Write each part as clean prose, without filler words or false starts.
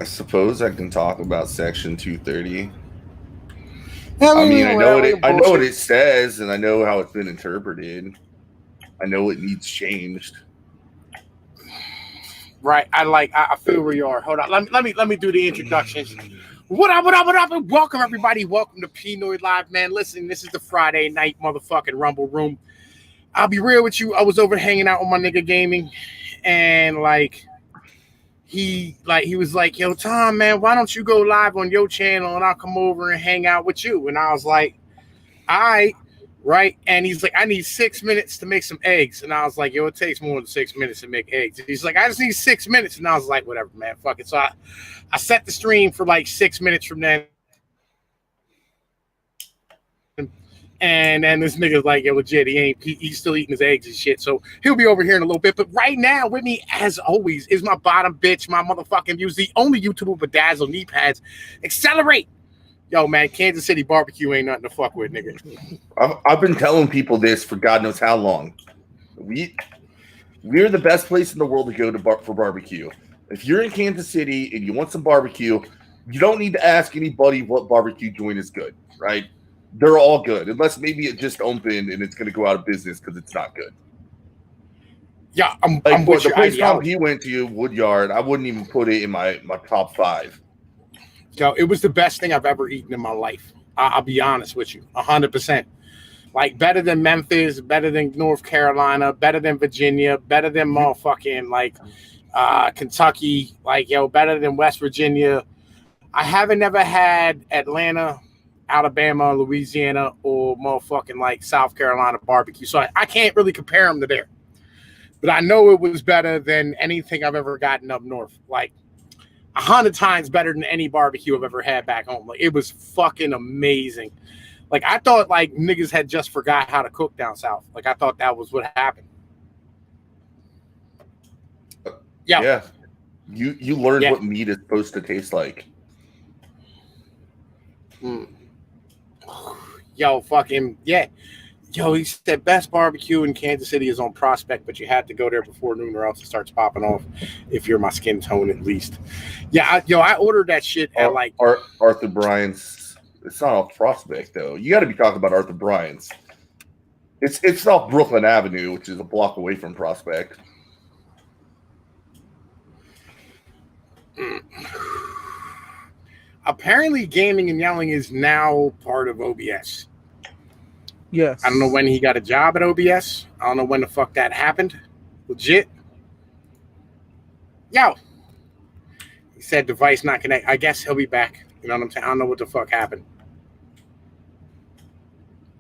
I suppose I can talk about Section 230. I mean, I know I know what it says, and I know how it's been interpreted. I know it needs changed. Right. I feel where you are. Hold on. Let me do the introductions. What up, and welcome everybody. Welcome to Pinoy Live, man. Listen, this is the Friday night motherfucking Rumble Room. I'll be real with you. I was over hanging out with my nigga Gaming, and he was like, yo, Tom, man, why don't you go live on your channel and I'll come over and hang out with you? And I was like, all right. Right. And he's like, I need 6 minutes to make some eggs. And I was like, yo, it takes more than 6 minutes to make eggs. And he's like, I just need 6 minutes. And I was like, whatever, man, fuck it. So I set the stream for like 6 minutes from then. And then this nigga's like, yo, legit, he's still eating his eggs and shit. So he'll be over here in a little bit. But right now with me, as always, is my bottom bitch, my motherfucking views, the only YouTuber with dazzle knee pads. Accelerate. Yo, man, Kansas City barbecue ain't nothing to fuck with, nigga. I've been telling people this for God knows how long. We're the best place in the world to go for barbecue. If you're in Kansas City and you want some barbecue, you don't need to ask anybody what barbecue joint is good, right? They're all good, unless maybe it just opened and it's going to go out of business because it's not good. Yeah, I'm with the your place ideology. he went to, Woodyard, I wouldn't even put it in my top 5. Yo, it was the best thing I've ever eaten in my life. I'll be honest with you, 100%. Like, better than Memphis, better than North Carolina, better than Virginia, better than motherfucking, Kentucky, better than West Virginia. I haven't never had Atlanta, Alabama, Louisiana, or motherfucking, South Carolina barbecue. So I can't really compare them to there. But I know it was better than anything I've ever gotten up north. 100 times better than any barbecue I've ever had back home. It was fucking amazing. I thought niggas had just forgot how to cook down south. I thought that was what happened. Yeah. You learned what meat is supposed to taste like. Yo, fucking yeah. Yo, he said best barbecue in Kansas City is on Prospect, but you have to go there before noon or else it starts popping off if you're my skin tone at least. Yeah, I ordered that shit at Arthur Bryant's. It's not off Prospect though. You got to be talking about Arthur Bryant's. It's off Brooklyn Avenue, which is a block away from Prospect. Apparently, Gaming and Yelling is now part of OBS. Yes. I don't know when he got a job at OBS. I don't know when the fuck that happened. Legit. Yo. He said device not connect. I guess he'll be back. You know what I'm saying? I don't know what the fuck happened.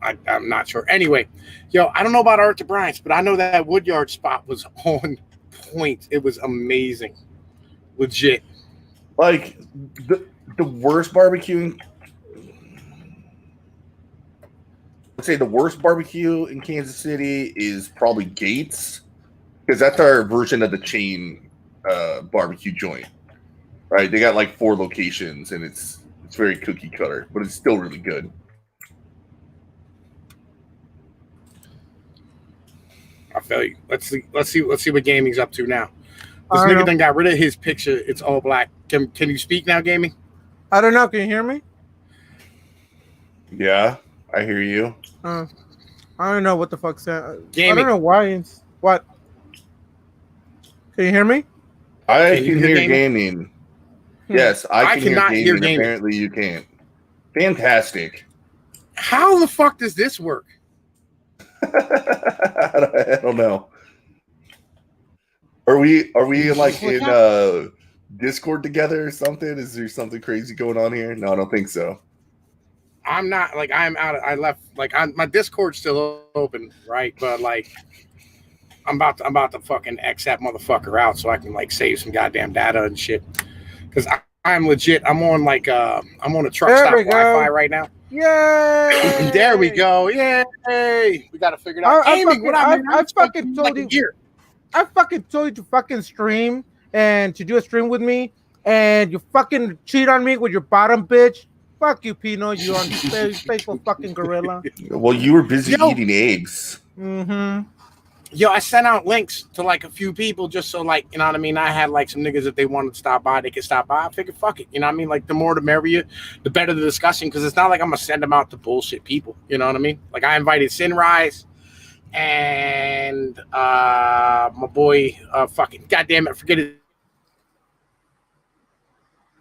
I'm not sure. Anyway, yo, I don't know about Arthur Bryant's, but I know that Woodyard spot was on point. It was amazing. Legit. The worst barbecuing. I'd say the worst barbecue in Kansas City is probably Gates, because that's our version of the chain barbecue joint, right? They got 4 locations, and it's very cookie cutter, but it's still really good. I feel you. Let's see what Gaming's up to now. This nigga done got rid of his picture. It's all black. Can you speak now, Gaming? I don't know. Can you hear me? Yeah. I hear you. I don't know what the fuck's that. Gaming. I don't know why. It's what? Can you hear me? I can hear gaming. Yes, I can hear gaming. Apparently, you can't. Fantastic. How the fuck does this work? I don't know. Are we in Discord together or something? Is there something crazy going on here? No, I don't think so. I'm not I'm out. I left my Discord's still open, right? But I'm about to fucking X that motherfucker out so I can save some goddamn data and shit. Because I'm legit. I'm on I'm on a truck stop Wi-Fi right now. Yay! There we go. Yay! We got to figure it out. I fucking told you. I fucking told you to fucking stream and to do a stream with me, and you fucking cheat on me with your bottom bitch. Fuck you, Pino, you unfaithful fucking gorilla. Well, you were busy eating eggs. Mm-hmm. Yo, I sent out links to like a few people just so like, you know what I mean? I had like some niggas if they wanted to stop by, they could stop by. I figured, fuck it. You know what I mean? Like the more the merrier, the better the discussion. Cause it's not like I'm gonna send them out to bullshit people. You know what I mean? Like I invited Sinrise and my boy fucking goddamn it, I forget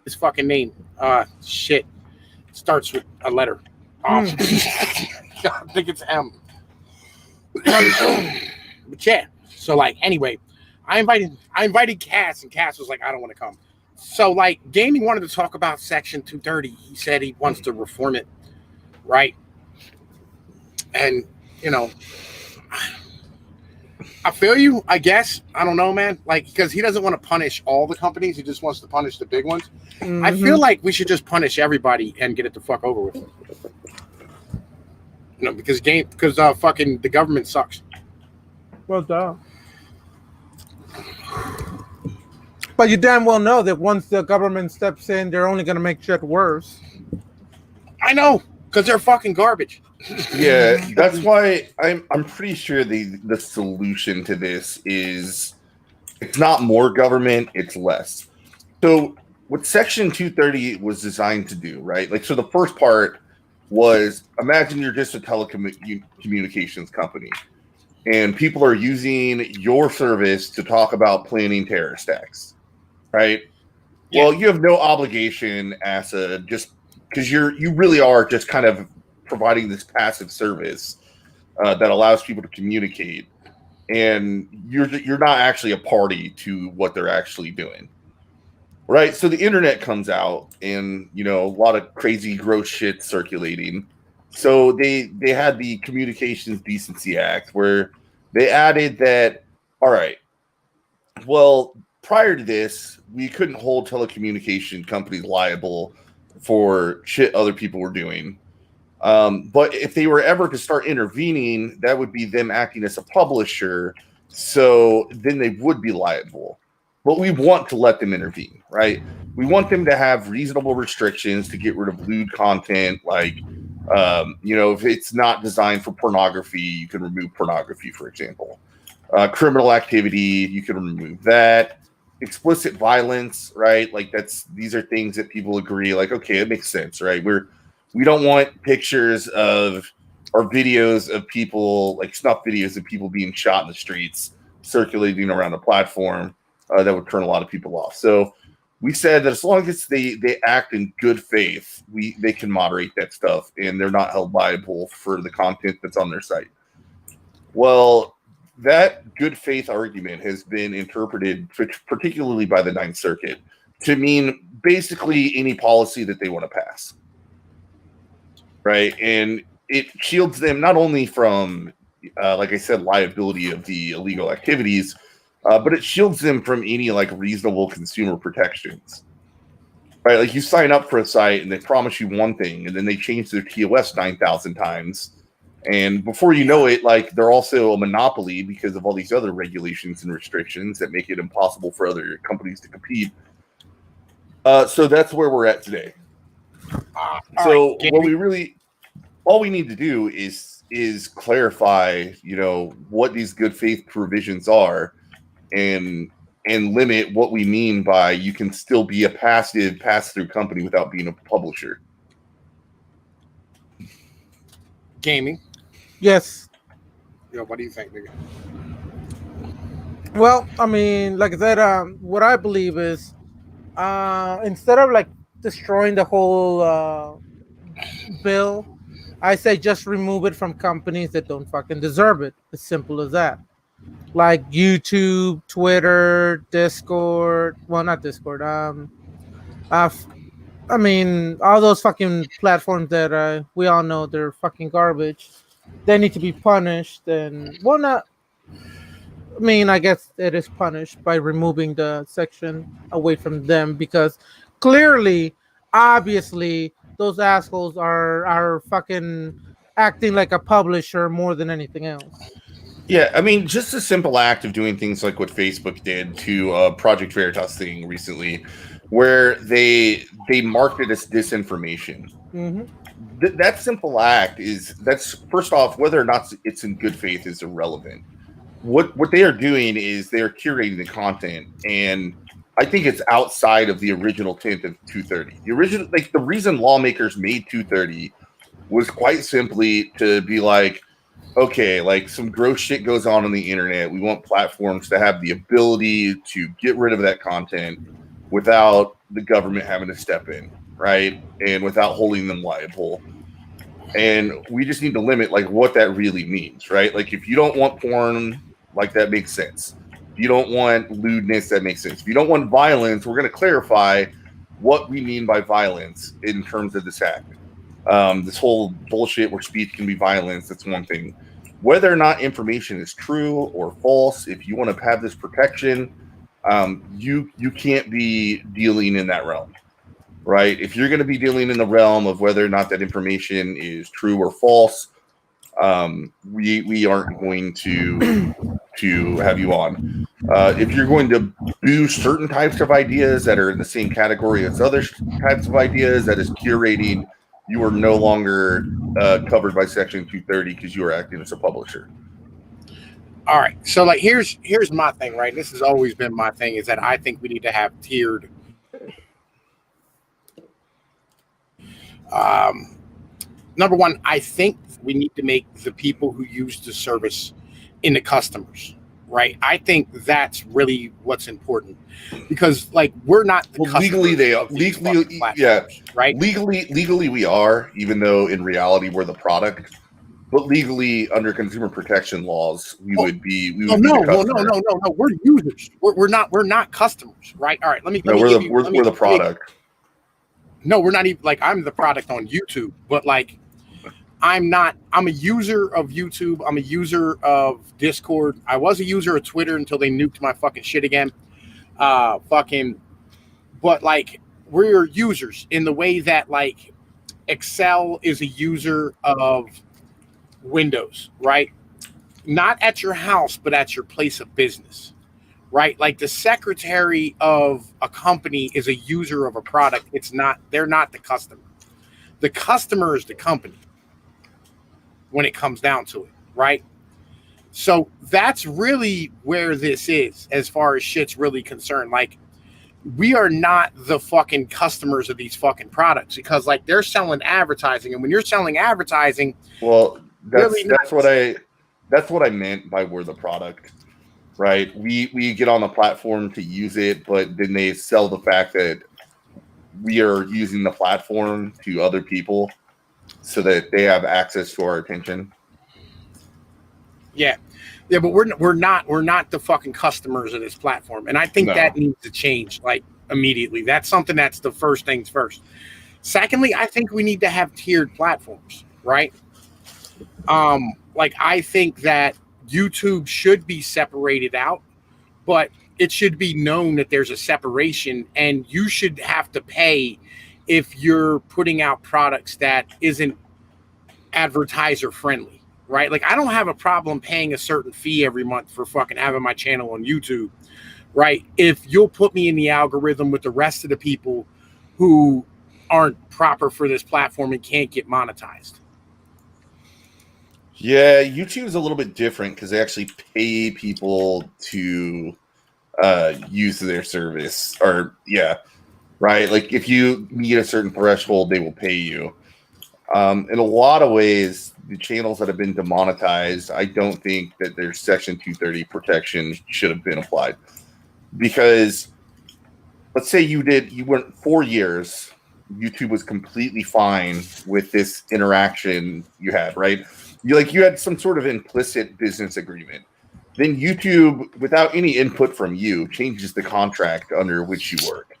his fucking name. Shit. It starts with a letter. I think it's M. But yeah, so like anyway, I invited Cass, and Cass was like, I don't want to come. So like gaming wanted to talk about Section 230. He said he wants to reform it, right? And you know, I feel you, I guess. I don't know, man. Like, because he doesn't want to punish all the companies, he just wants to punish the big ones. Mm-hmm. I feel like we should just punish everybody and get it the fuck over with. You know, because fucking the government sucks. Well done. But you damn well know that once the government steps in, they're only going to make shit worse. I know, because they're fucking garbage. Yeah, that's why I'm pretty sure the solution to this is it's not more government, it's less. So what Section 230 was designed to do, right? Like, so the first part was, imagine you're just a telecommunications company and people are using your service to talk about planning terrorist acts, right? Yeah. Well, you have no obligation as just because you really are just kind of providing this passive service that allows people to communicate, and you're not actually a party to what they're actually doing. Right, so the internet comes out, and a lot of crazy, gross shit circulating. So they had the Communications Decency Act, where they added that. All right, well, prior to this, we couldn't hold telecommunication companies liable for shit other people were doing. But if they were ever to start intervening, that would be them acting as a publisher. So then they would be liable. But we want to let them intervene, right? We want them to have reasonable restrictions to get rid of lewd content. Like, if it's not designed for pornography, you can remove pornography, for example. Criminal activity, you can remove that. Explicit violence, right? Like these are things that people agree, like, okay, it makes sense, right? We don't want pictures of or videos of people, like snuff videos of people being shot in the streets circulating around the platform. That would turn a lot of people off. So we said that as long as they act in good faith, they can moderate that stuff and they're not held liable for the content that's on their site. Well, that good faith argument has been interpreted, particularly by the Ninth Circuit, to mean basically any policy that they want to pass. Right. And it shields them not only from, like I said, liability of the illegal activities, but it shields them from any like reasonable consumer protections, right? Like you sign up for a site and they promise you one thing, and then they change their TOS 9,000 times, and before you know it, like they're also a monopoly because of all these other regulations and restrictions that make it impossible for other companies to compete. So that's where we're at today. So all we need to do is clarify, what these good faith provisions are. And limit what we mean by you can still be a passive pass-through company without being a publisher. Gaming. Yes. What do you think, nigga? Well, I mean, like I said, what I believe is instead of like destroying the whole bill, I say just remove it from companies that don't fucking deserve it. As simple as that. Like YouTube, Twitter, Discord. Well, not Discord. I mean, all those fucking platforms that we all know they're fucking garbage. They need to be punished. And well, not. I mean, I guess it is punished by removing the section away from them because clearly, obviously, those assholes are fucking acting like a publisher more than anything else. Yeah, I mean, just a simple act of doing things like what Facebook did to Project Veritas thing recently, where they marked it as disinformation. Mm-hmm. That simple act that's first off, whether or not it's in good faith is irrelevant. what they are doing is they're curating the content, and I think it's outside of the original intent of 230. The original, like the reason lawmakers made 230 was quite simply to be like, okay, like some gross shit goes on the internet. We want platforms to have the ability to get rid of that content without the government having to step in, right? And without holding them liable. And we just need to limit like what that really means, right? Like if you don't want porn, like that makes sense. If you don't want lewdness, that makes sense. If you don't want violence, we're going to clarify what we mean by violence in terms of this act. This whole bullshit where speech can be violence, that's one thing. Whether or not information is true or false, if you want to have this protection, you can't be dealing in that realm, right? If you're going to be dealing in the realm of whether or not that information is true or false, we aren't going to have you on. If you're going to do certain types of ideas that are in the same category as other types of ideas, that is curating, you are no longer covered by Section 230 because you are acting as a publisher. All right. So like here's my thing, right? This has always been my thing, is that I think we need to have tiered number one, I think we need to make the people who use the service into customers, right? I think that's really what's important, because like we're not the legally they are legally, yeah, right? Legally we are, even though in reality we're the product. But legally, under consumer protection laws, we would be. We would no, be the no. We're users. We're not customers, right? All right. We're the product. No, we're not even like I'm the product on YouTube, but like I'm not. I'm a user of YouTube. I'm a user of Discord. I was a user of Twitter until they nuked my fucking shit again. But like we're users in the way that like Excel is a user of Windows, right? Not at your house, but at your place of business, right? Like the secretary of a company is a user of a product. They're not the customer. The customer is the company when it comes down to it, right? So that's really where this is as far as shit's really concerned. Like we are not the fucking customers of these fucking products, because like they're selling advertising, and when you're selling advertising, well, that's what I meant by we're the product, right? We get on the platform to use it, but then they sell the fact that we are using the platform to other people so that they have access to our attention. Yeah, but we're not the fucking customers of this platform, and I think that needs to change like immediately. That's something that's the first things first. Secondly, I think we need to have tiered platforms, right? Like I think that YouTube should be separated out, but it should be known that there's a separation, and you should have to pay if you're putting out products that isn't advertiser friendly, right? Like I don't have a problem paying a certain fee every month for fucking having my channel on YouTube, right? If you'll put me in the algorithm with the rest of the people who aren't proper for this platform and can't get monetized. Yeah, YouTube is a little bit different because they actually pay people to use their service, or right. Like if you meet a certain threshold, they will pay you. In a lot of ways, the channels that have been demonetized, I don't think that their Section 230 protection should have been applied, because let's say you went 4 years, YouTube was completely fine with this interaction you had, right? You had some sort of implicit business agreement. Then YouTube, without any input from you, changes the contract under which you work.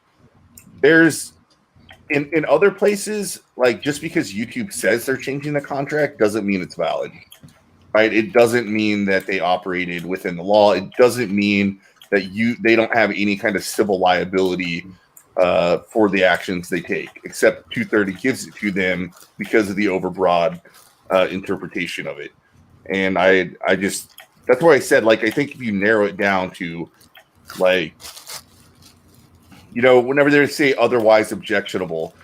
There's in other places, like just because YouTube says they're changing the contract doesn't mean it's valid, right? It doesn't mean that they operated within the law. It doesn't mean that they don't have any kind of civil liability for the actions they take, except 230 gives it to them because of the overbroad interpretation of it. And I just, that's why I said, like, I think if you narrow it down to, like, whenever they say otherwise objectionable,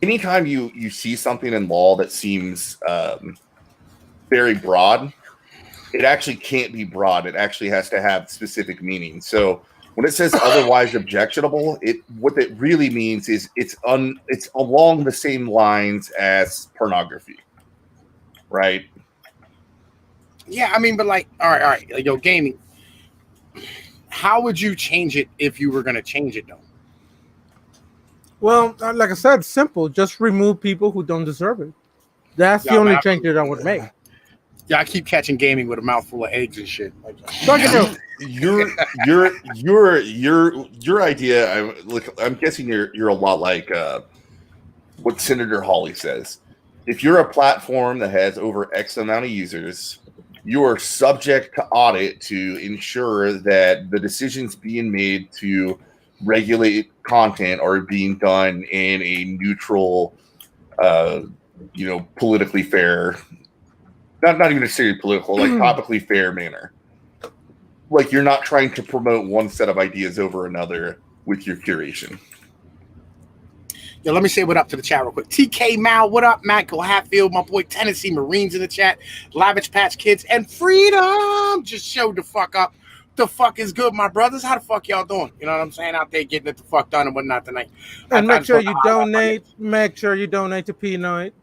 anytime you see something in law that seems very broad, it actually can't be broad. It actually has to have specific meaning. So when it says otherwise objectionable, what it really means is it's along the same lines as pornography, right? Yeah, I mean, but like, all right, like, yo, gaming. How would you change it if you were gonna change it though? Well, like I said, simple. Just remove people who don't deserve it. That's the only change that I would make. Yeah, I keep catching gaming with a mouthful of eggs and shit. Your idea. I'm guessing you're a lot like what Senator Hawley says. If you're a platform that has over X amount of users, you are subject to audit to ensure that the decisions being made to regulate content are being done in a neutral, politically fair. Not even necessarily political, like topically fair manner. Like you're not trying to promote one set of ideas over another with your curation. Yo, let me say what up to the chat real quick. TK Mal, what up? Michael Hatfield, my boy Tennessee Marines in the chat. Lavish Patch Kids and Freedom just showed the fuck up. The fuck is good, my brothers? How the fuck y'all doing? You know what I'm saying? Out there getting it the fuck done and whatnot tonight. And make sure you donate. Make sure you donate to Pinoid.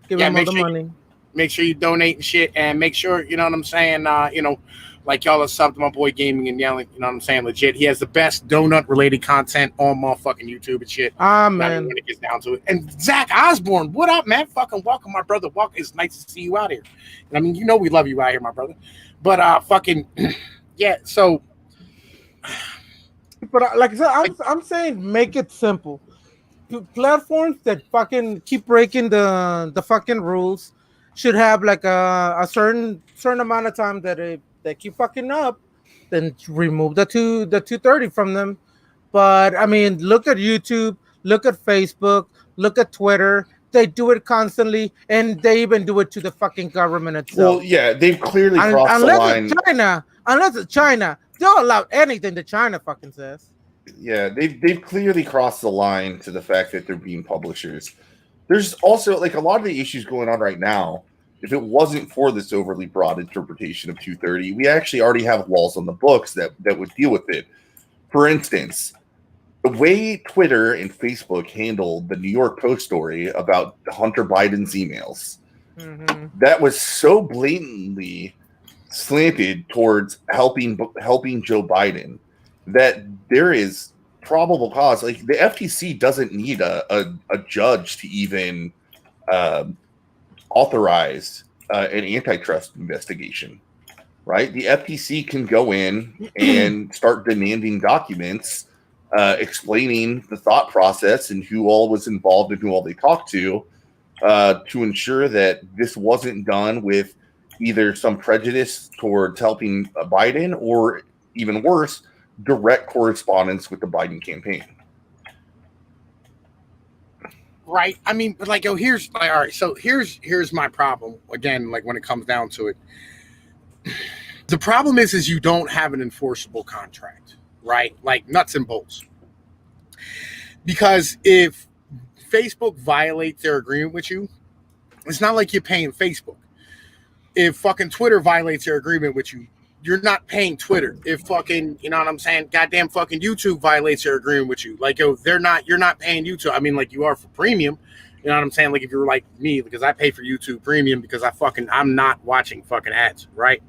Give him all the money. Make sure you donate and shit, and make sure, you know what I'm saying, like y'all are subbed to my boy Gaming and Yelling, you know what I'm saying, legit. He has the best donut-related content on motherfucking YouTube and shit. Man. When it gets down to it. And Zach Osborne, what up, man? Fucking welcome, my brother. Welcome. It's nice to see you out here. And I mean, you know we love you out here, my brother. But yeah, so. But like I said, I'm saying make it simple. Platforms that fucking keep breaking the fucking rules should have like a certain amount of time that they keep fucking up, then remove the 230 from them. But I mean, look at YouTube, look at Facebook, look at Twitter. They do it constantly, and they even do it to the fucking government itself. Well, yeah, they've clearly crossed the line. Unless it's China, they'll allow anything that China fucking says. Yeah, they've clearly crossed the line to the fact that they're being publishers. There's also like a lot of the issues going on right now. If it wasn't for this overly broad interpretation of 230, we actually already have laws on the books that would deal with it. For instance, the way Twitter and Facebook handled the New York Post story about Hunter Biden's emails, that was so blatantly slanted towards helping Joe Biden that there is probable cause. Like the FTC doesn't need a judge to even authorize an antitrust investigation, right? The FTC can go in and start demanding documents explaining the thought process and who all was involved and who all they talked to ensure that this wasn't done with either some prejudice towards helping Biden or even worse, direct correspondence with the Biden campaign. Right. I mean, but like, yo, here's like, all right. So here's my problem again. Like when it comes down to it, the problem is you don't have an enforceable contract, right? Like nuts and bolts. Because if Facebook violates their agreement with you, it's not like you're paying Facebook. If fucking Twitter violates their agreement with you, you're not paying Twitter. If fucking, you know what I'm saying, goddamn fucking YouTube violates their agreement with you, like, yo, you're not paying YouTube. I mean, like you are for premium. You know what I'm saying? Like if you're like me, because I pay for YouTube premium because I'm not watching fucking ads, right?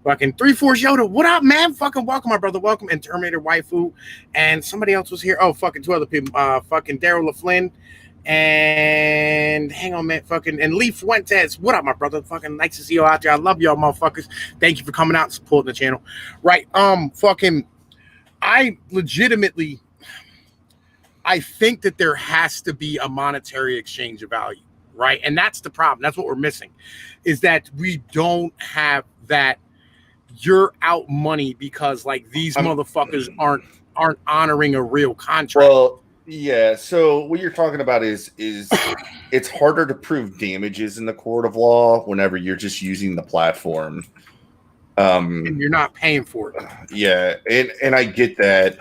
Fucking 3-4 Yoda, what up, man? Fucking welcome, my brother. Welcome. And Terminator Waifu. And somebody else was here. Oh, fucking 2 other people. Fucking Daryl LaFlynn. And hang on, man. Fucking and Lee Fuentes. What up, my brother? Fucking nice to see you out there. I love y'all, motherfuckers. Thank you for coming out and supporting the channel. Right. Fucking I think that there has to be a monetary exchange of value, right? And that's the problem. That's what we're missing, is that we don't have that. You're out money because like these motherfuckers aren't honoring a real contract. Well, yeah. So what you're talking about is it's harder to prove damages in the court of law whenever you're just using the platform. And you're not paying for it. Yeah, and I get that.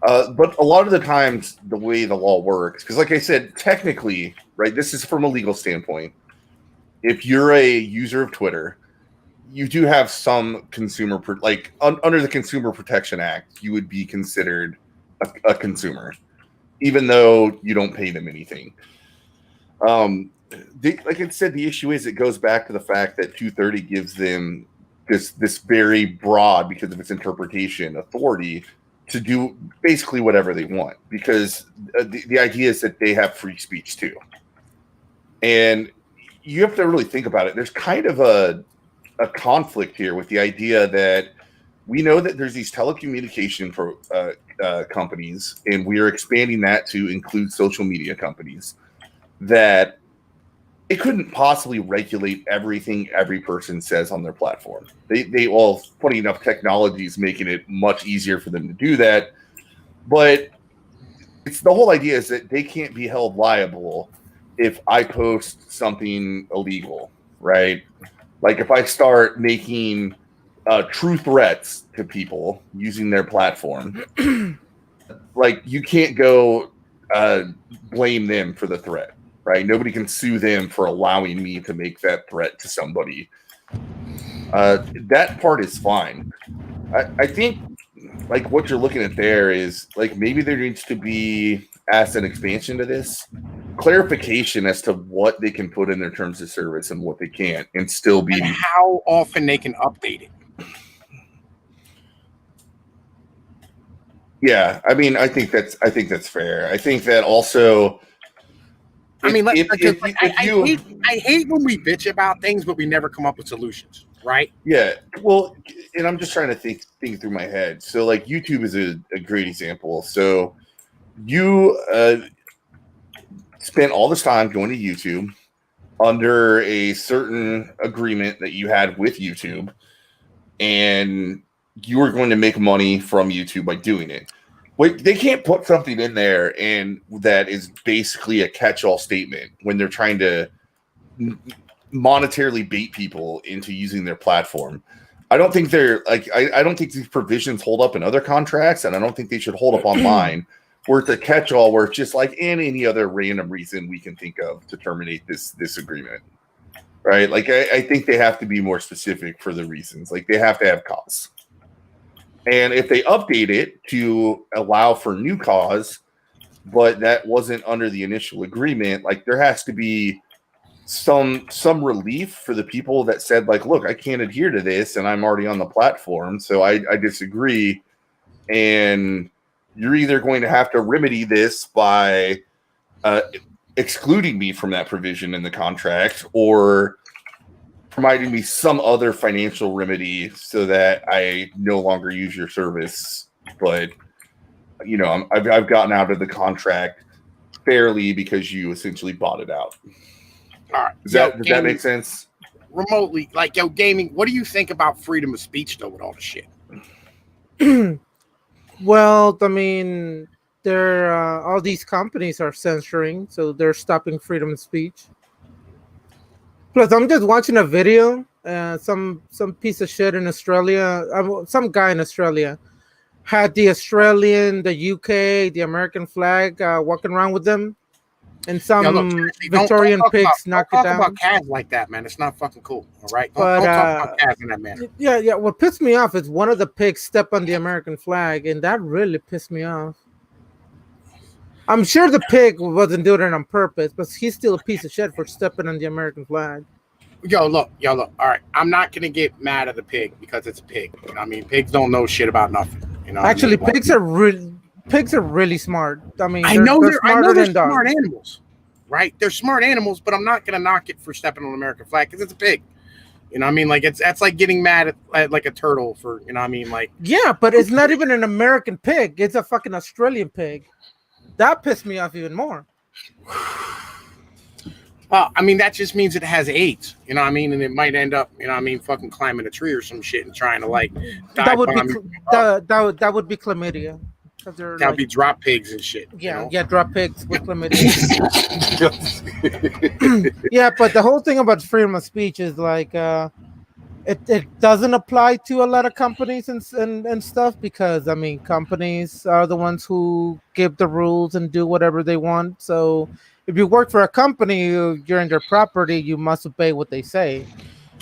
But a lot of the times the way the law works, because like I said, technically, right, this is from a legal standpoint. If you're a user of Twitter, you do have some consumer under the Consumer Protection Act, you would be considered a consumer, even though you don't pay them anything. Like I said, the issue is it goes back to the fact that 230 gives them this very broad, because of its interpretation, authority to do basically whatever they want, because the idea is that they have free speech too. And you have to really think about it. There's kind of a conflict here with the idea that we know that there's these telecommunication companies, and we are expanding that to include social media companies, that it couldn't possibly regulate everything every person says on their platform. They all, funny enough, technology is making it much easier for them to do that. But it's the whole idea is that they can't be held liable if I post something illegal, right? Like if I start making true threats to people using their platform, like you can't go blame them for the threat. Right? Nobody can sue them for allowing me to make that threat to somebody. That part is fine. I think like what you're looking at there is like maybe there needs to be, as an expansion to this, clarification as to what they can put in their terms of service and what they can't, and still be, and how often they can update it. Yeah, I mean, I think that's fair. I think that also. I mean, I hate when we bitch about things, but we never come up with solutions, right? Yeah, well, and I'm just trying to think through my head. So, like, YouTube is a great example. So, you spent all this time going to YouTube under a certain agreement that you had with YouTube, and you were going to make money from YouTube by doing it. Wait, they can't put something in there and that is basically a catch-all statement when they're trying to monetarily bait people into using their platform. I don't think they're like I don't think these provisions hold up in other contracts, and I don't think they should hold up online where it's a catch-all, where it's just like in any other random reason we can think of to terminate this agreement. Right? Like I think they have to be more specific for the reasons. Like they have to have cause. And if they update it to allow for new cause, but that wasn't under the initial agreement, like there has to be some relief for the people that said, like, look, I can't adhere to this and I'm already on the platform, so I disagree. And you're either going to have to remedy this by excluding me from that provision in the contract, or providing me some other financial remedy so that I no longer use your service. But you know, I've gotten out of the contract fairly because you essentially bought it out. All right. Does that make sense? Remotely, like, yo, gaming, what do you think about freedom of speech though with all the shit? Well, I mean, they're all these companies are censoring, so they're stopping freedom of speech. Plus, I'm just watching a video. Some piece of shit in Australia, some guy in Australia had the Australian, the UK, the American flag walking around with them, and some Victorian pigs knocked it down. Don't talk about Kaz like that, man. It's not fucking cool. All right, don't talk about Kaz in that manner. Yeah. What pissed me off is one of the pigs stepped on the American flag, and that really pissed me off. I'm sure the pig wasn't doing it on purpose, but he's still a piece of shit for stepping on the American flag. Yo, look. All right, I'm not gonna get mad at the pig because it's a pig. You know what I mean? Pigs don't know shit about nothing. You know, actually, pigs are really smart. I mean, I know they're smart animals, right? They're smart animals, but I'm not gonna knock it for stepping on the American flag because it's a pig. You know what I mean? Like that's like getting mad at like a turtle for, you know what I mean? Like, yeah, but it's not even an American pig. It's a fucking Australian pig. That pissed me off even more. Well, I mean, that just means it has AIDS, you know what I mean? And it might end up, you know what I mean, fucking climbing a tree or some shit and trying to, like, that would be chlamydia. That would be drop pigs and shit. Yeah, you know? Yeah, drop pigs with chlamydia. Yeah, but the whole thing about freedom of speech is like, it doesn't apply to a lot of companies and stuff, because I mean, companies are the ones who give the rules and do whatever they want. So if you work for a company, you're in their property, you must obey what they say.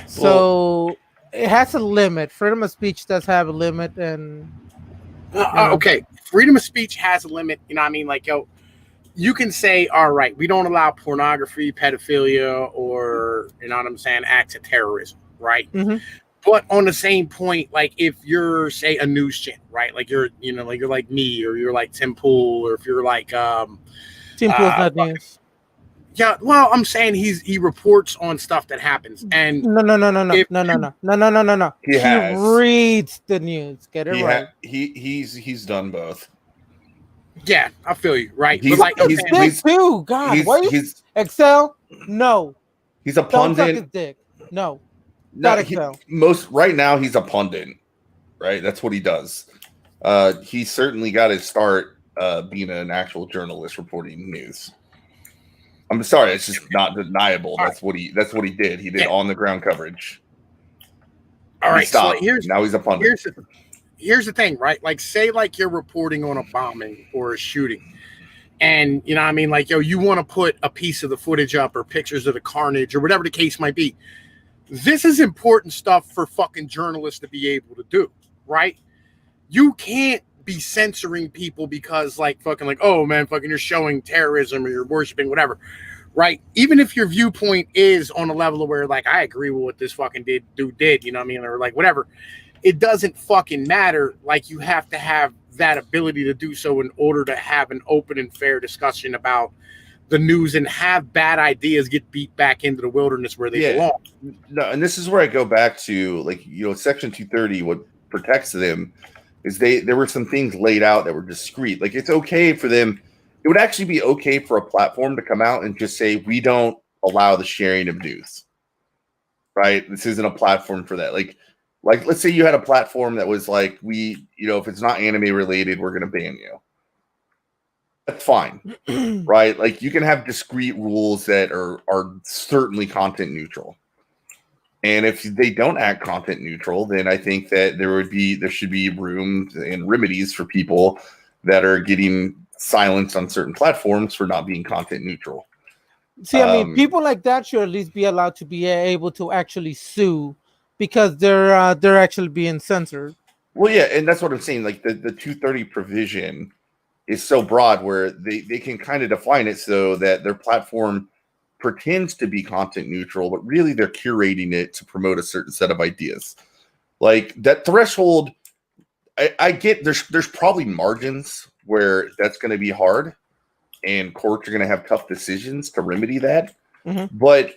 So it has a limit. Freedom of speech does have a limit, and you know. Okay, freedom of speech has a limit. You know what I mean? Like, yo, you can say, all right, we don't allow pornography, pedophilia, or, you know what I'm saying, acts of terrorism, right? Mhm. But on the same point, like if you're, say, a news channel, right? Like you're, you know, like you're like me, or you're like Tim Pool, or if you're like Team Pool's not news. yeah, well, I'm saying he reports on stuff that happens, and No. He He has. reads the news. Get it right. He's done both. yeah, I feel you, right? He's- But like, Suck his I'm saying, dick too. God, He's why you he's Excel? No, he's a don't suck his pundit. dick. No, No, not Excel. most right now he's a pundit, right? That's what he does. He certainly got his start being an actual journalist reporting news. I'm sorry, it's just not deniable. That's what he did. He did on the ground coverage. all right, so stopped. like, Now he's a pundit. here's the thing, right? Like, say like you're reporting on a bombing or a shooting, and you know what I mean, like, yo, you want to put a piece of the footage up or pictures of the carnage or whatever the case might be. This is important stuff for fucking journalists to be able to do, right? You can't be censoring people because like fucking like, oh man, fucking you're showing terrorism or you're worshiping whatever, right? Even if your viewpoint is on a level of where like I agree with what this fucking dude did, you know what I mean, or like whatever, it doesn't fucking matter. Like you have to have that ability to do so in order to have an open and fair discussion about the news and have bad ideas get beat back into the wilderness where they belong. No, and this is where I go back to like, you know, Section 230, what protects them is there were some things laid out that were discreet. Like it's okay for them. It would actually be okay for a platform to come out and just say, we don't allow the sharing of news, right? This isn't a platform for that. Like let's say you had a platform that was like, we, you know, if it's not anime related, we're going to ban you. That's fine, right? Like you can have discrete rules that are certainly content neutral. And if they don't act content neutral, then I think that there should be room and remedies for people that are getting silenced on certain platforms for not being content neutral. See, I mean, people like that should at least be allowed to be able to actually sue because they're actually being censored. Well, yeah, and that's what I'm saying. Like the 230 provision is so broad where they can kind of define it so that their platform pretends to be content neutral, but really they're curating it to promote a certain set of ideas. Like that threshold, I get there's probably margins where that's going to be hard and courts are going to have tough decisions to remedy that. Mm-hmm. But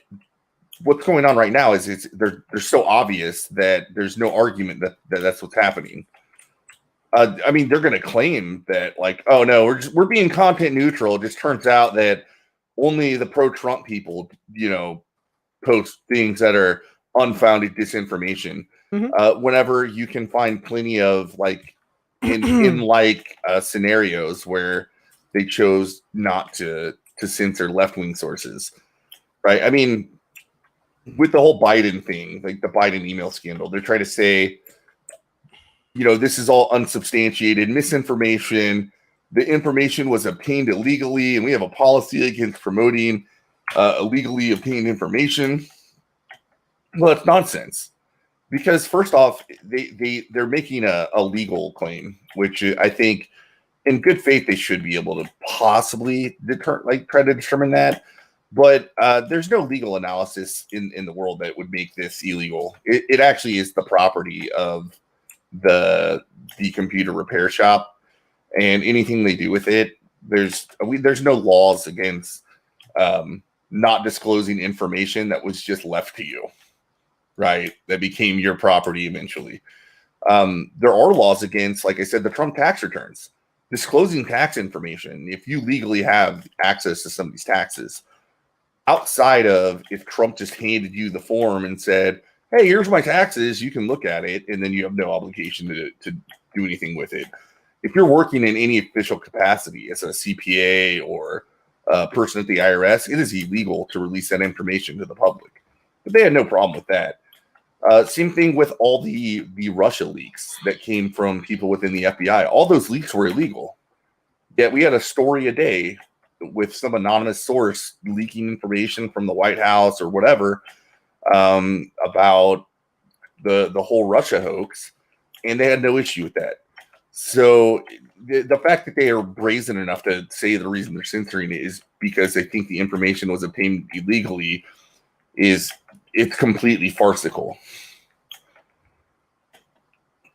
what's going on right now is they're so obvious that there's no argument that that's what's happening. I mean, they're going to claim that like, oh no, we're being content neutral. It just turns out that only the pro-Trump people, you know, post things that are unfounded disinformation. Mm-hmm. Whenever you can find plenty of like in scenarios where they chose not to censor left-wing sources, right? I mean, with the whole Biden thing, like the Biden email scandal, they're trying to say, you know, this is all unsubstantiated misinformation. The information was obtained illegally, and we have a policy against promoting illegally obtained information. Well, it's nonsense. Because first off, they're making a legal claim, which I think, in good faith, they should be able to possibly try to determine that. But there's no legal analysis in the world that would make this illegal. It actually is the property of the computer repair shop, and anything they do with it, there's no laws against not disclosing information that was just left to you, right? That became your property eventually. There are laws against, like I said, the Trump tax returns, disclosing tax information. If you legally have access to some of these taxes, outside of if Trump just handed you the form and said, hey, here's my taxes, you can look at it, and then you have no obligation to do anything with it. If you're working in any official capacity as a CPA or a person at the IRS, it is illegal to release that information to the public. But they had no problem with that. Same thing with all the Russia leaks that came from people within the FBI. All those leaks were illegal. Yet we had a story a day with some anonymous source leaking information from the White House or whatever about the whole Russia hoax, and they had no issue with that. So the fact that they are brazen enough to say the reason they're censoring it is because they think the information was obtained illegally it's completely farcical.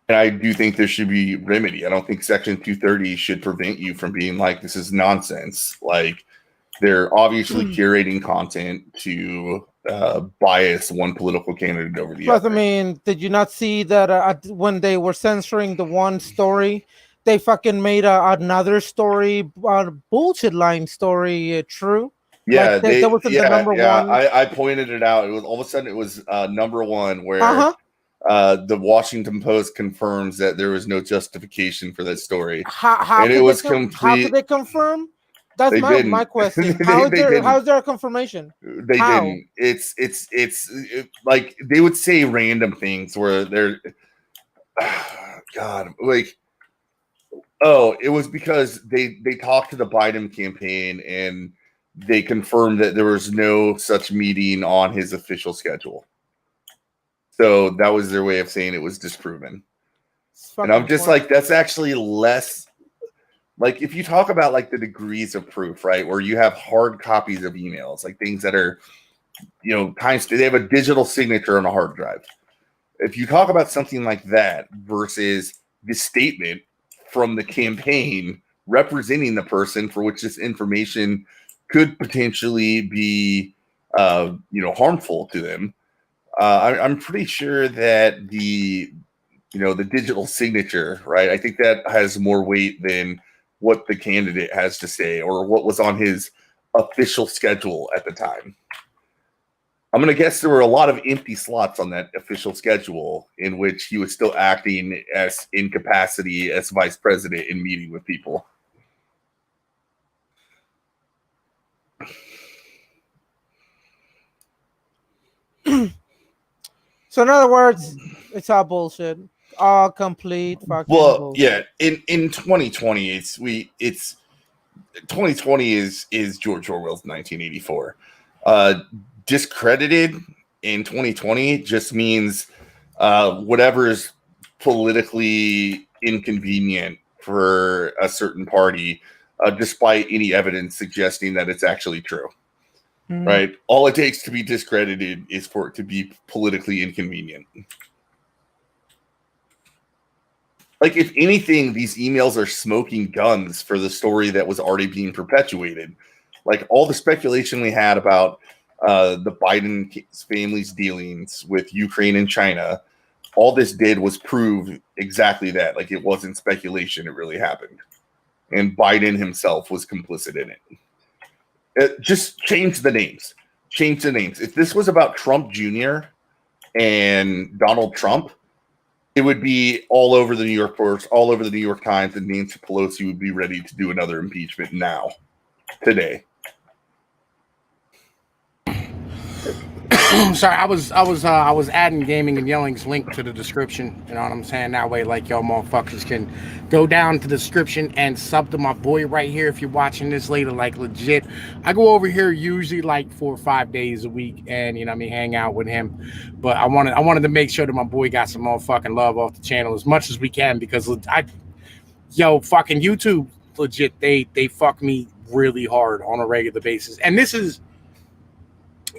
And I do think there should be remedy. I don't think Section 230 should prevent you from being like, this is nonsense. Like, they're obviously curating content to bias one political candidate over the other. I mean, did you not see that when they were censoring the one story, they fucking made another story, bullshit line story, true? Yeah, like that wasn't the number one. I pointed it out. It was all of a sudden it was number one where the Washington Post confirms that there was no justification for that story. How did they confirm? That's my question. How's there a confirmation? They didn't. It's like they would say random things where they're God, like, oh, it was because they talked to the Biden campaign and they confirmed that there was no such meeting on his official schedule. So that was their way of saying it was disproven. And I'm just like, that's actually less. Like, if you talk about like the degrees of proof, right, where you have hard copies of emails, like things that are, they have a digital signature on a hard drive. If you talk about something like that versus the statement from the campaign representing the person for which this information could potentially be, harmful to them, I'm pretty sure that the digital signature, right? I think that has more weight than what the candidate has to say or what was on his official schedule at the time. I'm going to guess there were a lot of empty slots on that official schedule in which he was still acting as in capacity as vice president and meeting with people. So in other words, it's all bullshit. All complete fucking bullshit. Yeah, in 2020 it's 2020 is George Orwell's 1984. Discredited in 2020 just means whatever is politically inconvenient for a certain party, despite any evidence suggesting that it's actually true. Right? All it takes to be discredited is for it to be politically inconvenient. Like, if anything, these emails are smoking guns for the story that was already being perpetuated. Like, all the speculation we had about the Biden family's dealings with Ukraine and China, all this did was prove exactly that. Like, it wasn't speculation, it really happened. And Biden himself was complicit in it. Just change the names. Change the names. If this was about Trump Jr. and Donald Trump, it would be all over the New York Post, all over the New York Times, and Nancy Pelosi would be ready to do another impeachment now, today. Sorry, I was adding Gaming and Yelling's link to the description. You know what I'm saying? That way, like, y'all motherfuckers can go down to the description and sub to my boy right here if you're watching this later. Like, legit, I go over here usually like 4 or 5 days a week, and hang out with him. But I wanted to make sure that my boy got some motherfucking love off the channel as much as we can, because fucking YouTube, legit, they fuck me really hard on a regular basis, and this is.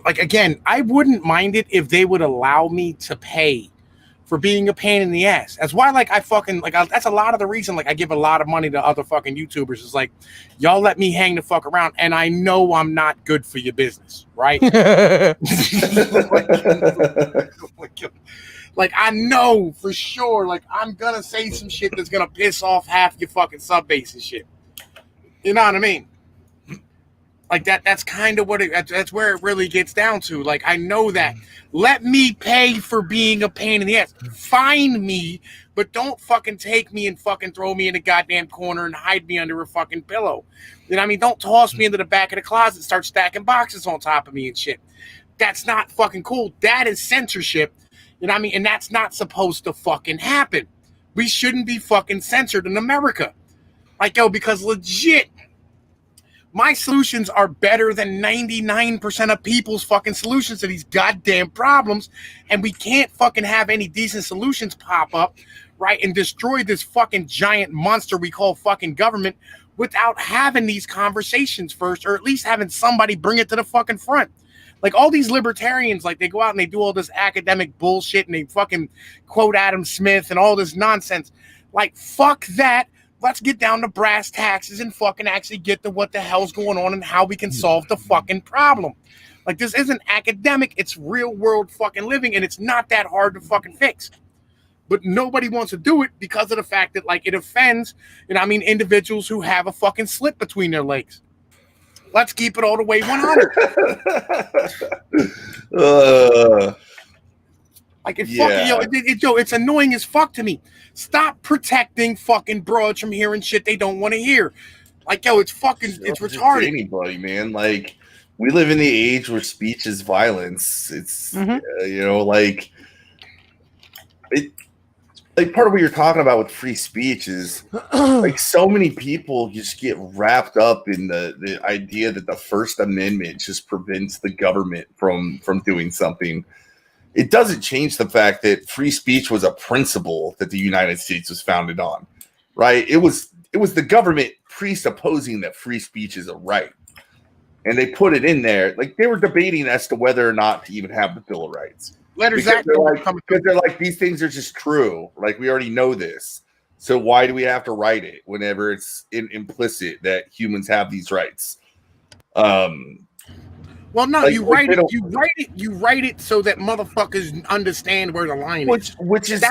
Like, again, I wouldn't mind it if they would allow me to pay for being a pain in the ass. That's why, like, that's a lot of the reason, like, I give a lot of money to other fucking YouTubers. It's like, y'all let me hang the fuck around, and I know I'm not good for your business, right? Like, I know for sure, like, I'm gonna say some shit that's gonna piss off half your fucking sub base and shit. You know what I mean? Like, that's kind of that's where it really gets down to. Like, I know that. Let me pay for being a pain in the ass. Fine me, but don't fucking take me and fucking throw me in a goddamn corner and hide me under a fucking pillow. You know what I mean? Don't toss me into the back of the closet and start stacking boxes on top of me and shit. That's not fucking cool. That is censorship. You know what I mean? And that's not supposed to fucking happen. We shouldn't be fucking censored in America. Like, yo, because legit, My solutions are better than 99% of people's fucking solutions to these goddamn problems. And we can't fucking have any decent solutions pop up, right? And destroy this fucking giant monster we call fucking government without having these conversations first, or at least having somebody bring it to the fucking front. Like all these libertarians, like they go out and they do all this academic bullshit and they fucking quote Adam Smith and all this nonsense. Like, fuck that. Let's get down to brass taxes and fucking actually get to what the hell's going on and how we can solve the fucking problem. Like, this isn't academic, it's real world fucking living, and it's not that hard to fucking fix. But nobody wants to do it because of the fact that, like, it offends, individuals who have a fucking slit between their legs. Let's keep it all the way 100. Like, it's annoying as fuck to me. Stop protecting fucking broads from hearing shit they don't want to hear. Like, it's fucking, it's retarded. Anybody, man. Like, we live in the age where speech is violence. It's, like part of what you're talking about with free speech is like so many people just get wrapped up in the idea that the First Amendment just prevents the government from doing something. It doesn't change the fact that free speech was a principle that the United States was founded on, right? It was the government presupposing that free speech is a right. And they put it in there. Like, they were debating as to whether or not to even have the Bill of Rights. Because they're like, these things are just true. Like, we already know this. So why do we have to write it whenever it's implicit that humans have these rights? Well, no, you write it so that motherfuckers understand where the line is. Which is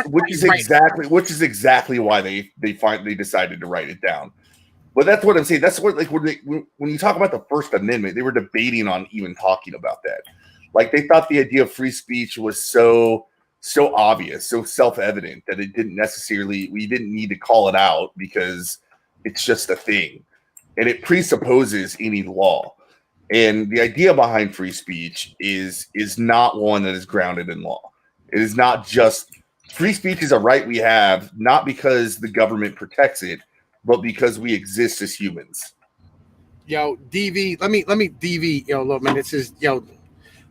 exactly why they decided to write it down. But that's what I'm saying. That's what, like, when you talk about the First Amendment, they were debating on even talking about that. Like, they thought the idea of free speech was so obvious, so self-evident that we didn't need to call it out because it's just a thing, and it presupposes any law. And the idea behind free speech is not one that is grounded in law. It is not just free speech is a right we have, not because the government protects it, but because we exist as humans. Yo, DV, let me DV, look, man, this is,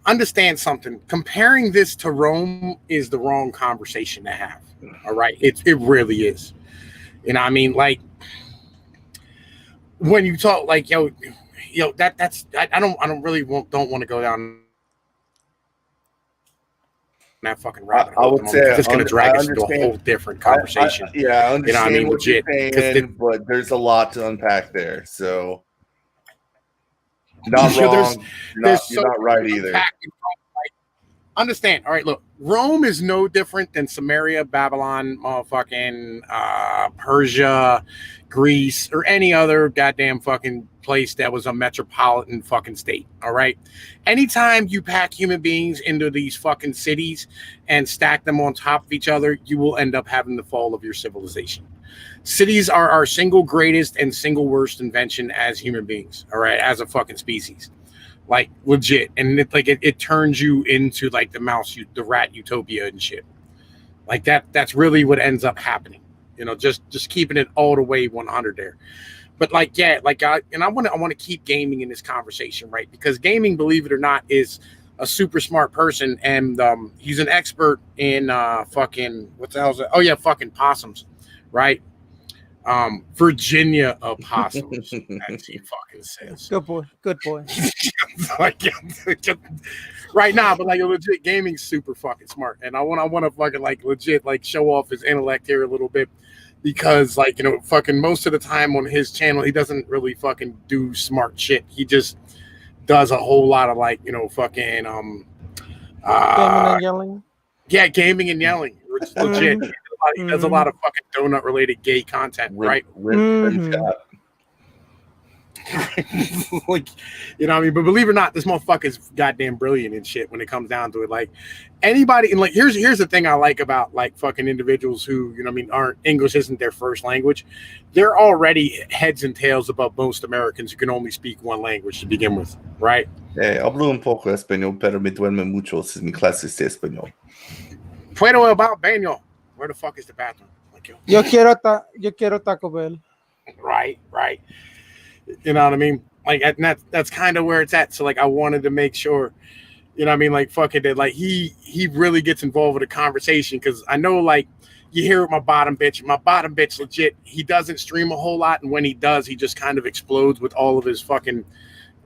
understand something. Comparing this to Rome is the wrong conversation to have. All right. It really is. Like, when you talk like, that's I don't want to go down that fucking rabbit hole. I would say it's going to drag us into a whole different conversation. I understand what legit. You're saying, but there's a lot to unpack there. So, not wrong. You're not right either. Understand. All right, look, Rome is no different than Samaria, Babylon, motherfucking Persia, Greece, or any other goddamn fucking place that was a metropolitan fucking state. All right. Anytime you pack human beings into these fucking cities and stack them on top of each other, you will end up having the fall of your civilization. Cities are our single greatest and single worst invention as human beings. All right, as a fucking species. Like, legit. And it turns you into like the rat utopia and shit. Like that's really what ends up happening. Just keeping it all the way 100 there. But I want to keep gaming in this conversation, right? Because gaming, believe it or not, is a super smart person, and he's an expert in fucking what the hell is it? Oh yeah, fucking possums, right? Virginia opossums, as he fucking says. Good boy. Right now, but like a legit gaming's super fucking smart, and I want to fucking like legit like show off his intellect here a little bit, because like fucking most of the time on his channel he doesn't really fucking do smart shit. He just does a whole lot of like fucking gaming and yelling. Yeah, gaming and yelling. It's legit. He does a lot of fucking donut related gay content, right? Like, but believe it or not, this motherfucker's goddamn brilliant and shit when it comes down to it. Like, anybody, and like, here's the thing I like about like fucking individuals who, aren't, English isn't their first language. They're already heads and tails above most Americans who can only speak one language to begin with, right? Hablo un poco español, pero me duerme mucho si mi clase es español. Puedo about baño. Where the fuck is the bathroom? Like, yo quiero Taco Bell. Right. You know what I mean? Like, and that's kind of where it's at. So like, I wanted to make sure, you know what I mean? Like, fucking that, like, he really gets involved with the conversation, because I know, like, you hear my bottom bitch. My bottom bitch, legit, he doesn't stream a whole lot, and when he does, he just kind of explodes with all of his fucking,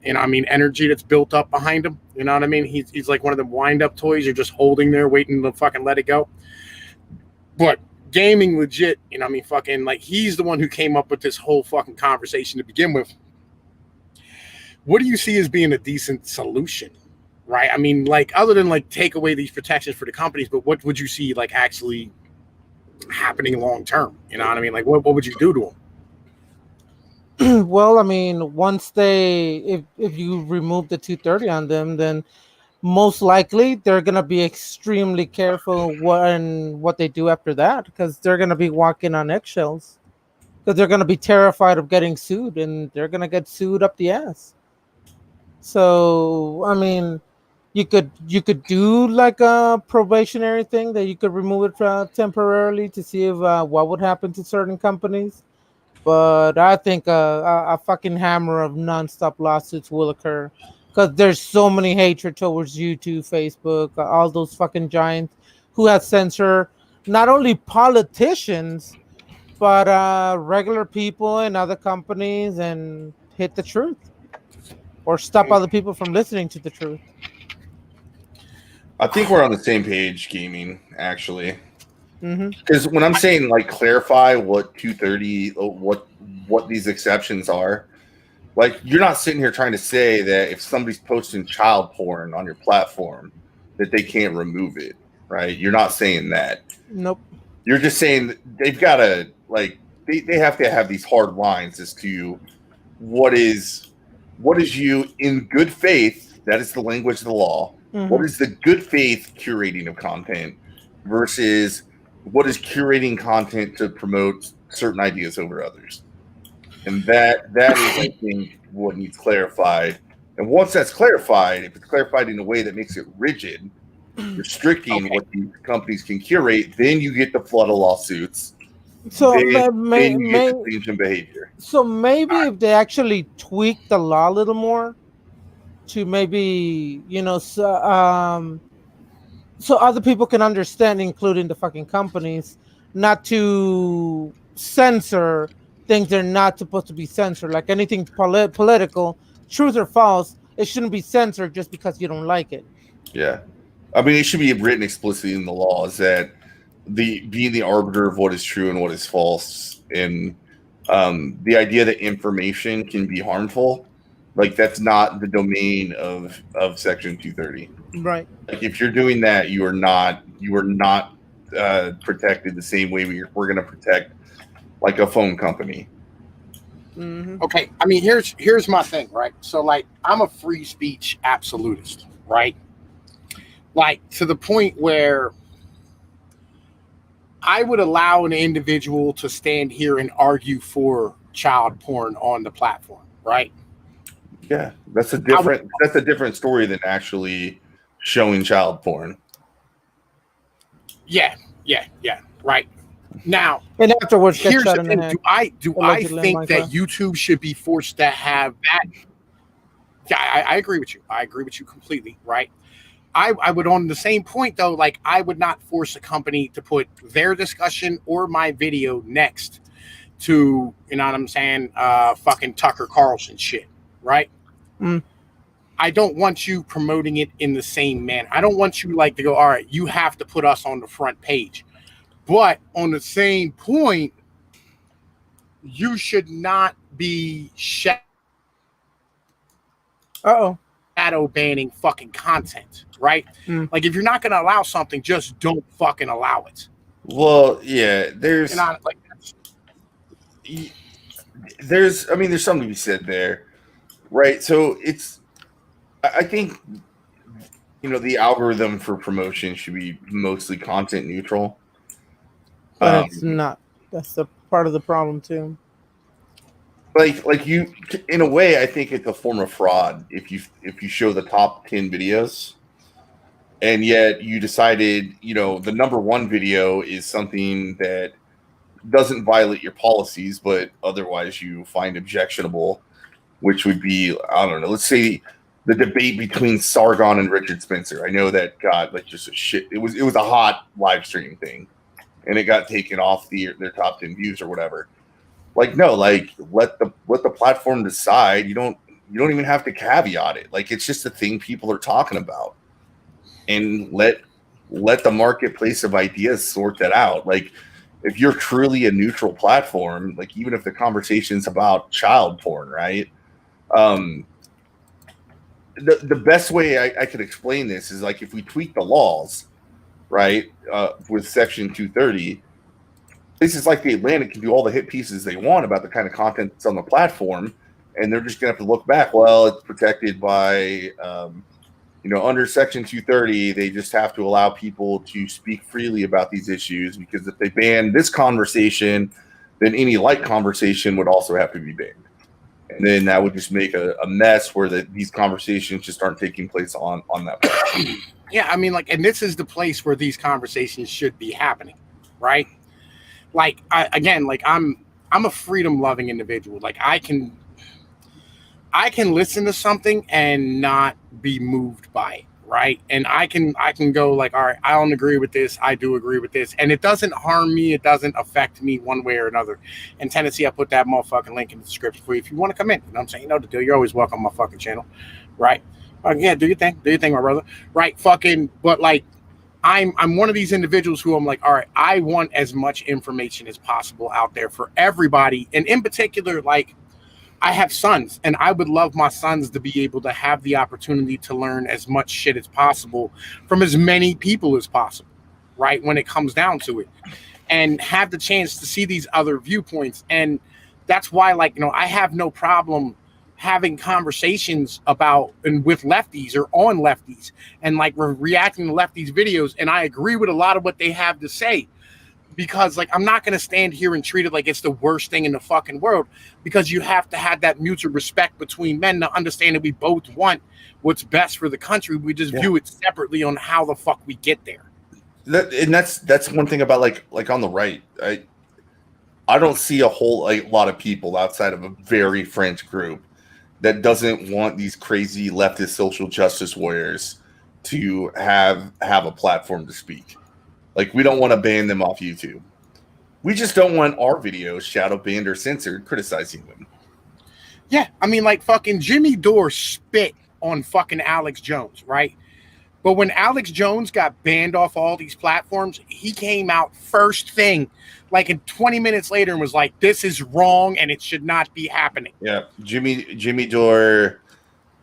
you know what I mean, energy that's built up behind him. You know what I mean? He's like one of them wind-up toys you're just holding there, waiting to fucking let it go. But gaming, legit, you know what I mean, fucking, like, he's the one who came up with this whole fucking conversation to begin with. What do you see as being a decent solution? Right. I mean, like, other than like take away these protections for the companies, but what would you see like actually happening long term? You know what I mean? Like, what would you do to them? Well, I mean, once if you remove the 230 on them, then most likely they're gonna be extremely careful what they do after that, because they're gonna be walking on eggshells, because they're gonna be terrified of getting sued, and they're gonna get sued up the ass. So, I mean, you could do like a probationary thing that you could remove it temporarily to see if what would happen to certain companies. But I think a fucking hammer of nonstop lawsuits will occur, because there's so many hatred towards YouTube, Facebook, all those fucking giants who have censored not only politicians but regular people and other companies, and hit the truth or stop other people from listening to the truth. I think we're on the same page, gaming, actually. Mm-hmm. Because when I'm saying like clarify what 230, what these exceptions are, like, you're not sitting here trying to say that if somebody's posting child porn on your platform that they can't remove it, right? You're not saying that. Nope. You're just saying they've got to, like, they have to have these hard lines as to what is you in good faith. That is the language of the law. Mm-hmm. What is the good faith curating of content versus what is curating content to promote certain ideas over others? And that is, I think, what needs clarified. And once that's clarified, if it's clarified in a way that makes it rigid, restricting what these companies can curate, then you get the flood of lawsuits. So then you get the change in behavior. So maybe if they actually tweak the law a little more to maybe, so other people can understand, including the fucking companies, not to censor things they're not supposed to be censored, like anything political, truth or false. It shouldn't be censored just because you don't like it. Yeah, I mean, it should be written explicitly in the laws that being the arbiter of what is true and what is false, and the idea that information can be harmful, like, that's not the domain of Section 230. Right. Like, if you're doing that, you are not protected the same way we're going to protect like a phone company. Mm-hmm. Okay, I mean, here's my thing, right? So, like, I'm a free speech absolutist, right? Like, to the point where I would allow an individual to stand here and argue for child porn on the platform, right? Yeah, that's a different story than actually showing child porn. Yeah, right. Now, and afterwards, here's the thing: do I think that YouTube should be forced to have that? Yeah, I agree with you. I agree with you completely. Right. I would, on the same point though, like, I would not force a company to put their discussion or my video next to, you know what I'm saying, fucking Tucker Carlson shit, right? Mm. I don't want you promoting it in the same manner. I don't want you like to go, all right, you have to put us on the front page. But on the same point, you should not be shadow banning fucking content, right? Mm. Like, if you're not going to allow something, just don't fucking allow it. Well, yeah, there's something to be said there, right? So I think, the algorithm for promotion should be mostly content neutral. But it's not. That's the part of the problem too. Like you, in a way, I think it's a form of fraud if you show the top 10 videos, and yet you decided, the number one video is something that doesn't violate your policies, but otherwise you find objectionable, which would be, I don't know, let's say the debate between Sargon and Richard Spencer. I know that got like just a shit. It was a hot live stream thing, and it got taken off their top 10 views or whatever. Like, no, like let the platform decide. You don't even have to caveat it. Like, it's just a thing people are talking about, and let the marketplace of ideas sort that out. Like, if you're truly a neutral platform, like even if the conversation's about child porn, right? The best way I could explain this is like if we tweak the laws, right, with Section 230, places like the Atlantic can do all the hit pieces they want about the kind of content that's on the platform, and they're just going to have to look back. Well, it's protected by, under Section 230, they just have to allow people to speak freely about these issues, because if they ban this conversation, then any light conversation would also have to be banned. And then that would just make a mess where these conversations just aren't taking place on that platform. Yeah, I mean, like, and this is the place where these conversations should be happening, right? Like, I'm a freedom-loving individual. Like, I can listen to something and not be moved by it, right? And I can go like, all right, I don't agree with this. I do agree with this, and it doesn't harm me. It doesn't affect me one way or another. In Tennessee, I put that motherfucking link in the description for you if you want to come in. You know what I'm saying? You know the deal. You're always welcome on my fucking channel, right? Yeah, do your thing, my brother. Right? Fucking, but like, I'm one of these individuals who I'm like, all right, I want as much information as possible out there for everybody, and in particular, like, I have sons, and I would love my sons to be able to have the opportunity to learn as much shit as possible from as many people as possible, right? When it comes down to it, and have the chance to see these other viewpoints. And that's why, like, I have no problem having conversations about and with lefties or on lefties, and like reacting to lefties videos. And I agree with a lot of what they have to say, because like, I'm not going to stand here and treat it like it's the worst thing in the fucking world, because you have to have that mutual respect between men to understand that we both want what's best for the country. We just view it separately on how the fuck we get there. That's one thing about like on the right. I don't see a lot of people outside of a very French group that doesn't want these crazy leftist social justice warriors to have a platform to speak. Like, we don't want to ban them off YouTube. We just don't want our videos shadow banned or censored criticizing them. Yeah, I mean, like, fucking Jimmy Dore spit on fucking Alex Jones, right? But when Alex Jones got banned off all these platforms, he came out first thing, like, in 20 minutes later, and was like, this is wrong and it should not be happening. Yeah, Jimmy Dore,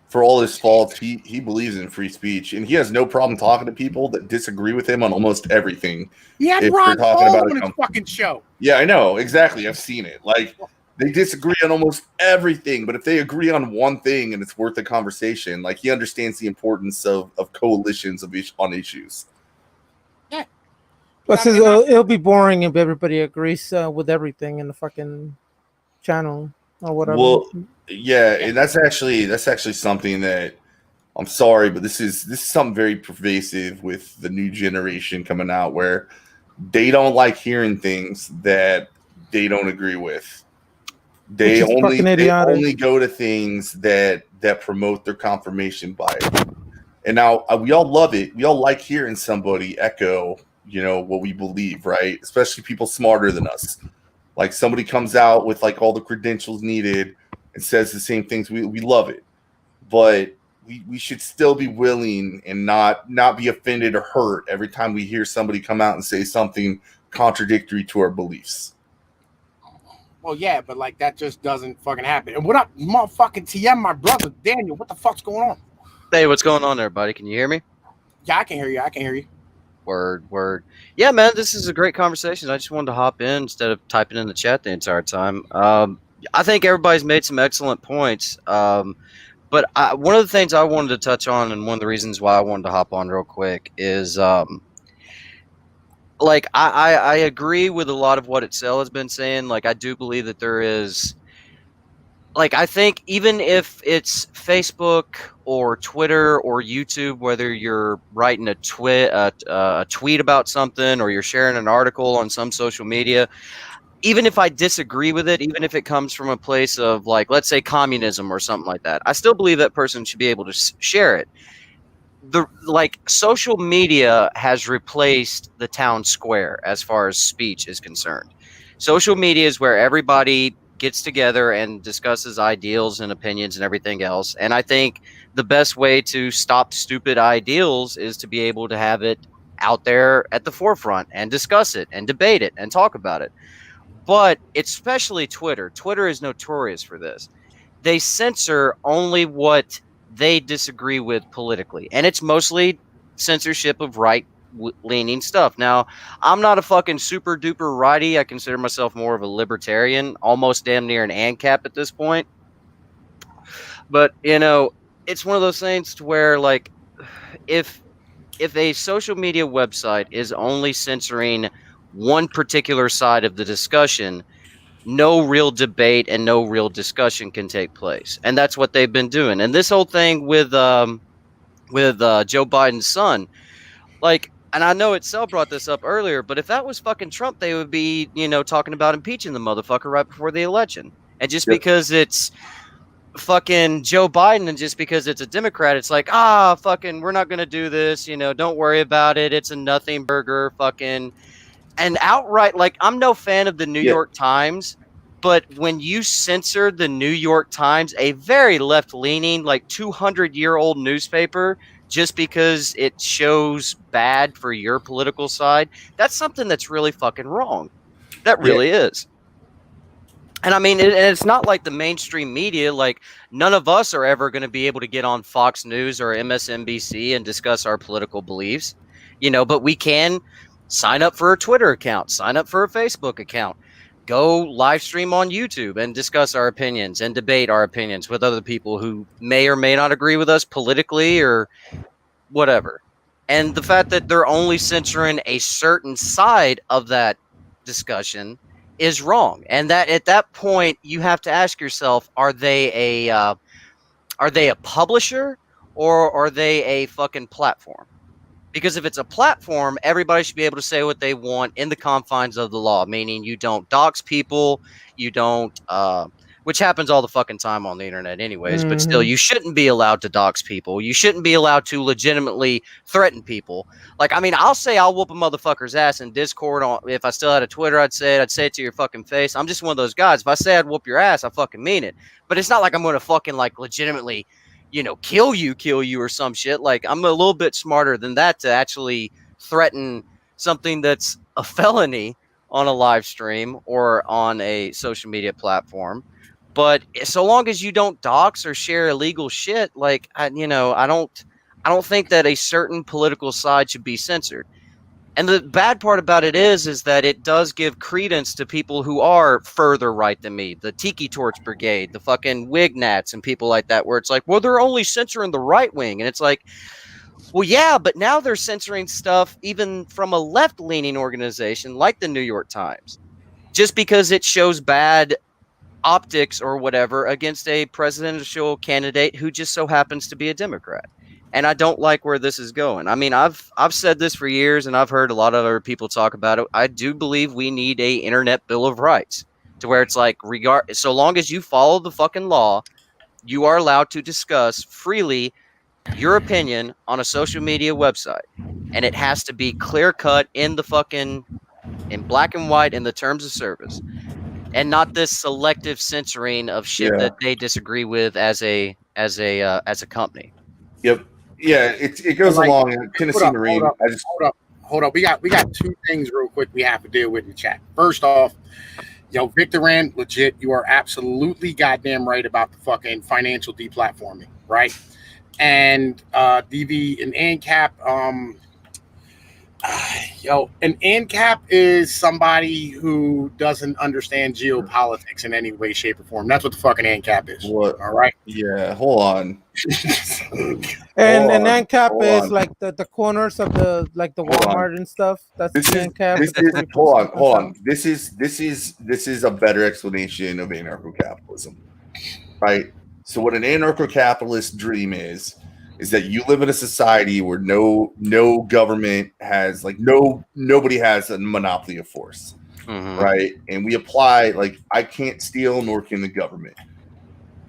for all his faults, he believes in free speech, and he has no problem talking to people that disagree with him on almost everything. He had Ron Paul on his fucking show. Yeah, I know, exactly. I've seen it. Like, they disagree on almost everything, but if they agree on one thing and it's worth a conversation, like, he understands the importance of coalitions on issues. Yeah. Plus, it'll be boring if everybody agrees with everything in the fucking channel or whatever. Well, yeah, and that's actually something that, I'm sorry, but this is something very pervasive with the new generation coming out, where they don't like hearing things that they don't agree with. They only go to things that promote their confirmation bias. And now we all love it. We all like hearing somebody echo, what we believe, right? Especially people smarter than us. Like, somebody comes out with like all the credentials needed and says the same things. We love it. But we should still be willing and not be offended or hurt every time we hear somebody come out and say something contradictory to our beliefs. Well, yeah, but like, that just doesn't fucking happen. And what up, motherfucking TM, my brother Daniel? What the fuck's going on? Hey, what's going on there, buddy? Can you hear me? Yeah, I can hear you. Word. Yeah, man, this is a great conversation. I just wanted to hop in instead of typing in the chat the entire time. I think everybody's made some excellent points. But one of the things I wanted to touch on, and one of the reasons why I wanted to hop on real quick, is like, I agree with a lot of what Itzel has been saying. Like, I do believe that there is, like, I think even if it's Facebook or Twitter or YouTube, whether you're writing a tweet about something or you're sharing an article on some social media, even if I disagree with it, even if it comes from a place of like, let's say communism or something like that, I still believe that person should be able to share it. Like social media has replaced the town square as far as speech is concerned. Social media is where everybody gets together and discusses ideals and opinions and everything else. And I think the best way to stop stupid ideals is to be able to have it out there at the forefront and discuss it and debate it and talk about it. But especially Twitter. Twitter is notorious for this. They censor only what they disagree with politically, and it's mostly censorship of right-leaning stuff. Now, I'm not a fucking super duper righty. I consider myself more of a libertarian, almost damn near an ANCAP at this point. But it's one of those things to where like if a social media website is only censoring one particular side of the discussion, no real debate and no real discussion can take place. And that's what they've been doing. And this whole thing with Joe Biden's son, like, and I know Itself brought this up earlier, but if that was fucking Trump, they would be, talking about impeaching the motherfucker right before the election. And just because it's fucking Joe Biden and just because it's a Democrat, it's like, fucking, we're not going to do this. Don't worry about it. It's a nothing burger, fucking. And outright, like, I'm no fan of the New York Times, but when you censor the New York Times, a very left-leaning, like 200-year-old newspaper, just because it shows bad for your political side, that's something that's really fucking wrong. That really is. And I mean, and it's not like the mainstream media, like none of us are ever going to be able to get on Fox News or MSNBC and discuss our political beliefs, but we can sign up for a Twitter account, sign up for a Facebook account, go live stream on YouTube and discuss our opinions and debate our opinions with other people who may or may not agree with us politically or whatever. And the fact that they're only censoring a certain side of that discussion is wrong. And that at that point, you have to ask yourself, are they a publisher or are they a fucking platform? Because if it's a platform, everybody should be able to say what they want in the confines of the law, meaning you don't dox people, you don't, which happens all the fucking time on the internet anyways, but still, you shouldn't be allowed to dox people. You shouldn't be allowed to legitimately threaten people. Like, I mean, I'll say I'll whoop a motherfucker's ass in Discord. If I still had a Twitter, I'd say it to your fucking face. I'm just one of those guys. If I say I'd whoop your ass, I fucking mean it. But it's not like I'm going to fucking, like, legitimately kill you or some shit. Like, I'm a little bit smarter than that to actually threaten something that's a felony on a live stream or on a social media platform. But so long as you don't dox or share illegal shit, like, I don't think that a certain political side should be censored. And the bad part about it is that it does give credence to people who are further right than me. The Tiki Torch Brigade, the fucking Wignats and people like that, where it's like, well, they're only censoring the right wing. And it's like, well, yeah, but now they're censoring stuff even from a left-leaning organization like the New York Times, just because it shows bad optics or whatever against a presidential candidate who just so happens to be a Democrat. And I don't like where this is going. I mean, I've said this for years, and I've heard a lot of other people talk about it. I do believe we need a internet bill of rights, to where it's like, so long as you follow the fucking law, you are allowed to discuss freely your opinion on a social media website, and it has to be clear cut in black and white in the terms of service, and not this selective censoring of shit that they disagree with as a company. Yep. Yeah, it goes along. Tennessee Marine. Hold up. We got two things real quick we have to deal with in the chat. First off, Victor Rand, legit, you are absolutely goddamn right about the fucking financial deplatforming, right? And DV and ANCAP, an ANCAP is somebody who doesn't understand geopolitics in any way, shape, or form. That's what the fucking ANCAP is. What? All right. Yeah. Hold on. And ANCAP is like the corners of the Walmart and stuff. That's ANCAP. Hold on. This is a better explanation of anarcho-capitalism, right? So what an anarcho-capitalist dream is that you live in a society where no government has, like, nobody has a monopoly of force. Mhm. right? And we apply like I can't steal, nor can the government.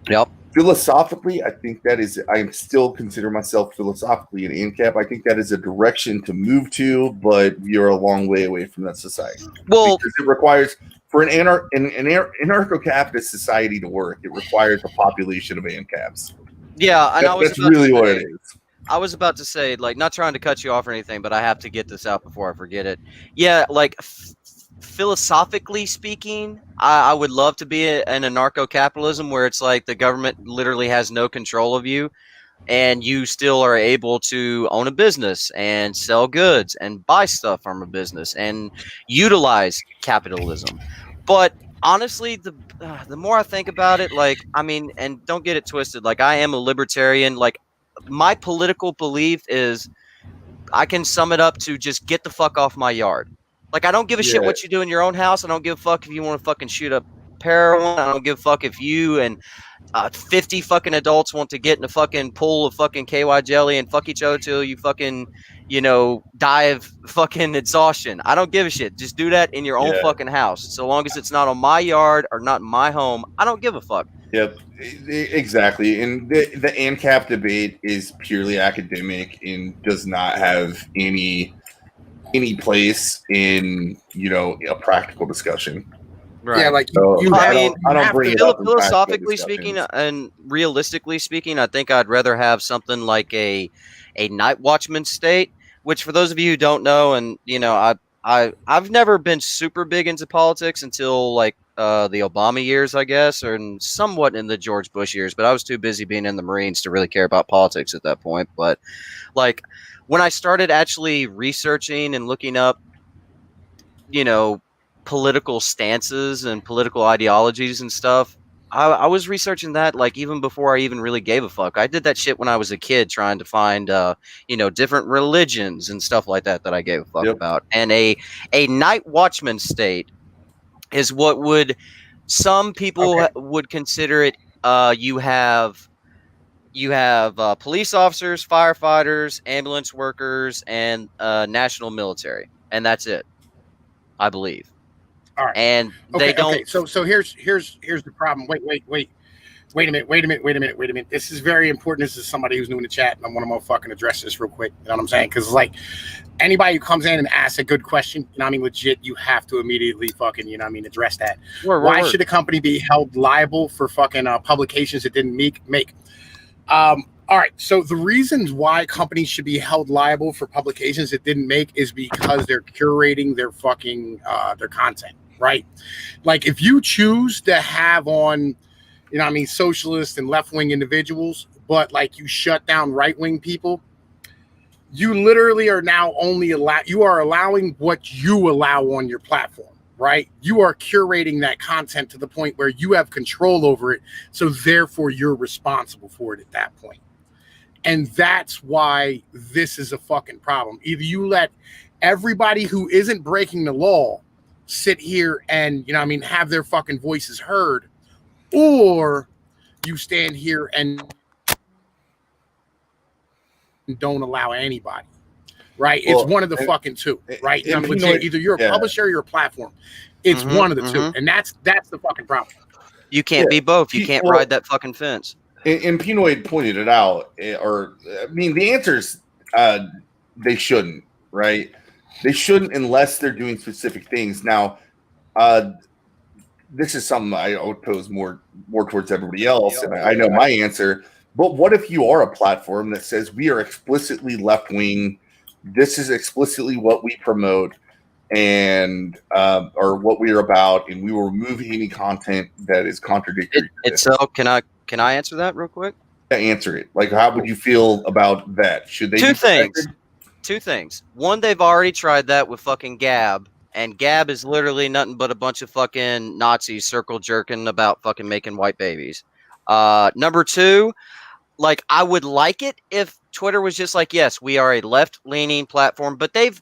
Yep. Philosophically, I think that is. I am still consider myself philosophically an ANCAP. I think that is a direction to move to, but we are a long way away from that society. Well, Because it requires for an anarcho-capitalist society to work, it requires a population of ANCAPs. yeah, and That's really what it is. I was about to say, like, not trying to cut you off or anything, but I have to get this out before I forget it. Yeah, like, philosophically speaking, I would love to be in anarcho-capitalism where it's like the government literally has no control of you, and you still are able to own a business and sell goods and buy stuff from a business and utilize capitalism. But honestly, the more I think about it, like, I mean, and don't get it twisted, like, I am a libertarian. Like, my political belief is I can sum it up to just get the fuck off my yard. Like, I don't give a shit what you do in your own house. I don't give a fuck if you want to fucking shoot up heroin. I don't give a fuck if you and 50 fucking adults want to get in a fucking pool of fucking KY jelly and fuck each other till you fucking, die of fucking exhaustion. I don't give a shit. Just do that in your own fucking house. So long as it's not on my yard or not in my home, I don't give a fuck. Yep, exactly. And the ANCAP debate is purely academic and does not have any place in a practical discussion. Right. Yeah, like I don't bring it up. Philosophically speaking and realistically speaking, I think I'd rather have something like a night watchman state. Which, for those of you who don't know, and I've never been super big into politics until like the Obama years, I guess, or somewhat in the George Bush years. But I was too busy being in the Marines to really care about politics at that point. But like when I started actually researching and looking up, political stances and political ideologies and stuff, I was researching that like even before I even really gave a fuck. I did that shit when I was a kid trying to find different religions and stuff like that I gave a fuck about. And a night watchman state is what some people would consider it. You have police officers, firefighters, ambulance workers, and national military, and that's it, I believe. All right. And they don't. Okay. So here's the problem. Wait a minute. This is very important. This is somebody who's new in the chat, and I want to fucking address this real quick. You know what I'm saying? Because like anybody who comes in and asks a good question, legit, you have to immediately fucking, address that. Why should a company be held liable for fucking publications it didn't make? All right. So the reasons why companies should be held liable for publications it didn't make is because they're curating their fucking their content, right? Like if you choose to have on, socialist and left-wing individuals, but like you shut down right-wing people, you literally are now allowing what you allow on your platform, right? You are curating that content to the point where you have control over it. So therefore you're responsible for it at that point. And that's why this is a fucking problem. Either you let everybody who isn't breaking the law sit here and, have their fucking voices heard, or you stand here and don't allow anybody, right? Well, it's one of the fucking two, right? Either you're a publisher or you're a platform. It's one of the two. And that's the fucking problem. You can't be both. You can't ride that fucking fence. And Pinoid pointed it out, the answer is they shouldn't, right? They shouldn't unless they're doing specific things. Now, this is something I would pose more towards everybody else, and I know my answer. But what if you are a platform that says we are explicitly left-wing, this is explicitly what we promote, and or what we are about, and we will remove any content that is contradictory. Can I answer that real quick? Yeah, answer it. Like, how would you feel about that? Should they? Two things. One, they've already tried that with fucking Gab, and Gab is literally nothing but a bunch of fucking Nazis circle jerking about fucking making white babies. Number two, like, I would like it if Twitter was just like, yes, we are a left-leaning platform, but they've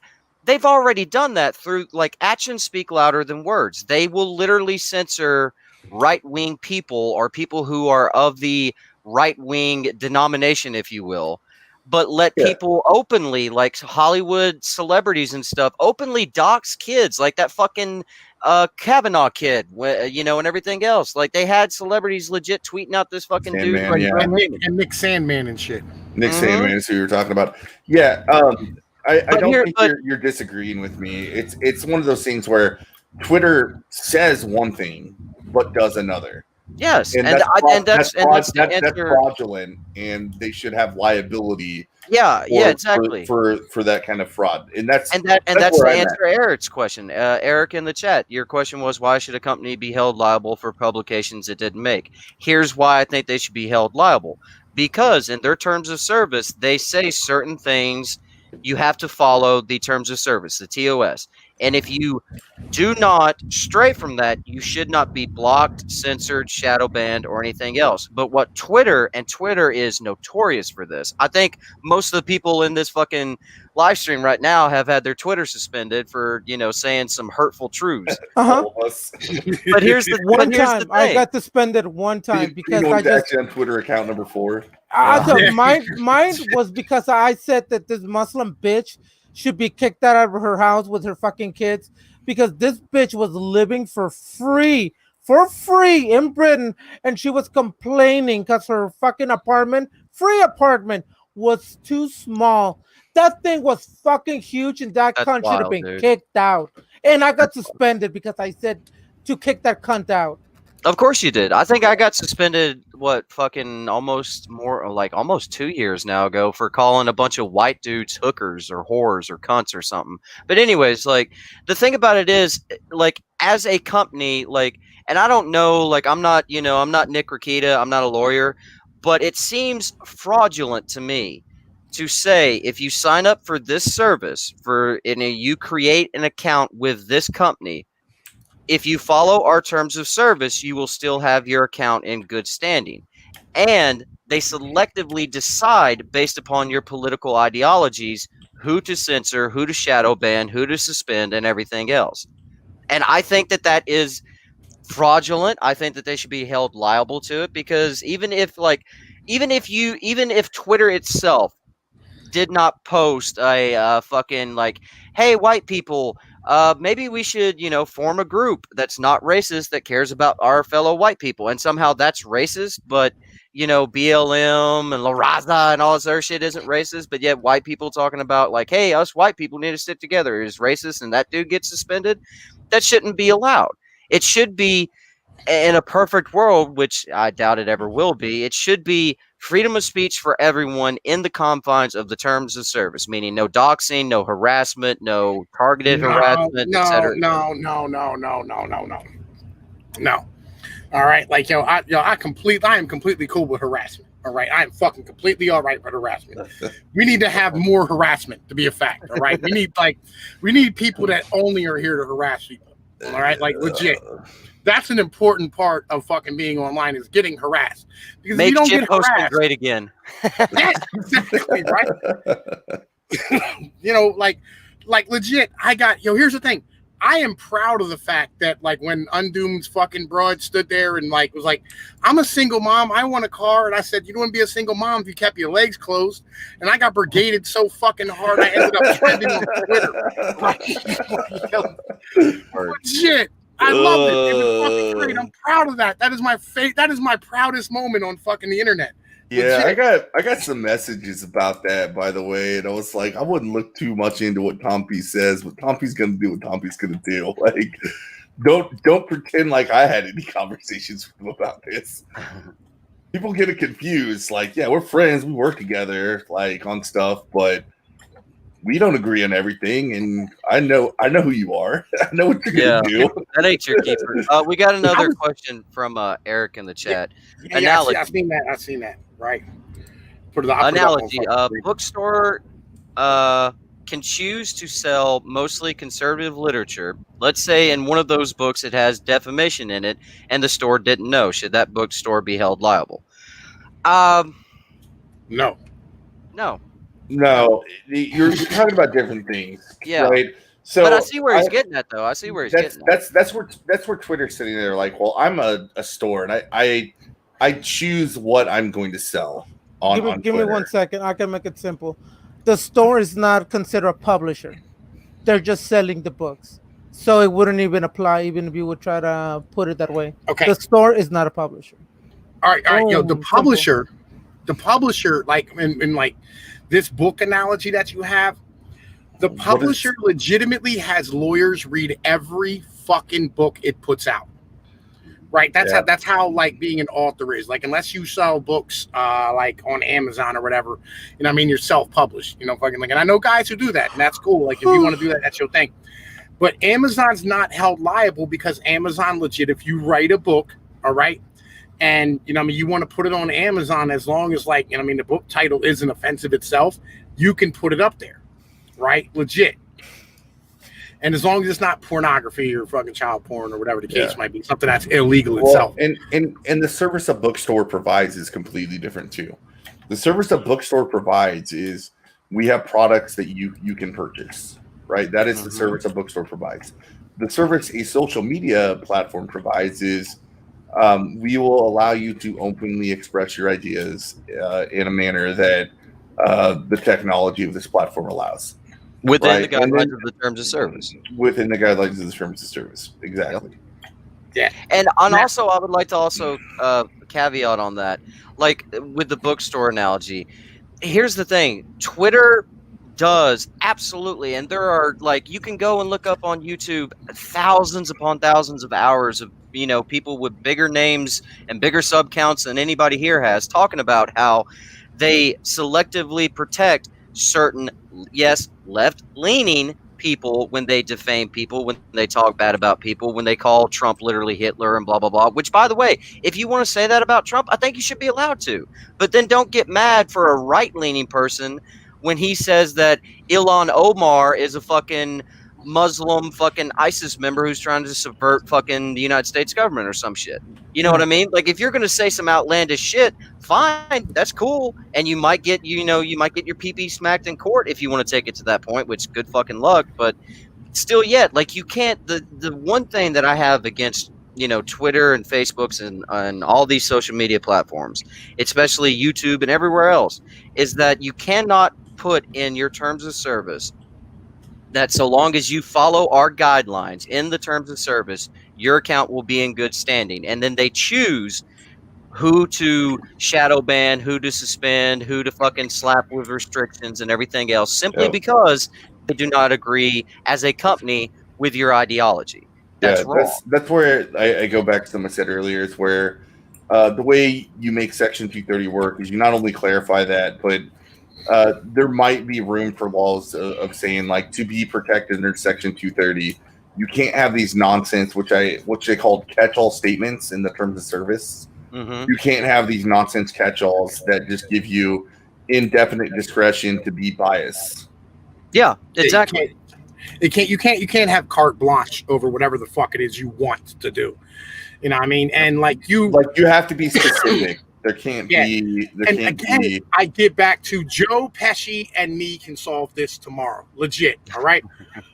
already done that through, like, actions speak louder than words. They will literally censor right-wing people or people who are of the right-wing denomination, if you will, but let people openly, like Hollywood celebrities and stuff, openly dox kids, like that fucking Kavanaugh kid, and everything else. Like they had celebrities legit tweeting out this fucking dude. Sandman, yeah. And Nick Sandman and shit. Nick Sandman is who you're talking about. Yeah, I don't think you're disagreeing with me. It's one of those things where Twitter says one thing but does another. Yes, and that's fraudulent, and they should have liability. Yeah, exactly. For that kind of fraud, and that's to answer Eric's question. Eric in the chat, your question was, why should a company be held liable for publications it didn't make? Here's why I think they should be held liable. Because in their terms of service, they say certain things. You have to follow the terms of service, the TOS. And if you do not stray from that, you should not be blocked, censored, shadow banned, or anything else. But what Twitter is notorious for this. I think most of the people in this fucking live stream right now have had their Twitter suspended for, saying some hurtful truths. But here's the one time I got suspended one time because I just on Twitter account number 4. Mine was because I said that this Muslim bitch should be kicked out of her house with her fucking kids because this bitch was living for free in Britain, and she was complaining because her fucking free apartment was too small. That thing was fucking huge, and that cunt should have been kicked out. And I got suspended because I said to kick that cunt out. Of course you did. I think I got suspended, almost 2 years now ago for calling a bunch of white dudes hookers or whores or cunts or something. But anyways, the thing about it is, as a company, and I don't know, I'm not Nick Rakita, I'm not a lawyer, but it seems fraudulent to me to say if you sign up for this service, you create an account with this company, if you follow our terms of service, you will still have your account in good standing. And they selectively decide based upon your political ideologies who to censor, who to shadow ban, who to suspend, and everything else. And I think that is fraudulent. I think that they should be held liable to it, because even if Twitter itself did not post a fucking hey, white people, maybe we should, form a group that's not racist that cares about our fellow white people, and somehow that's racist, but BLM and La Raza and all this other shit isn't racist, but yet white people talking about hey, us white people need to stick together is racist, and that dude gets suspended. That shouldn't be allowed. It should be, in a perfect world, which I doubt it ever will be, it should be freedom of speech for everyone in the confines of the terms of service, meaning no doxing, no harassment, no targeted harassment, etc. No. All right, I am completely cool with harassment. All right, I am fucking completely all right with harassment. We need to have more harassment to be a fact. All right, we need people that only are here to harass people. All right, legit. That's an important part of fucking being online, is getting harassed. Because make if you don't shit get posting harassed, great again. Yes, exactly, right? Legit, here's the thing. I am proud of the fact that when Undoom's fucking broad stood there and was like, I'm a single mom, I want a car, and I said, you don't want to be a single mom if you kept your legs closed, and I got brigaded so fucking hard I ended up trending on Twitter. Legit. I love it. It was fucking great. I'm proud of that. That is my That is my proudest moment on fucking the internet. Yeah, I got some messages about that, by the way, and I was like, I wouldn't look too much into what Tom P says, but Tom P's gonna do what Tom P's gonna do. Don't pretend like I had any conversations with him about this. People get it confused. Yeah, we're friends, we work together, on stuff, but we don't agree on everything, and I know who you are. I know what you're gonna do. That ain't your keeper. We got another question from Eric in the chat. Analogy. I've seen that. Right. Analogy. Bookstore can choose to sell mostly conservative literature. Let's say in one of those books it has defamation in it, and the store didn't know. Should that bookstore be held liable? No. You're talking about different things. Yeah. Right? So, but I see where he's getting at, though. That's where Twitter's sitting there. Well, I'm a store, and I choose what I'm going to sell on Give me 1 second. I can make it simple. The store is not considered a publisher. They're just selling the books. So it wouldn't even apply, even if you would try to put it that way. Okay. The store is not a publisher. All right. Yo, the Boom, publisher, like in like this book analogy that you have, the What is- publisher legitimately has lawyers read every fucking book it puts out. Right. That's how like being an author is. Like, unless you sell books like on Amazon or whatever, you know what I mean, you're self-published, you know, fucking like, and I know guys who do that, and that's cool. Like, if you want to do that, that's your thing. But Amazon's not held liable because Amazon legit, if you write a book, all right, and you know what I mean, you want to put it on Amazon, as long as like, you know what I mean, the book title isn't offensive itself, you can put it up there, right? Legit. And as long as it's not pornography or fucking child porn or whatever the case might be, something that's illegal itself. And the service a bookstore provides is completely different too. The service a bookstore provides is we have products that you can purchase, right? That is the service a bookstore provides. The service a social media platform provides is we will allow you to openly express your ideas in a manner that the technology of this platform allows. Within the guidelines of the terms of service. Within the guidelines of the terms of service, exactly. Yeah. And also, I would like to also caveat on that, like with the bookstore analogy. Here's the thing: Twitter does absolutely, and there are like you can go and look up on YouTube thousands upon thousands of hours of people with bigger names and bigger sub counts than anybody here has talking about how they selectively protect certain left-leaning people when they defame people, when they talk bad about people, when they call Trump literally Hitler and blah blah blah, which, by the way, if you want to say that about Trump, I think you should be allowed to, but then don't get mad for a right-leaning person when he says that Ilhan Omar is a fucking Muslim fucking ISIS member who's trying to subvert fucking the United States government or some shit. You know what I mean? Like, if you're going to say some outlandish shit, fine, that's cool. And you might get, your pee-pee smacked in court if you want to take it to that point, which good fucking luck. But still yet, like, you can't, the one thing that I have against, Twitter and Facebooks and all these social media platforms, especially YouTube and everywhere else, is that you cannot put in your terms of service that so long as you follow our guidelines in the terms of service, your account will be in good standing. And then they choose who to shadow ban, who to suspend, who to fucking slap with restrictions and everything else, simply because they do not agree as a company with your ideology. That's wrong. That's where I go back to something I said earlier. It's where the way you make Section 230 work is you not only clarify that, but there might be room for laws of saying, like, to be protected under Section 230, you can't have these nonsense, which they called catch-all statements in the terms of service. Mm-hmm. You can't have these nonsense catch-alls that just give you indefinite discretion to be biased. Yeah, exactly. You can't have carte blanche over whatever the fuck it is you want to do. You know what I mean? And you have to be specific. There can't be. I get back to Joe Pesci and me can solve this tomorrow. Legit. All right.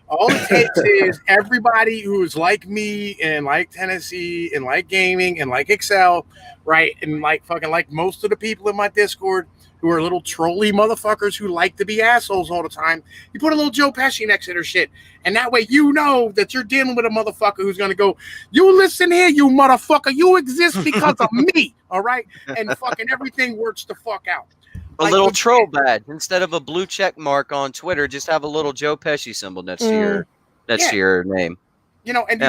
All it takes is everybody who is like me and like Tennessee and like gaming and like Excel, right? And like most of the people in my Discord who are little trolly motherfuckers who like to be assholes all the time. You put a little Joe Pesci next to their shit. And that way you know that you're dealing with a motherfucker who's going to go, you listen here, you motherfucker. You exist because of me. All right. And fucking everything works the fuck out. A little troll badge. Instead of a blue check mark on Twitter, just have a little Joe Pesci symbol next to your name. You know, and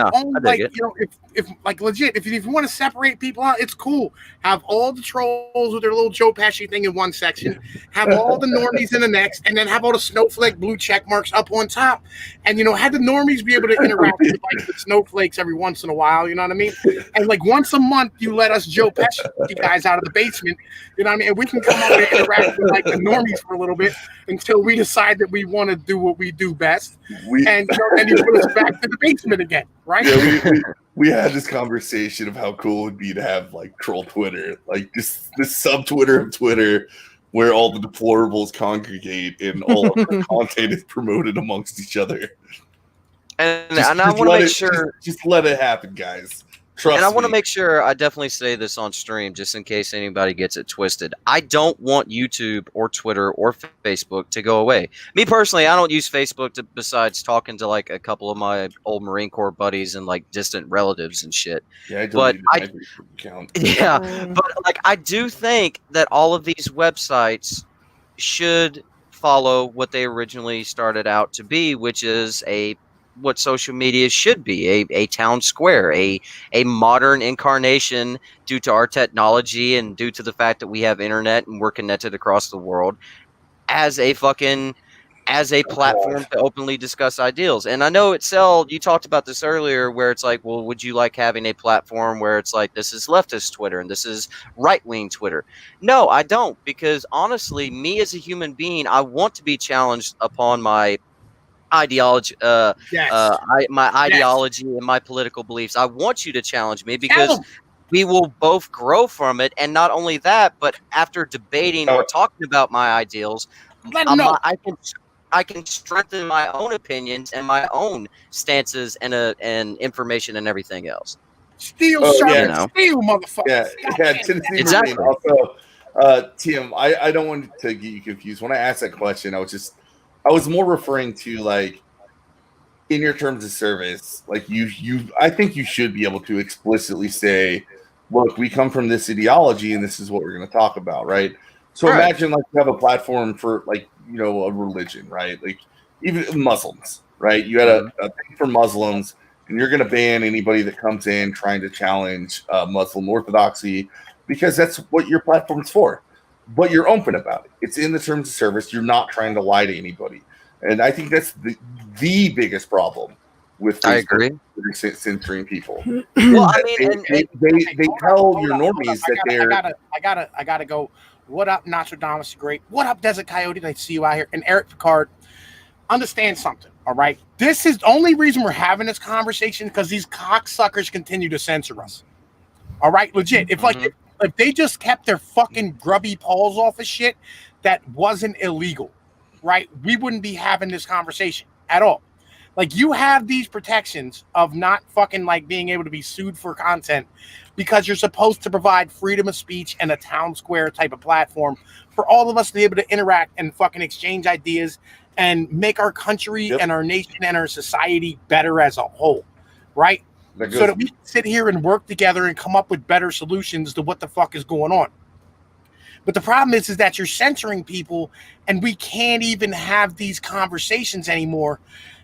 if legit, if you want to separate people out, it's cool. Have all the trolls with their little Joe Pesci thing in one section, have all the normies in the next, and then have all the snowflake blue check marks up on top. And have the normies be able to interact with the snowflakes every once in a while, you know what I mean? And once a month you let us Joe Pesci guys out of the basement, you know what I mean? And we can come up and interact with the normies for a little bit until we decide that we want to do what we do best. And you put us back to the basement again, right? Yeah, we had this conversation of how cool it would be to have troll Twitter, this sub Twitter of Twitter, where all the deplorables congregate and all of the content is promoted amongst each other. And I want to make sure, just let it happen, guys. Trust And I want to me. make sure I definitely say this on stream just in case anybody gets it twisted. I don't want YouTube or Twitter or Facebook to go away. Me personally, I don't use Facebook besides talking to like a couple of my old Marine Corps buddies and like distant relatives and shit. Yeah, I But deleted my Facebook account. yeah, but like I do think that all of these websites should follow what they originally started out to be, which is what social media should be, a town square, a modern incarnation due to our technology and due to the fact that we have internet and we're connected across the world as a platform to openly discuss ideals. And I know you talked about this earlier where it's like, well, would you like having a platform where it's like this is leftist Twitter and this is right-wing Twitter? No, I don't, because honestly, me as a human being, I want to be challenged upon my ideology Yes. my ideology and my political beliefs. I want you to challenge me Tell because 'em. we will both grow from it. And not only that, but after debating or talking about my ideals, Let 'em know. I can strengthen my own opinions and my own stances and information and everything else. Steel, Oh, sharp, yeah. and steel, motherfucker. Yeah, Tennessee Exactly. Marine. Also, Tim, I don't want to get you confused. When I asked that question, I was more referring to like in your terms of service, like I think you should be able to explicitly say, look, we come from this ideology and this is what we're going to talk about, right? So Right. imagine like you have a platform for like, a religion, right? Like even Muslims, right? You had a thing for Muslims and you're going to ban anybody that comes in trying to challenge Muslim orthodoxy because that's what your platform's for. But you're open about it. It's in the terms of service. You're not trying to lie to anybody. And I think that's the biggest problem with Facebook. I agree. Censoring people. Well, I mean, they tell your normies that they're. I gotta go. What up, Nostradamus the Great? What up, Desert Coyote? Nice to see you out here. And Eric Picard, understand something, all right? This is the only reason we're having this conversation because these cocksuckers continue to censor us. All right, legit. If they just kept their fucking grubby paws off of shit that wasn't illegal, right? We wouldn't be having this conversation at all. Like, you have these protections of not fucking like being able to be sued for content because you're supposed to provide freedom of speech and a town square type of platform for all of us to be able to interact and fucking exchange ideas and make our country and our nation and our society better as a whole, right? So that we can sit here and work together and come up with better solutions to what the fuck is going on. But the problem is that you're censoring people and we can't even have these conversations anymore.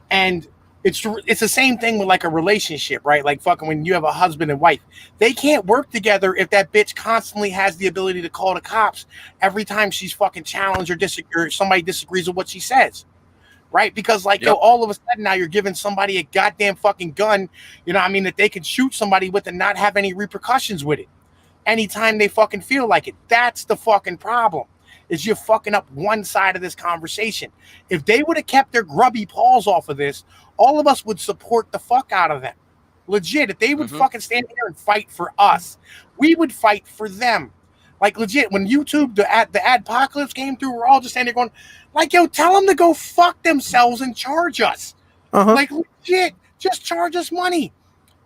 And it's the same thing with like a relationship, right? Like fucking when you have a husband and wife, they can't work together if that bitch constantly has the ability to call the cops every time she's fucking challenged or somebody disagrees with what she says, right? Because like, yo, all of a sudden now you're giving somebody a goddamn fucking gun, that they can shoot somebody with and not have any repercussions with it anytime they fucking feel like it. That's the fucking problem. Is you're fucking up one side of this conversation. If they would have kept their grubby paws off of this, all of us would support the fuck out of them. Legit, if they would fucking stand here and fight for us, we would fight for them. Like legit, when YouTube, the adpocalypse came through, we're all just standing there going, like, yo, tell them to go fuck themselves and charge us. Like legit, just charge us money.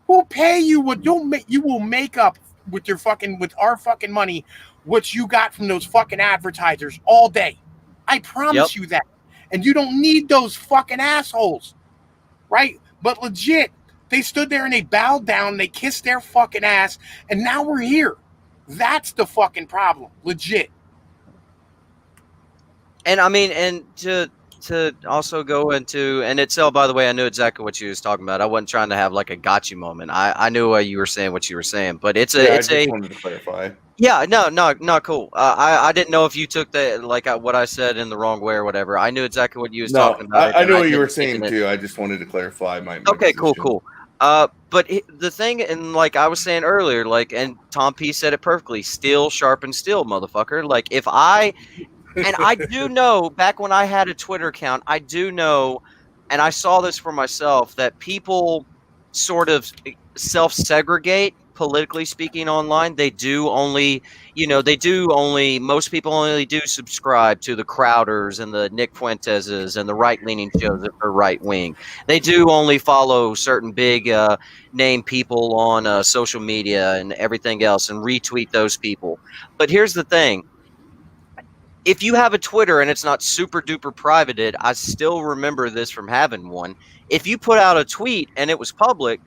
We'll pay you what you will make up with our fucking money what you got from those fucking advertisers all day. I promise you that. And you don't need those fucking assholes. Right? But legit, they stood there and they bowed down, they kissed their fucking ass, and now we're here. That's the fucking problem. Legit. And I mean, and to also go into, and itself, by the way, I knew exactly what you was talking about. I wasn't trying to have like a gotcha moment. I knew why you were saying what you were saying, but I just wanted to clarify. Yeah, no, cool. I didn't know if you took that like what I said in the wrong way or whatever. I knew exactly what you was talking about. I know what you were saying too. I just wanted to clarify my okay, position. cool. But the thing, and like I was saying earlier, like, and Tom P said it perfectly: steel sharpens steel, motherfucker. Like if I do know back when I had a Twitter account, I do know, and I saw this for myself, that people sort of self-segregate politically speaking online, they do only, most people only do subscribe to the Crowders and the Nick Fuenteses and the right-leaning shows that are right-wing. They do only follow certain big name people on social media and everything else and retweet those people. But here's the thing. If you have a Twitter and it's not super duper privated, I still remember this from having one. If you put out a tweet and it was public,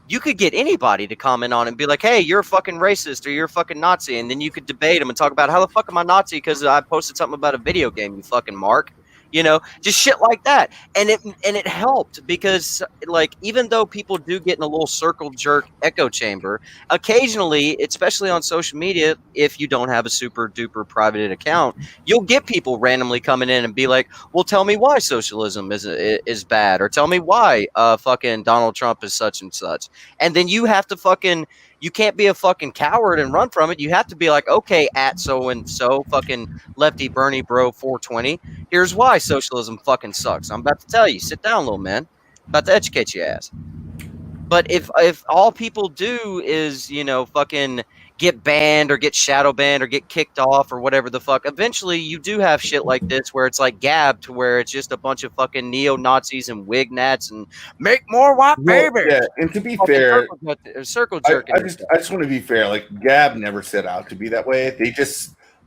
you could get anybody to comment on it and be like, hey, you're a fucking racist or you're a fucking Nazi. And then you could debate them and talk about how the fuck am I Nazi because I posted something about a video game, you fucking mark. Just shit like that. And it helped because, like, even though people do get in a little circle jerk echo chamber, occasionally, especially on social media, if you don't have a super duper private account, you'll get people randomly coming in and be like, well, tell me why socialism is bad, or tell me why fucking Donald Trump is such and such. And then you have to you can't be a fucking coward and run from it. You have to be like, okay, at so and so, fucking lefty Bernie bro 420. Here's why socialism fucking sucks. I'm about to tell you. Sit down, little man. About to educate your ass. But if all people do is, fucking get banned or get shadow banned or get kicked off or whatever the fuck, eventually you do have shit like this where it's like Gab, to where it's just a bunch of fucking neo-Nazis and wig nats and make more white babies. Yeah, and to be fair, circle jerking. I just want to be fair. Like, Gab never set out to be that way.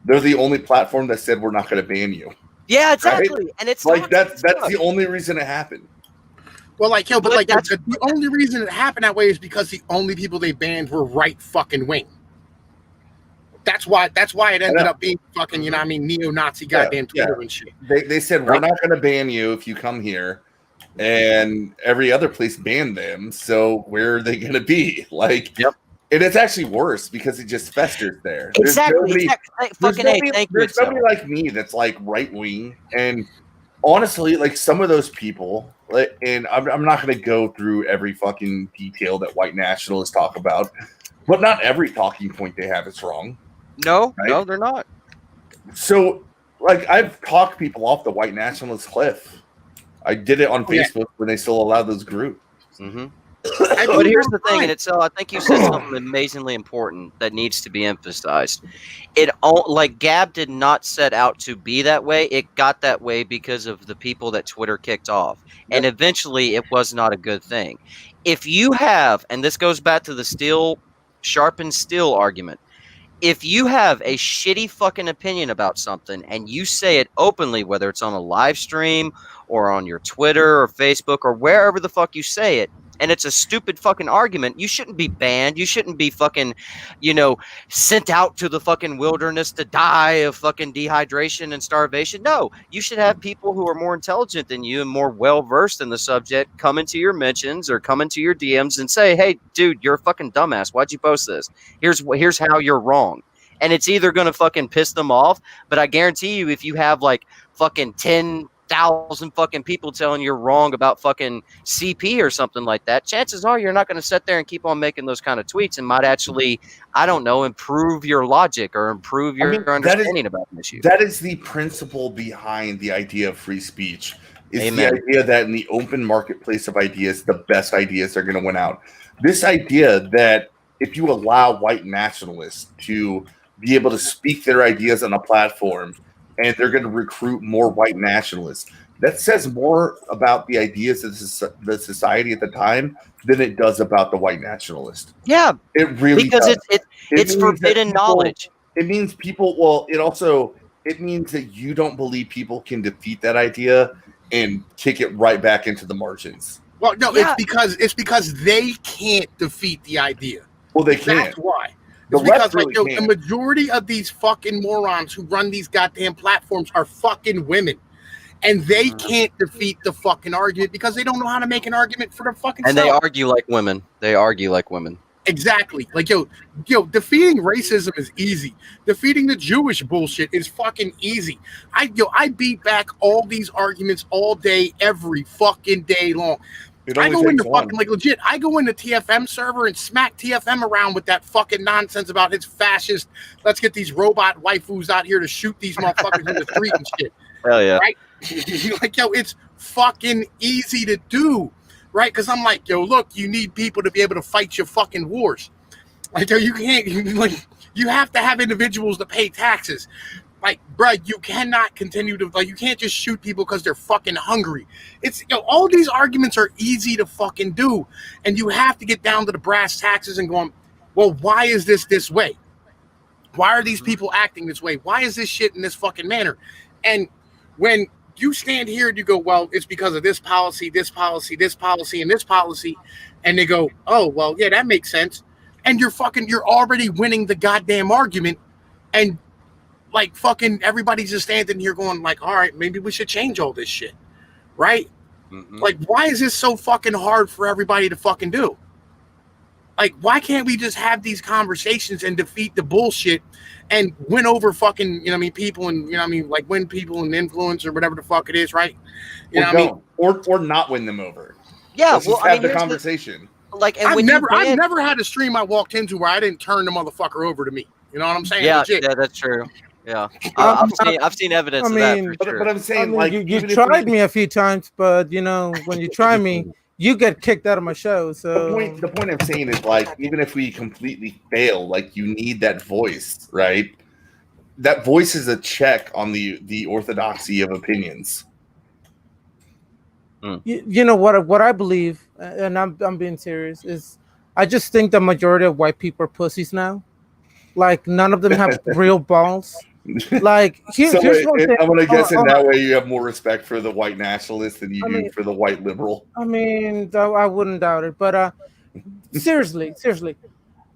They're the only platform that said we're not going to ban you. Yeah, exactly. Right? And it's like that's the only reason it happened. Well, the only reason it happened that way is because the only people they banned were right fucking wing. That's why it ended up being fucking, neo-Nazi goddamn Twitter and shit. They said, we're not going to ban you if you come here. And every other place banned them. So where are they going to be? Like, yep. And it's actually worse because it just festers there. Exactly. There's nobody like me that's like right-wing. And honestly, like, some of those people, and I'm not going to go through every fucking detail that white nationalists talk about, but not every talking point they have is wrong. No, right? No, they're not. So, like, I've talked people off the white nationalist cliff. I did it on Facebook when they still allowed those groups. Mm-hmm. But here's the thing, and I think you said something amazingly important that needs to be emphasized. Like, Gab did not set out to be that way. It got that way because of the people that Twitter kicked off. Yep. And eventually it was not a good thing. If you have, and this goes back to the sharpened steel argument, if you have a shitty fucking opinion about something and you say it openly, whether it's on a live stream or on your Twitter or Facebook or wherever the fuck you say it, and it's a stupid fucking argument, you shouldn't be banned. You shouldn't be fucking, sent out to the fucking wilderness to die of fucking dehydration and starvation. No, you should have people who are more intelligent than you and more well-versed in the subject come into your mentions or come into your DMs and say, hey, dude, you're a fucking dumbass. Why'd you post this? Here's how you're wrong. And it's either going to fucking piss them off, but I guarantee you, if you have like fucking 10,000 fucking people telling you're wrong about fucking CP or something like that, chances are you're not going to sit there and keep on making those kind of tweets and might actually, I don't know, improve your logic or improve your understanding about an issue. That is the principle behind the idea of free speech. Is Amen. The idea that in the open marketplace of ideas, the best ideas are going to win out. This idea that if you allow white nationalists to be able to speak their ideas on a platform and they're going to recruit more white nationalists, that says more about the ideas of the society at the time than it does about the white nationalist. Yeah, it really because does. It's forbidden knowledge. It means people. Well, it means that you don't believe people can defeat that idea and kick it right back into the margins. Well, no, yeah. it's because they can't defeat the idea. Well, they can't. That's why. It's because the majority of these fucking morons who run these goddamn platforms are fucking women. And they can't defeat the fucking argument because they don't know how to make an argument for their fucking self. And they argue like women. Exactly. Like, defeating racism is easy. Defeating the Jewish bullshit is fucking easy. I beat back all these arguments all day, every fucking day long. I go into fucking, like, legit, I go into TFM server and smack TFM around with that fucking nonsense about his fascist, let's get these robot waifus out here to shoot these motherfuckers in the street and shit. Hell yeah. Right? Like, it's fucking easy to do, right? Because I'm like, look, you need people to be able to fight your fucking wars. Like, yo, you can't. You have to have individuals to pay taxes. Like, bro, you cannot continue to you can't just shoot people because they're fucking hungry. It's all these arguments are easy to fucking do, and you have to get down to the brass taxes and going, well, why is this way? Why are these people acting this way? Why is this shit in this fucking manner? And when you stand here and you go, well, it's because of this policy, this policy, this policy, and this policy, and they go, oh, well, yeah, that makes sense. And you're already winning the goddamn argument, and like fucking everybody's just standing here going like, all right, maybe we should change all this shit, right? Mm-hmm. Like, why is this so fucking hard for everybody to fucking do? Like, why can't we just have these conversations and defeat the bullshit and win over fucking, people and, like win people and influence or whatever the fuck it is, right? Or not win them over. Yeah, let's just have the conversation. I've never had a stream I walked into where I didn't turn the motherfucker over to me. You know what I'm saying? Yeah, legit. Yeah, that's true. Yeah, I've seen evidence of that for sure. But I'm saying, you tried me a few times, but when you try me, you get kicked out of my show. So the point I'm saying is, like, even if we completely fail, like, you need that voice, right? That voice is a check on the orthodoxy of opinions. You know what I believe, and I'm being serious, is I just think the majority of white people are pussies now. Like, none of them have real balls. Like, here's one thing. I'm gonna guess in that way you have more respect for the white nationalist than you do for the white liberal. I mean, I wouldn't doubt it, but seriously,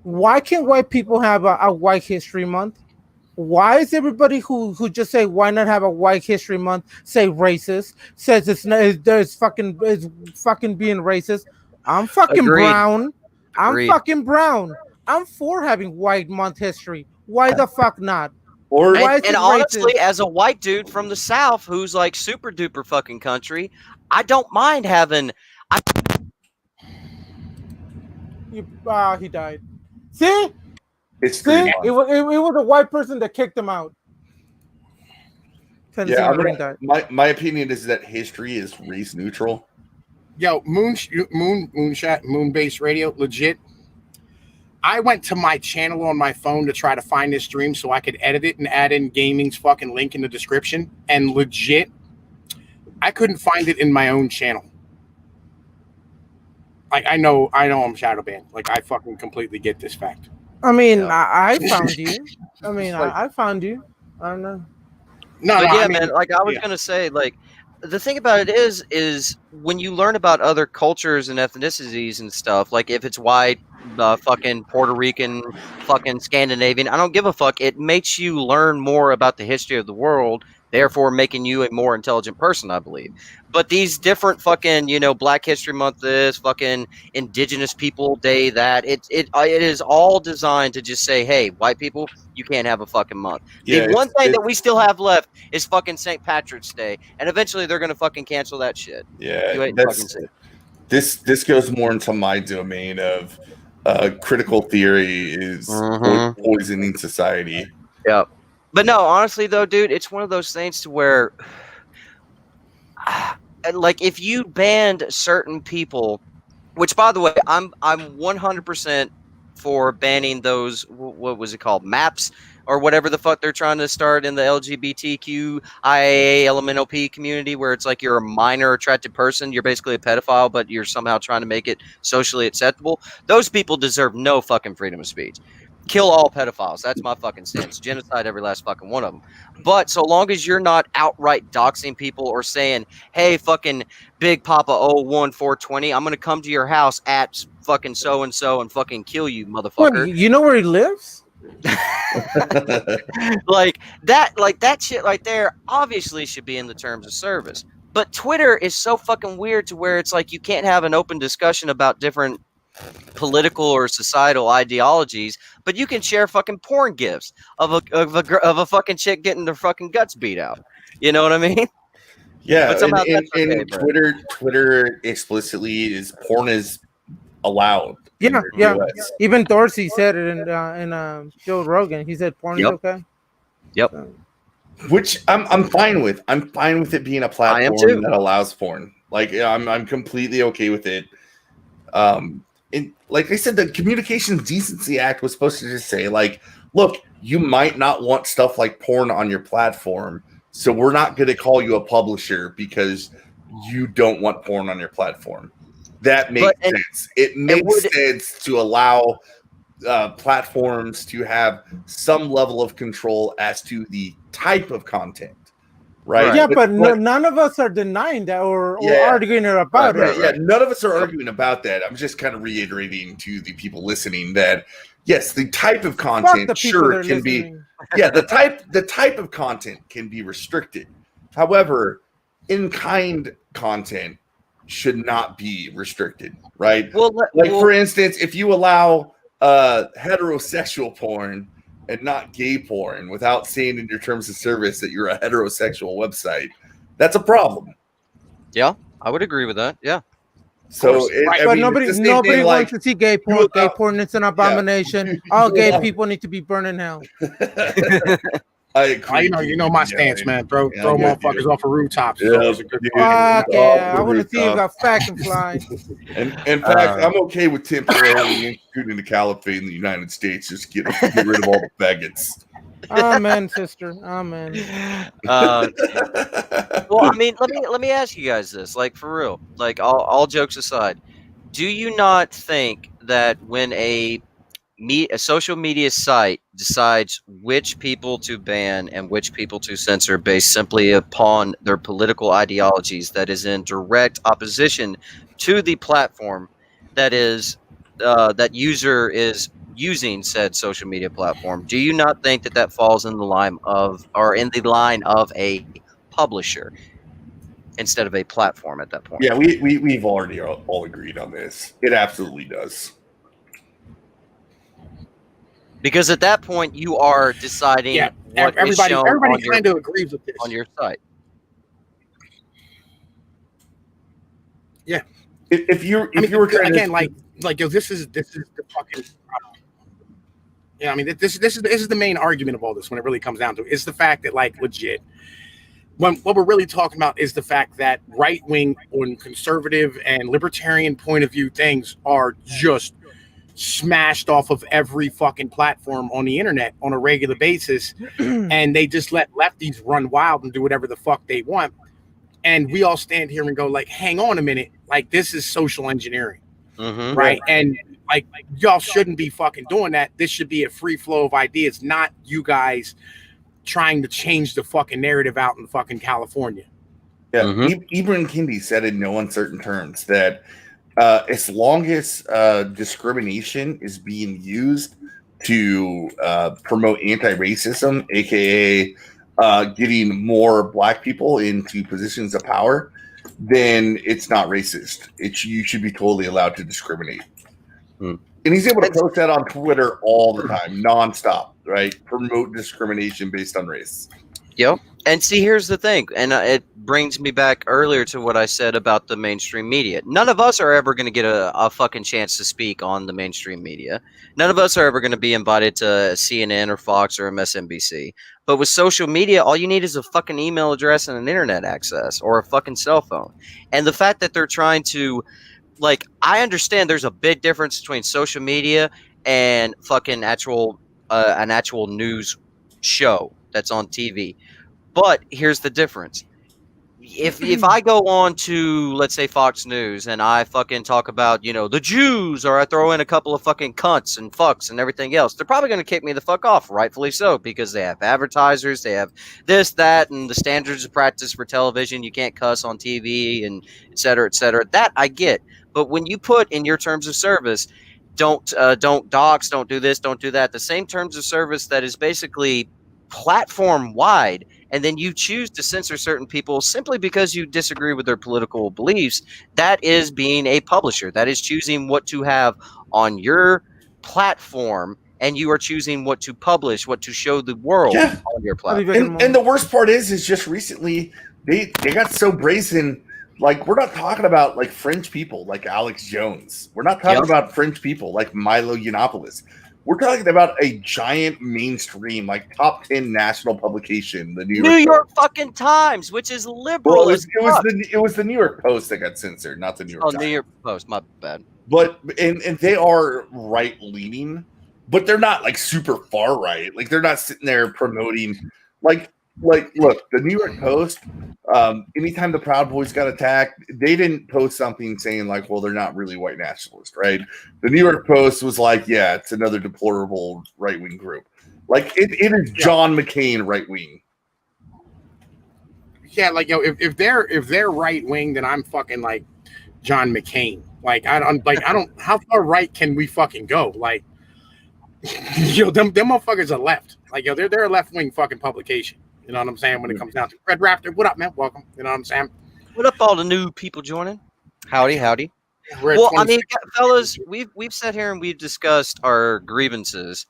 why can't white people have a White History Month? Why is everybody who just say why not have a White History Month say racist? Says it's fucking being racist. I'm fucking Agreed. brown. Agreed. I'm fucking brown. I'm for having White Month history. Why the fuck not? And honestly, as a white dude from the South who's like super duper fucking country, I don't mind having. He died. See? It was a white person that kicked him out. My opinion is that history is race neutral. Yo, Moonbase Radio, legit. I went to my channel on my phone to try to find this stream so I could edit it and add in gaming's fucking link in the description. And legit, I couldn't find it in my own channel. Like, I know I'm shadow banned. Like, I fucking completely get this fact. I mean, I found you. I mean, I found you. I don't know. Man. Like, I was gonna say, like, the thing about it is when you learn about other cultures and ethnicities and stuff, like if it's white, fucking Puerto Rican, fucking Scandinavian, I don't give a fuck. It makes you learn more about the history of the world, therefore making you a more intelligent person, I believe. But these different fucking, Black History Month, this fucking Indigenous People Day, that it is all designed to just say, hey, white people, you can't have a fucking month. The one thing that we still have left is fucking St. Patrick's Day, and eventually they're gonna fucking cancel that shit. Yeah, this goes more into my domain of critical theory is poisoning society. Yeah. But no, honestly though, dude, it's one of those things to where, like, if you banned certain people, which by the way, I'm 100% for banning those. What was it called? Maps or whatever the fuck they're trying to start in the LGBTQIA LMNOP community, where it's like you're a minor attracted person, you're basically a pedophile, but you're somehow trying to make it socially acceptable. Those people deserve no fucking freedom of speech. Kill all pedophiles. That's my fucking stance. Genocide every last fucking one of them. But so long as you're not outright doxing people or saying, hey, fucking Big Papa 01420, I'm going to come to your house at fucking so-and-so and fucking kill you, motherfucker. Wait, you know where he lives? like that shit right there obviously should be in the terms of service. But Twitter is so fucking weird to where it's like you can't have an open discussion about different political or societal ideologies, but you can share fucking porn gifs of a fucking chick getting their fucking guts beat out. You know what I mean? Yeah, and Twitter explicitly is porn is allowed. Yeah. Even Dorsey said it in Joe Rogan. He said porn is okay. Yep. Which I'm fine with. I'm fine with it being a platform that allows porn. Like, I'm completely okay with it. like I said, the Communications Decency Act was supposed to just say, like, look, you might not want stuff like porn on your platform, so we're not going to call you a publisher because you don't want porn on your platform. That makes sense. It makes sense to allow platforms to have some level of control as to the type of content, right? Yeah, but none of us are denying that or arguing about it. Yeah, none of us are arguing about that. I'm just kind of reiterating to the people listening that yes, the type of content sure can be. Yeah, the type of content can be restricted. However, in-kind content should not be restricted, right? Well, for instance, if you allow heterosexual porn and not gay porn without saying in your terms of service that you're a heterosexual website, that's a problem. Yeah, I would agree with that. Yeah. So, but nobody wants to see gay porn. Gay porn is an abomination. All gay people need to be burned in hell. I agree. You know my stance, man. Throw motherfuckers off of rooftops. Yeah, It's a good fuck yeah! I want to see if a fat can fly. In fact, I'm okay with temporarily instituting the caliphate in the United States. Just get rid of all the faggots. Amen, sister. Amen. Well, I mean, let me ask you guys this, like, for real, like, all jokes aside, do you not think that when a social media site decides which people to ban and which people to censor based simply upon their political ideologies that is in direct opposition to the platform that is that user is using said social media platform, do you not think that falls in the line of a publisher instead of a platform at that point? Yeah, we've already all agreed on this. It absolutely does. Because at that point, you are deciding what everybody kind of agrees with this on your site. Yeah, if you were trying again, yo, this is the fucking. Yeah, I mean, this is the main argument of all this when it really comes down to it. It's the fact that, like, legit, what we're really talking about is the fact that right wing or conservative and libertarian point of view things are just smashed off of every fucking platform on the internet on a regular basis, and they just let lefties run wild and do whatever the fuck they want, and we all stand here and go, like, hang on a minute, like, this is social engineering, right? And like y'all shouldn't be fucking doing that. This should be a free flow of ideas, not you guys trying to change the fucking narrative out in fucking California. Yeah, Ibram Kendi said in no uncertain terms that as long as discrimination is being used to promote anti-racism, aka getting more black people into positions of power, then it's not racist. You should be totally allowed to discriminate. And he's able to post that on Twitter all the time, nonstop, right? Promote discrimination based on race. Yep. And see, here's the thing, and it brings me back earlier to what I said about the mainstream media. None of us are ever going to get a fucking chance to speak on the mainstream media. None of us are ever going to be invited to CNN or Fox or MSNBC. But with social media, all you need is a fucking email address and an internet access or a fucking cell phone. And the fact that they're trying to, like, I understand there's a big difference between social media and fucking an actual news show that's on TV. But here's the difference. If I go on to, let's say, Fox News and I fucking talk about, the Jews, or I throw in a couple of fucking cunts and fucks and everything else, they're probably going to kick me the fuck off, rightfully so, because they have advertisers, they have this, that, and the standards of practice for television. You can't cuss on TV and et cetera, et cetera. That I get. But when you put in your terms of service, don't dox, don't do this, don't do that, the same terms of service that is basically platform wide, and then you choose to censor certain people simply because you disagree with their political beliefs, that is being a publisher. That is choosing what to have on your platform, and you are choosing what to publish, what to show the world on your platform. And the worst part is just recently they got so brazen. Like, we're not talking about, like, fringe people like Alex Jones. We're not talking about fringe people like Milo Yiannopoulos. We're talking about a giant mainstream, like, top 10 national publication, the New York fucking Times, which is liberal. Well, it was the New York Post that got censored, not the New York Times. New York Post, my bad. but and they are right leaning, but they're not like super far right. Like they're not sitting there promoting like look, the New York Post. Anytime the Proud Boys got attacked, they didn't post something saying like, "Well, they're not really white nationalists," right? The New York Post was like, "Yeah, it's another deplorable right wing group." Like it is John McCain right wing. Yeah, like if they're right wing, then I'm fucking like John McCain. Like I don't. How far right can we fucking go? Like, them motherfuckers are left. Like they're a left wing fucking publication. You know what I'm saying? When it comes down to Red Raptor, what up, man? Welcome. You know what I'm saying? What up, all the new people joining? Howdy. We're Well, I mean, fellas, we've sat here and we've discussed our grievances,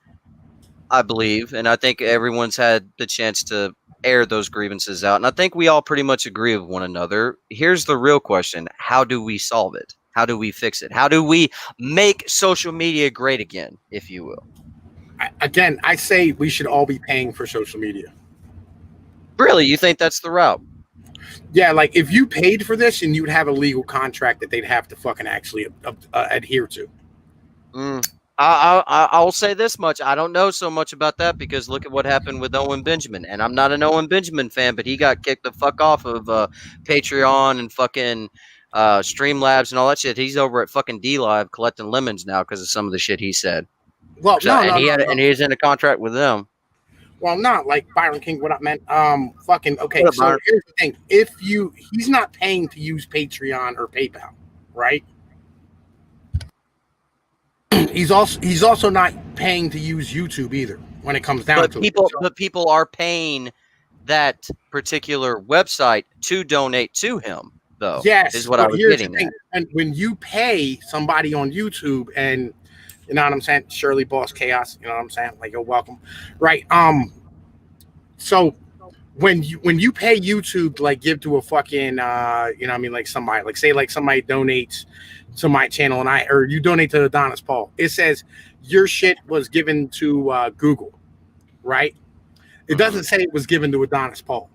I believe, and I think everyone's had the chance to air those grievances out, and I think we all pretty much agree with one another. Here's the real question: how do we solve it? How do we fix it? How do we make social media great again, if you will? I say we should all be paying for social media. Really, you think that's the route? Yeah, like if you paid for this, and you'd have a legal contract that they'd have to fucking actually adhere to. I'll say this much. I don't know so much about that because look at what happened with Owen Benjamin. And I'm not an Owen Benjamin fan, but he got kicked the fuck off of Patreon and fucking Streamlabs and all that shit. He's over at fucking DLive collecting lemons now because of some of the shit he said. Well, and he's in a contract with them. Well, not like Byron King. What up, man? Fucking okay. What up, So Byron? here's the thing: he's not paying to use Patreon or PayPal, right? He's also not paying to use YouTube either. When it comes down to it, but people are paying that particular website to donate to him, though. Yes, is what I was getting at. And when you pay somebody on YouTube, and you know what I'm saying, Shirley Boss Chaos, you know what I'm saying, like you're welcome, right? So when you pay YouTube to like give to a fucking you know what I mean, like somebody, like say like somebody donates to my channel and or you donate to Adonis Paul, it says your shit was given to Google, right? It doesn't say it was given to Adonis Paul.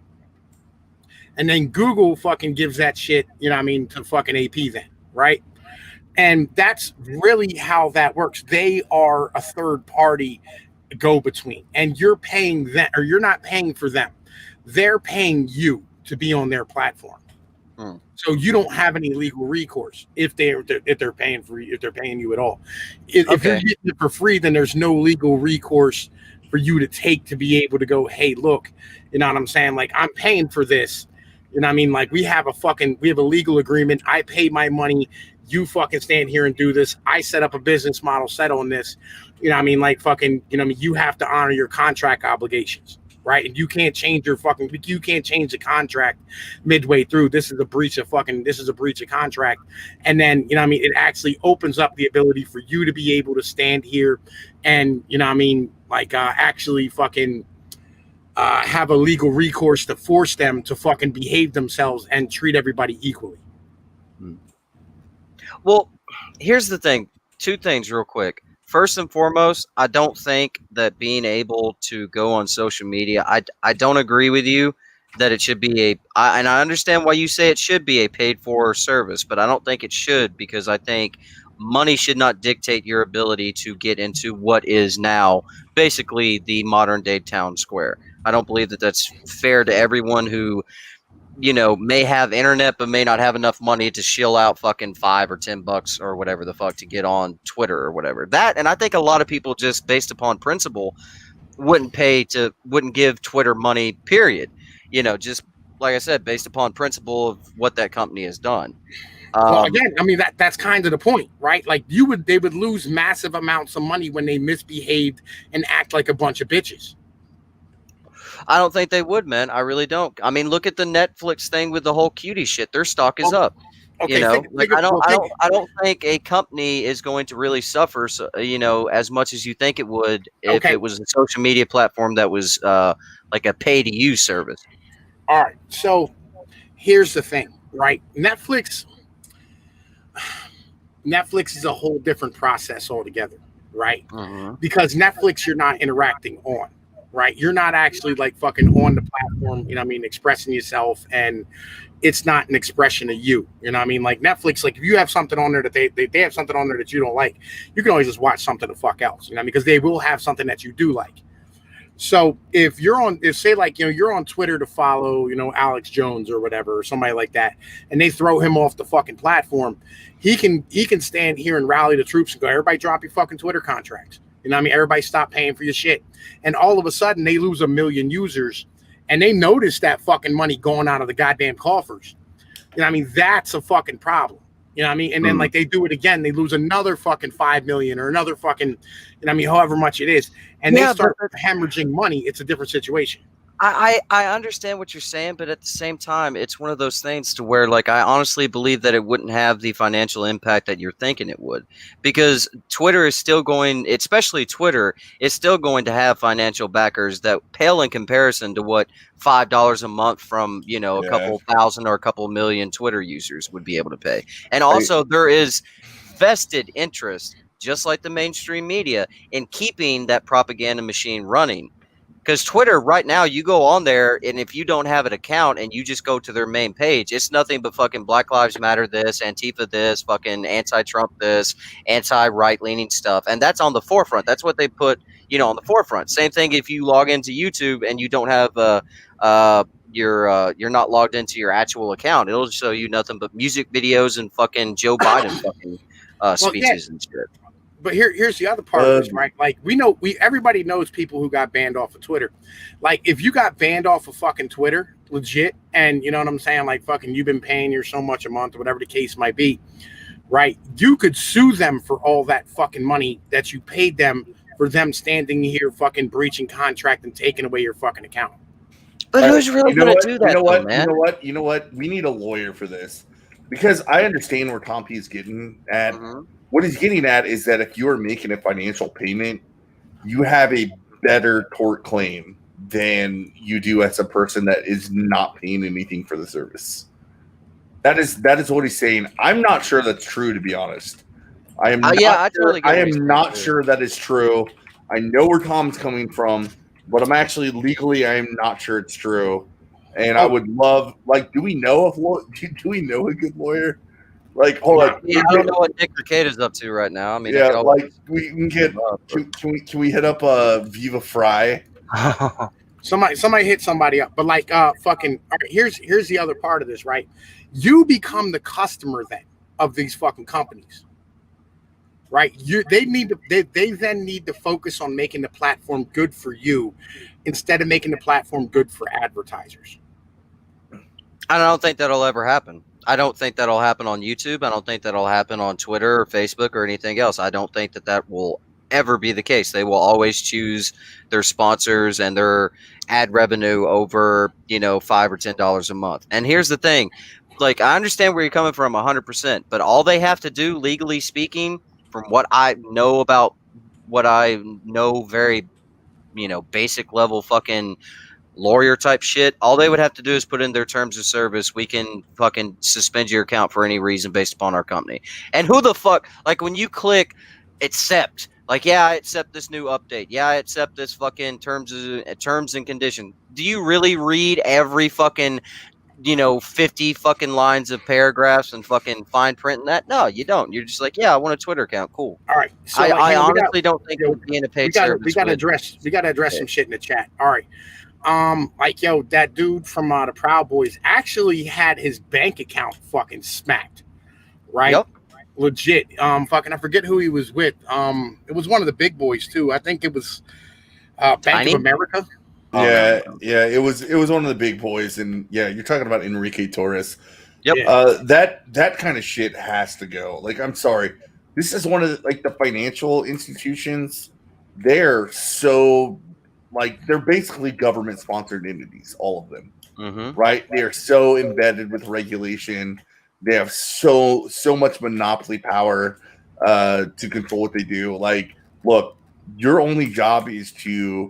And then Google fucking gives that shit, you know what I mean, to fucking AP then, right? And that's really how that works. They are a third party go-between, and you're paying them, or you're not paying for them. They're paying you to be on their platform. So you don't have any legal recourse if they're paying you at all. If you're getting it for free, then there's no legal recourse for you to take to be able to go, hey, look, you know what I'm saying? Like, I'm paying for this. You know what I mean? Like, we have a legal agreement. I pay my money. You fucking stand here and do this. I set up a business model set on this. You know what I mean? Like, fucking, you know what I mean? You have to honor your contract obligations, right? And you can't change the contract midway through. This is a breach of contract. And then, you know what I mean? It actually opens up the ability for you to be able to stand here and, you know what I mean? Like, actually fucking have a legal recourse to force them to fucking behave themselves and treat everybody equally. Well, here's the thing. Two things real quick. First and foremost, I don't think that being able to go on social media, I don't agree with you that it should be and I understand why you say it should be a paid for service, but I don't think it should, because I think money should not dictate your ability to get into what is now basically the modern day town square. I don't believe that that's fair to everyone who, you know, may have internet but may not have enough money to shill out fucking $5 or $10 or whatever the fuck to get on Twitter or whatever. That, and I think a lot of people just based upon principle wouldn't give Twitter money, period. You know, just like I said, based upon principle of what that company has done. Well, again, I mean, that's kind of the point, right? Like they would lose massive amounts of money when they misbehaved and act like a bunch of bitches. I don't think they would, man. I really don't. I mean, look at the Netflix thing with the whole cutie shit. Their stock is up. Okay, you know, I don't think a company is going to really suffer, you know, as much as you think it would if it was a social media platform that was like a pay to use service. All right. So here's the thing, right? Netflix is a whole different process altogether, right? Because Netflix, you're not interacting on. right? You're not actually like fucking on the platform, you know what I mean, expressing yourself, and it's not an expression of you. You know what I mean? Like Netflix, like if you have something on there that they have something on there that you don't like, you can always just watch something the fuck else. You know what I mean? Because they will have something that you do like. So if say like, you know, you're on Twitter to follow, you know, Alex Jones or whatever, or somebody like that, and they throw him off the fucking platform, he can stand here and rally the troops and go, everybody drop your fucking Twitter contracts. You know what I mean? Everybody stop paying for your shit. And all of a sudden they lose 1 million users, and they notice that fucking money going out of the goddamn coffers. You know what I mean? That's a fucking problem. You know what I mean? And then like they do it again, they lose another fucking 5 million or another fucking, you know what I mean, however much it is. And they start hemorrhaging money. It's a different situation. I understand what you're saying, but at the same time, it's one of those things to where, like, I honestly believe that it wouldn't have the financial impact that you're thinking it would, because Twitter is still going, especially Twitter, is still going to have financial backers that pale in comparison to what $5 a month from, you know, a couple thousand or a couple million Twitter users would be able to pay. And also, there is vested interest, just like the mainstream media, in keeping that propaganda machine running. Because Twitter right now, you go on there, and if you don't have an account and you just go to their main page, it's nothing but fucking Black Lives Matter this, Antifa this, fucking anti-Trump this, anti-right-leaning stuff. And that's on the forefront. That's what they put, you know, on the forefront. Same thing if you log into YouTube and you don't have you're not logged into your actual account. It'll show you nothing but music videos and fucking Joe Biden fucking speeches and shit. But here's the other part of this, right? Like everybody knows people who got banned off of Twitter. Like if you got banned off of fucking Twitter, legit, and you know what I'm saying, like fucking you've been paying your so much a month or whatever the case might be, right? You could sue them for all that fucking money that you paid them for them standing here fucking breaching contract and taking away your fucking account. But who's really going to do that, man? You know what? We need a lawyer for this, because I understand where Tom P is getting at. Mm-hmm. What he's getting at is that if you are making a financial payment, you have a better tort claim than you do as a person that is not paying anything for the service. That is what he's saying. I'm not sure that's true, to be honest. I am not sure that is true. I know where Tom's coming from, but I'm actually legally, I am not sure it's true. And I would love, like, do we know a good lawyer? Like, hold on. Yeah, I don't know what Nick Cicada's up to right now. I mean, yeah, like we can get. Can we hit up Viva Fry? Somebody hit somebody up, but like fucking. All right, here's the other part of this, right? You become the customer then of these fucking companies, right? They then need to focus on making the platform good for you instead of making the platform good for advertisers. I don't think that'll ever happen. I don't think that'll happen on YouTube. I don't think that'll happen on Twitter or Facebook or anything else. I don't think that will ever be the case. They will always choose their sponsors and their ad revenue over, you know, $5 or $10 a month. And here's the thing. Like, I understand where you're coming from 100%, but all they have to do, legally speaking, from what I know about what I know, very, you know, basic level fucking lawyer type shit, all they would have to do is put in their terms of service. We can fucking suspend your account for any reason based upon our company. And who the fuck, like when you click accept, like, yeah, I accept this new update. Yeah, I accept this fucking terms and conditions. Do you really read every fucking, you know, 50 fucking lines of paragraphs and fucking fine print in that? No, you don't. You're just like, yeah, I want a Twitter account. Cool. All right. So I honestly don't think it would be in a paid service. We got to address some shit in the chat. All right. Like, yo, that dude from the Proud Boys actually had his bank account fucking smacked, right? Yep. Legit. Fucking, I forget who he was with. It was one of the big boys too. I think it was Bank of America. Yeah, it was one of the big boys, and yeah, you're talking about Enrique Torres. Yep. That kind of shit has to go. Like, I'm sorry, this is one of the financial institutions. They're so. Like, they're basically government-sponsored entities, all of them, right? They are so embedded with regulation. They have so much monopoly power to control what they do. Like, look, your only job is to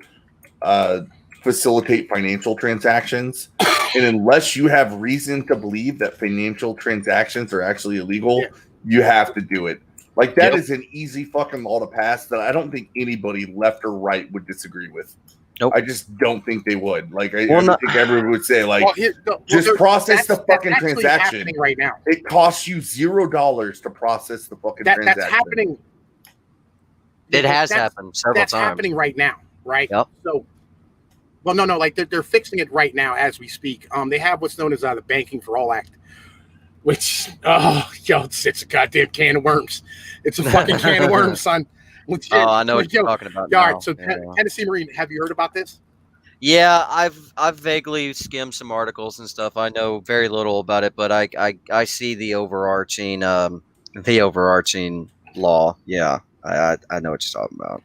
facilitate financial transactions, and unless you have reason to believe that financial transactions are actually illegal, you have to do it. Like, that is an easy fucking law to pass that I don't think anybody left or right would disagree with. Nope. I just don't think they would. Like, I Well, think everyone would say, like, well, just process the fucking that's actually transaction happening right now. It costs you $0 to process the fucking transaction. That's happening. It has happened several times. That's happening right now, right? Yep. So, well, no, like they're fixing it right now as we speak. They have what's known as the Banking for All Act, which, it's a goddamn can of worms. It's a fucking can of worms, son. Legit. Oh, I know what you're talking about. All right, so Tennessee Marine, have you heard about this? Yeah, I've vaguely skimmed some articles and stuff. I know very little about it, but I see the overarching law. Yeah, I know what you're talking about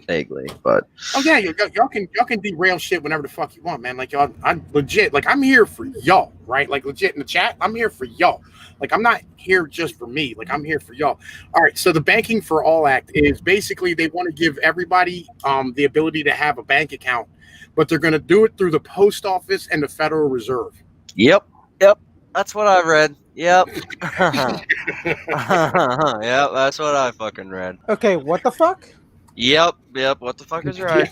vaguely, but yeah, y'all can derail shit whenever the fuck you want, man. Like y'all, I'm legit. Like I'm here for y'all, right? Like legit in the chat, I'm here for y'all. Like I'm not here just for me. Like I'm here for y'all. All right. So the Banking for All Act is basically they want to give everybody the ability to have a bank account, but they're going to do it through the post office and the Federal Reserve. Yep, that's what I read. Yep, yep, that's what I fucking read. Okay, what the fuck? Yep. What the fuck is right?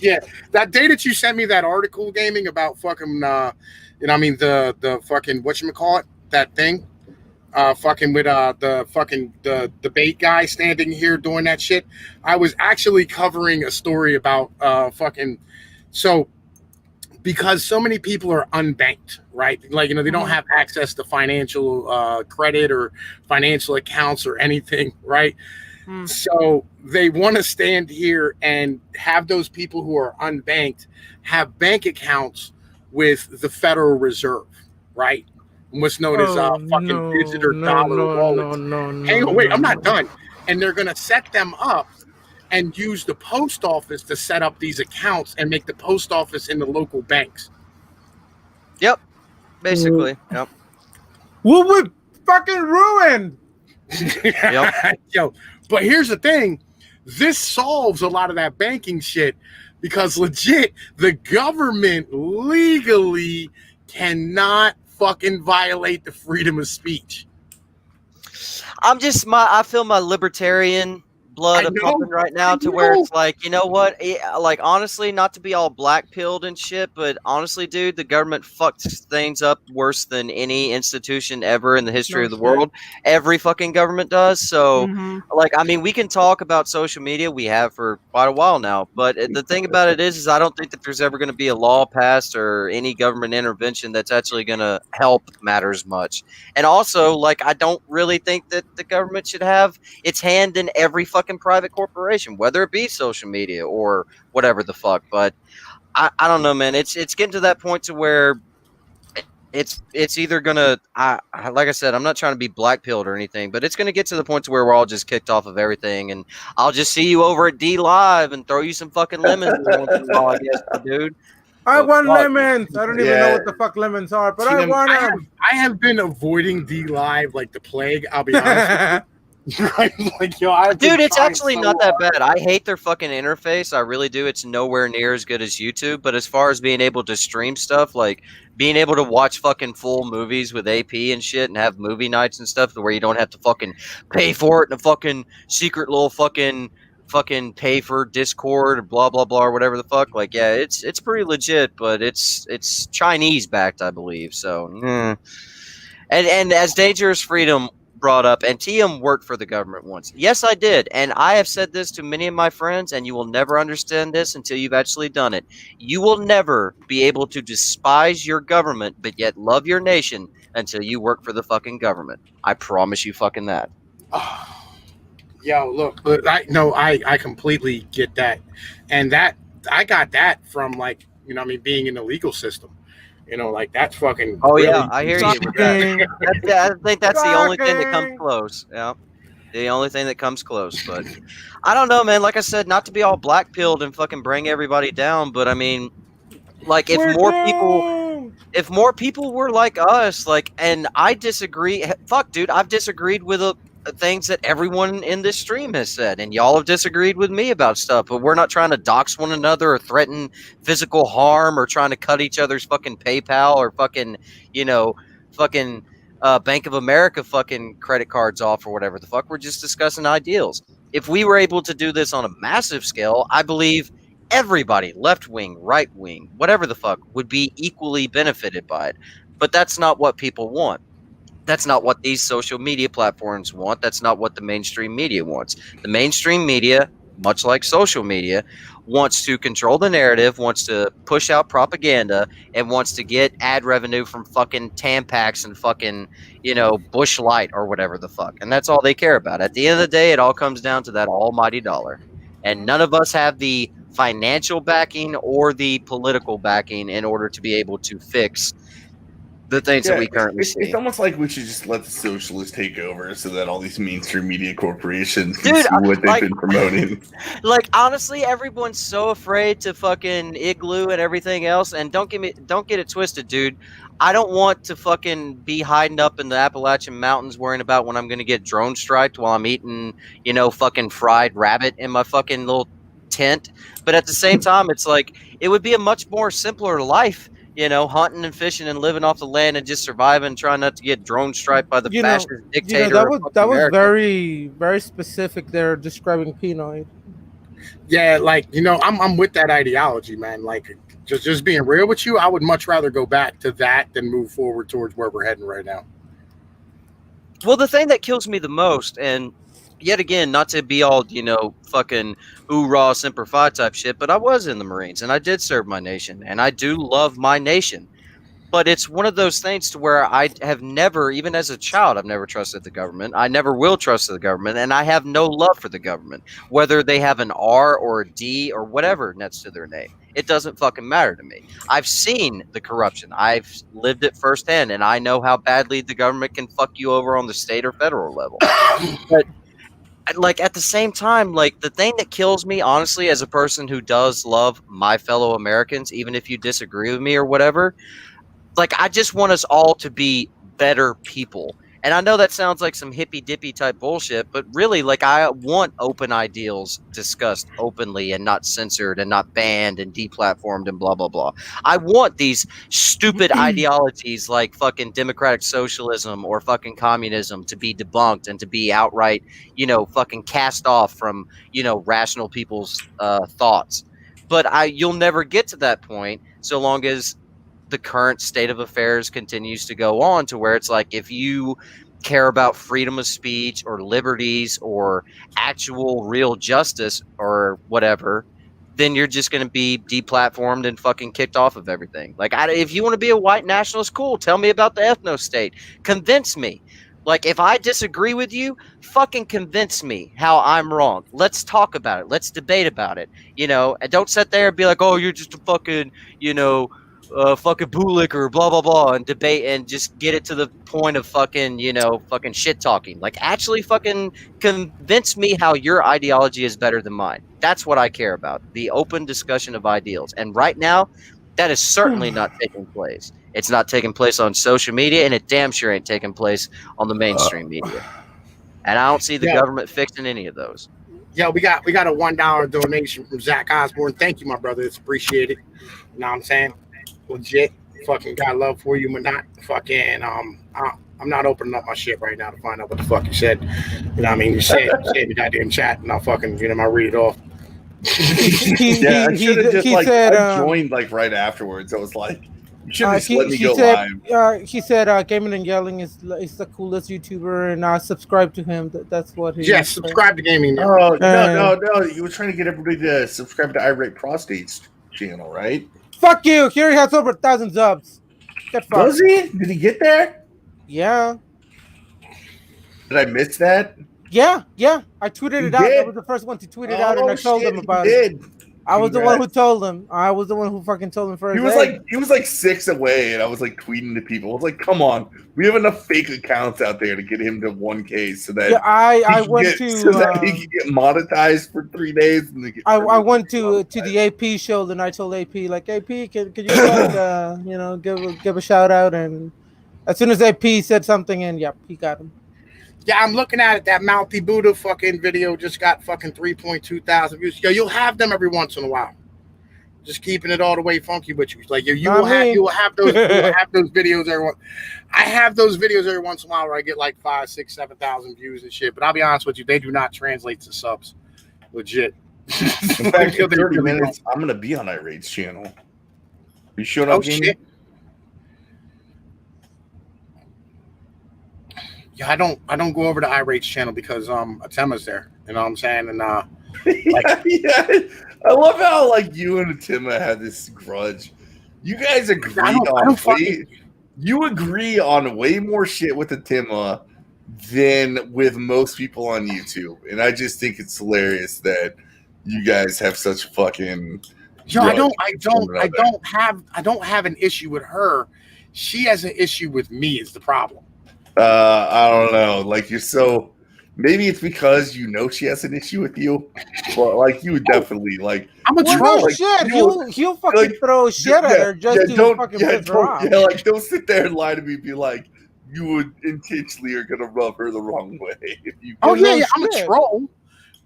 Yeah, that day that you sent me that article, gaming about fucking, the fucking whatchamacallit, that thing, fucking with the debate guy standing here doing that shit. I was actually covering a story about so because so many people are unbanked, right? Like they don't have access to financial credit or financial accounts or anything, right? So they want to stand here and have those people who are unbanked have bank accounts with the Federal Reserve, right? What's known as digital dollar wallets. Hang on, wait, I'm not done. And they're going to set them up and use the post office to set up these accounts and make the post office in the local banks. Yep, basically. Yep. Well, we're fucking ruined. Yep. Yo, but here's the thing. This solves a lot of that banking shit because legit, the government legally cannot fucking violate the freedom of speech. I feel my libertarian blood pumping right now to where it's like, you know what? Like, honestly, not to be all black-pilled and shit, but honestly, dude, the government fucks things up worse than any institution ever in the history of the world. Every fucking government does. So, like, I mean, we can talk about social media. We have for quite a while now. But the thing about it is I don't think that there's ever going to be a law passed or any government intervention that's actually going to help matters much. And also, like, I don't really think that the government should have its hand in every fucking private corporation, whether it be social media or whatever the fuck. But I don't know, man. It's getting to that point to where it's either gonna like I said, I'm not trying to be black-pilled or anything, but it's gonna get to the point to where we're all just kicked off of everything, and I'll just see you over at D Live and throw you some fucking lemons once in a while, I guess, dude. I want lemons. I don't even know what the fuck lemons are, but I want them. I have been avoiding D Live like the plague. I'll be honest. Right? Like, yo, dude, it's actually not that bad. I hate their fucking interface. I really do. It's nowhere near as good as YouTube. But as far as being able to stream stuff, like being able to watch fucking full movies with AP and shit and have movie nights and stuff where you don't have to fucking pay for it in a fucking secret little fucking pay for Discord or blah blah blah or whatever the fuck. Like, yeah, it's pretty legit, but it's Chinese backed, I believe. So, and as Dangerous Freedom brought up, and TM worked for the government once. Yes, I did. And I have said this to many of my friends, and you will never understand this until you've actually done it. You will never be able to despise your government, but yet love your nation until you work for the fucking government. I promise you fucking that. Yo, look, I completely get that. And that I got that from, like, being in the legal system. Like, that's fucking. Oh, really, yeah, I hear you with that. I think that's the only thing that comes close. Yeah, the only thing that comes close. But I don't know, man. Like I said, not to be all black-pilled and fucking bring everybody down, but I mean, like, if more people were like us, like, and I disagree. Fuck, dude, I've disagreed with things that everyone in this stream has said, and y'all have disagreed with me about stuff, but we're not trying to dox one another or threaten physical harm or trying to cut each other's fucking PayPal or fucking Bank of America fucking credit cards off or whatever the fuck. We're just discussing ideals. If we were able to do this on a massive scale, I believe everybody, left wing, right wing, whatever the fuck, would be equally benefited by it. But that's not what people want. That's not what these social media platforms want. That's not what the mainstream media wants. The mainstream media, much like social media, wants to control the narrative, wants to push out propaganda, and wants to get ad revenue from fucking Tampax and fucking, Bush Light or whatever the fuck. And that's all they care about. At the end of the day, it all comes down to that almighty dollar. And none of us have the financial backing or the political backing in order to be able to fix the things that we currently see. It's almost like we should just let the socialists take over so that all these mainstream media corporations can Dude, see what they've been promoting. Like, honestly, everyone's so afraid to fucking igloo and everything else. And don't get it twisted, dude. I don't want to fucking be hiding up in the Appalachian Mountains worrying about when I'm going to get drone striked while I'm eating, fucking fried rabbit in my fucking little tent. But at the same time, it's like, it would be a much more simpler life, hunting and fishing and living off the land and just surviving, trying not to get drone striked by the fascist dictator. That was very, very specific there, describing Pinoid. Yeah, like, I'm with that ideology, man. Like, just being real with you, I would much rather go back to that than move forward towards where we're heading right now. Well, the thing that kills me the most, and yet again, not to be all, fucking hoorah, semper fi type shit, but I was in the Marines and I did serve my nation and I do love my nation. But it's one of those things to where I have never, even as a child, I've never trusted the government. I never will trust the government, and I have no love for the government, whether they have an R or a D or whatever next to their name. It doesn't fucking matter to me. I've seen the corruption. I've lived it firsthand, and I know how badly the government can fuck you over on the state or federal level. But like, at the same time, like, the thing that kills me, honestly, as a person who does love my fellow Americans, even if you disagree with me or whatever, like, I just want us all to be better people. And I know that sounds like some hippy dippy type bullshit, but really, like, I want open ideals discussed openly and not censored and not banned and deplatformed and blah, blah, blah. I want these stupid ideologies like fucking democratic socialism or fucking communism to be debunked and to be outright, fucking cast off from, rational people's thoughts. But you'll never get to that point so long as the current state of affairs continues to go on, to where it's like, if you care about freedom of speech or liberties or actual real justice or whatever, then you're just going to be deplatformed and fucking kicked off of everything. Like, if you want to be a white nationalist, cool. Tell me about the ethno state. Convince me. Like, if I disagree with you, fucking convince me how I'm wrong. Let's talk about it. Let's debate about it. And don't sit there and be like, oh, you're just a fucking, fucking bootlicker, blah blah blah, and debate and just get it to the point of fucking, fucking shit talking. Like, actually fucking convince me how your ideology is better than mine. That's what I care about. The open discussion of ideals. And right now, that is certainly not taking place. It's not taking place on social media, and it damn sure ain't taking place on the mainstream media. And I don't see the government fixing any of those. Yeah, we got a $1 donation from Zach Osborne. Thank you, my brother. It's appreciated. You know what I'm saying? Legit, fucking got love for you, but not fucking. I'm not opening up my shit right now to find out what the fuck you said. You know what I mean? You said the goddamn chat, and I'll fucking I read it off. I should have just said, I joined like right afterwards. I was like, you should have just let me go live. He said, Gaming and Yelling is the coolest YouTuber, and I subscribe to him. That's what he. Yes, subscribe to Gaming. Oh no! You were trying to get everybody to subscribe to Irate Prostate's channel, right? Fuck you! Here he has over 1,000 subs. Does he? Did he get there? Yeah. Did I miss that? Yeah. I tweeted it out. I was the first one to tweet it out, and I told him about it. I was the one who told him. I was the one who fucking told him first. He was like 6 away, and I was like tweeting to people. I was like, "Come on, we have enough fake accounts out there to get him to 1K, so that I went to that he can get monetized for 3 days." And I went to the AP show, and I told AP, like, AP, can you like, give a shout out? And as soon as AP said something, and yep, he got him. Yeah, I'm looking at it. That Mouthy Buddha fucking video just got fucking 3.2 thousand views. Yo, you'll have them every once in a while. Just keeping it all the way funky with you. Like, you will have those videos every once. I have those videos every once in a while where I get like 5, 6, 7,000 views and shit. But I'll be honest with you, they do not translate to subs. Legit. In fact, in 30 minutes, I'm gonna be on iRate's channel. Are you showing up, Jamie? Shit. Yeah, I don't go over to iRate's channel because Atema's there. You know what I'm saying? And yeah. I love how like you and Atema have this grudge. You guys agree you agree on way more shit with Atema than with most people on YouTube. And I just think it's hilarious that you guys have such fucking I don't have an issue with her. She has an issue with me is the problem. I don't know. Like you're so maybe it's because you know she has an issue with you. But like you would definitely like I'm a troll. No like, shit. He'll fucking throw shit at her just to fucking piss her off. Yeah, like don't sit there and lie to me and be like you would intentionally are gonna rub her the wrong way. If you I'm a troll.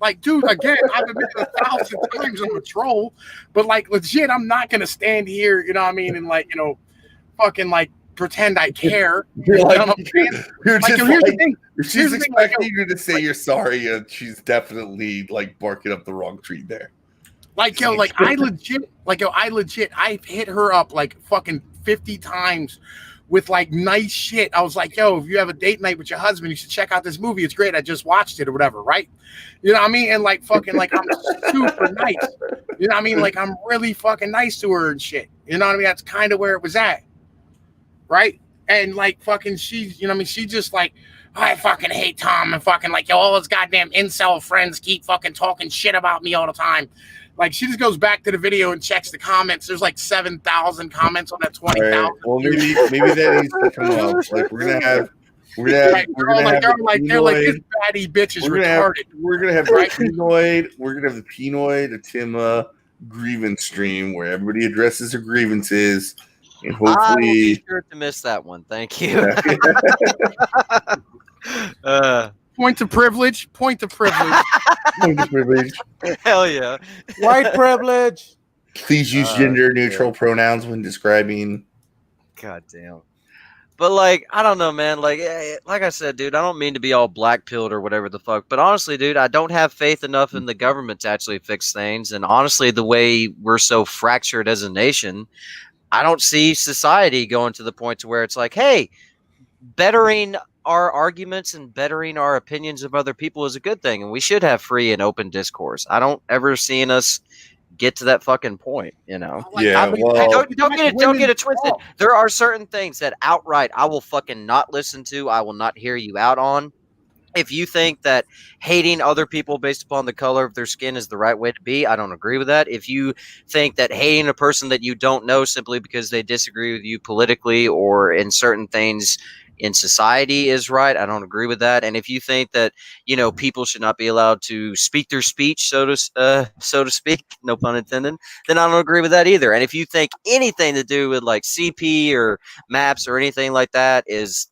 Like, dude, again, I've admitted 1,000 times I'm a troll, but like legit, I'm not gonna stand here, you know what I mean, and like, you know, fucking like pretend I care. You're like, here's the thing. If she's expecting you to say you're sorry, she's definitely like barking up the wrong tree there. Like, I legit, I've hit her up like fucking 50 times with like nice shit. I was like, yo, if you have a date night with your husband, you should check out this movie. It's great. I just watched it or whatever, right? You know what I mean? And like fucking like I'm super nice. You know what I mean? Like I'm really fucking nice to her and shit. You know what I mean? That's kind of where it was at. Right? And like fucking she's, you know what I mean? She just like, I fucking hate Tom and fucking like, yo, all his goddamn incel friends keep fucking talking shit about me all the time. Like she just goes back to the video and checks the comments. There's like 7,000 comments on that 20,000. Right. Well, maybe that needs to come up. Like we're gonna have they're like this baddie bitch is retarded. We're gonna have the Penoid. We're gonna have the Penoid, Atema grievance stream where everybody addresses their grievances. And hopefully, I will be sure to miss that one. Thank you. Point of privilege. Point of privilege. Point of privilege. Hell yeah. White privilege. Please use gender neutral pronouns when describing. God damn. But like, I don't know, man. Like I said, dude, I don't mean to be all black pilled or whatever the fuck. But honestly, dude, I don't have faith enough in the government to actually fix things. And honestly, the way we're so fractured as a nation, I don't see society going to the point to where it's like, hey, bettering our arguments and bettering our opinions of other people is a good thing, and we should have free and open discourse. I don't ever see us get to that fucking point, you know. Yeah, don't get it twisted. There are certain things that outright I will fucking not listen to. I will not hear you out on. If you think that hating other people based upon the color of their skin is the right way to be, I don't agree with that. If you think that hating a person that you don't know simply because they disagree with you politically or in certain things in society is right, I don't agree with that. And if you think that, you know, people should not be allowed to speak their speech, so to speak, no pun intended, then I don't agree with that either. And if you think anything to do with like CP or maps or anything like that is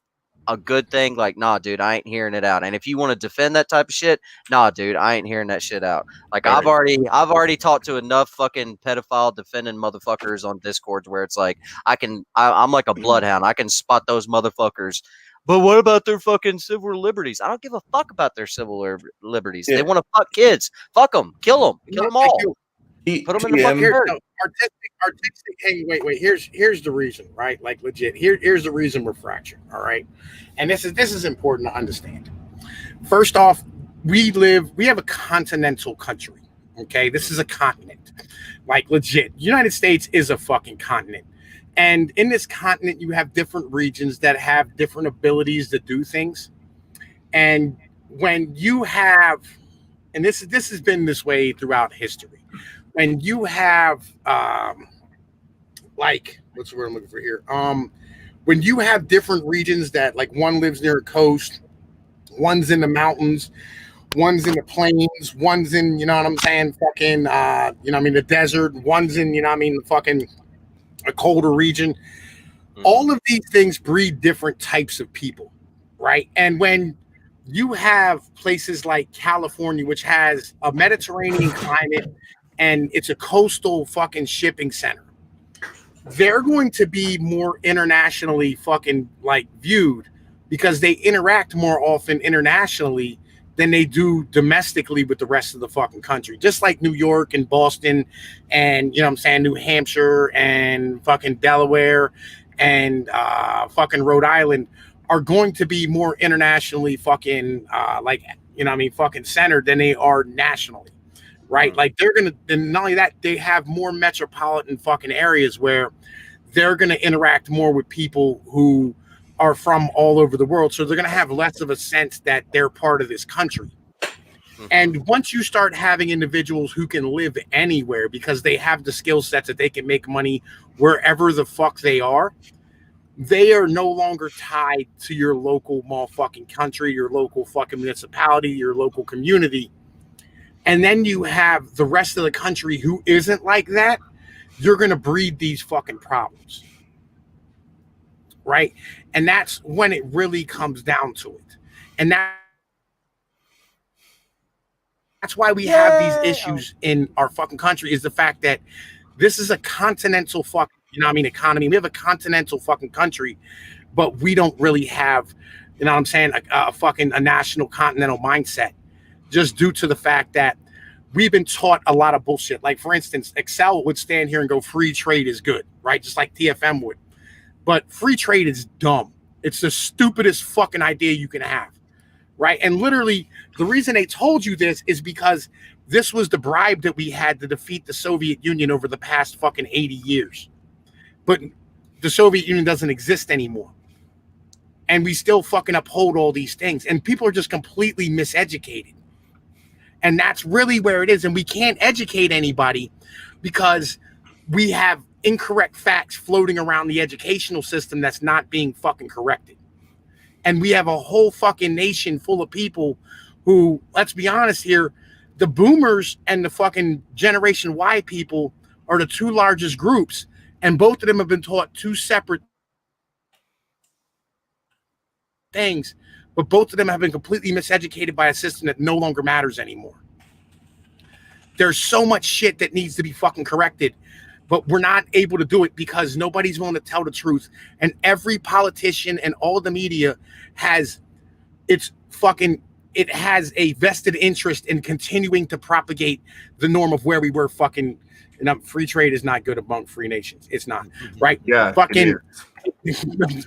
a good thing, like, nah, dude, I ain't hearing it out. And if you want to defend that type of shit, nah, dude, I ain't hearing that shit out. Like, I've already talked to enough fucking pedophile defending motherfuckers on Discord where it's like I'm like a bloodhound. I can spot those motherfuckers. But what about their fucking civil liberties? I don't give a fuck about their civil liberties. Yeah. They want to fuck kids. Fuck them. Kill them all. Put them in the fucking dirt. Artistic. Hey, wait. Here's the reason, right? Like legit. Here's the reason we're fractured. All right, and this is important to understand. First off, we have a continental country. Okay, this is a continent. Like legit, United States is a fucking continent, and in this continent, you have different regions that have different abilities to do things. And when you have, and this has been this way throughout history. When you have like what's the word I'm looking for here? When you have different regions that like one lives near a coast, one's in the mountains, one's in the plains, one's in, you know what I'm saying, fucking the desert, one's in, fucking a colder region. All of these things breed different types of people, right? And when you have places like California, which has a Mediterranean climate, and it's a coastal fucking shipping center, they're going to be more internationally fucking like viewed because they interact more often internationally than they do domestically with the rest of the fucking country. Just like New York and Boston and, you know what I'm saying, New Hampshire and fucking Delaware and fucking Rhode Island are going to be more internationally fucking like, you know what I mean, fucking centered than they are nationally. Right? Like they're gonna, and not only that, they have more metropolitan fucking areas where they're gonna interact more with people who are from all over the world. So they're gonna have less of a sense that they're part of this country. And once you start having individuals who can live anywhere because they have the skill sets that they can make money wherever the fuck they are no longer tied to your local motherfucking country, your local fucking municipality, your local community. And then you have the rest of the country who isn't like that. You're going to breed these fucking problems. Right? And that's when it really comes down to it. And that's why we have these issues in our fucking country, is the fact that this is a continental fucking, you know what I mean, economy. We have a continental fucking country, but we don't really have, you know what I'm saying, a national continental mindset. Just due to the fact that we've been taught a lot of bullshit. Like, for instance, Excel would stand here and go, free trade is good, right? Just like TFM would. But free trade is dumb. It's the stupidest fucking idea you can have, right? And literally, the reason they told you this is because this was the bribe that we had to defeat the Soviet Union over the past fucking 80 years. But the Soviet Union doesn't exist anymore. And we still fucking uphold all these things. And people are just completely miseducated. And that's really where it is. And we can't educate anybody because we have incorrect facts floating around the educational system that's not being fucking corrected. And we have a whole fucking nation full of people who, let's be honest here, the boomers and the fucking Generation Y people are the two largest groups. And both of them have been taught two separate things. But both of them have been completely miseducated by a system that no longer matters anymore. There's so much shit that needs to be fucking corrected, but we're not able to do it because nobody's willing to tell the truth. And every politician and all the media has it has a vested interest in continuing to propagate the norm of where we were fucking. And free trade is not good among free nations. It's not, right? Yeah, fucking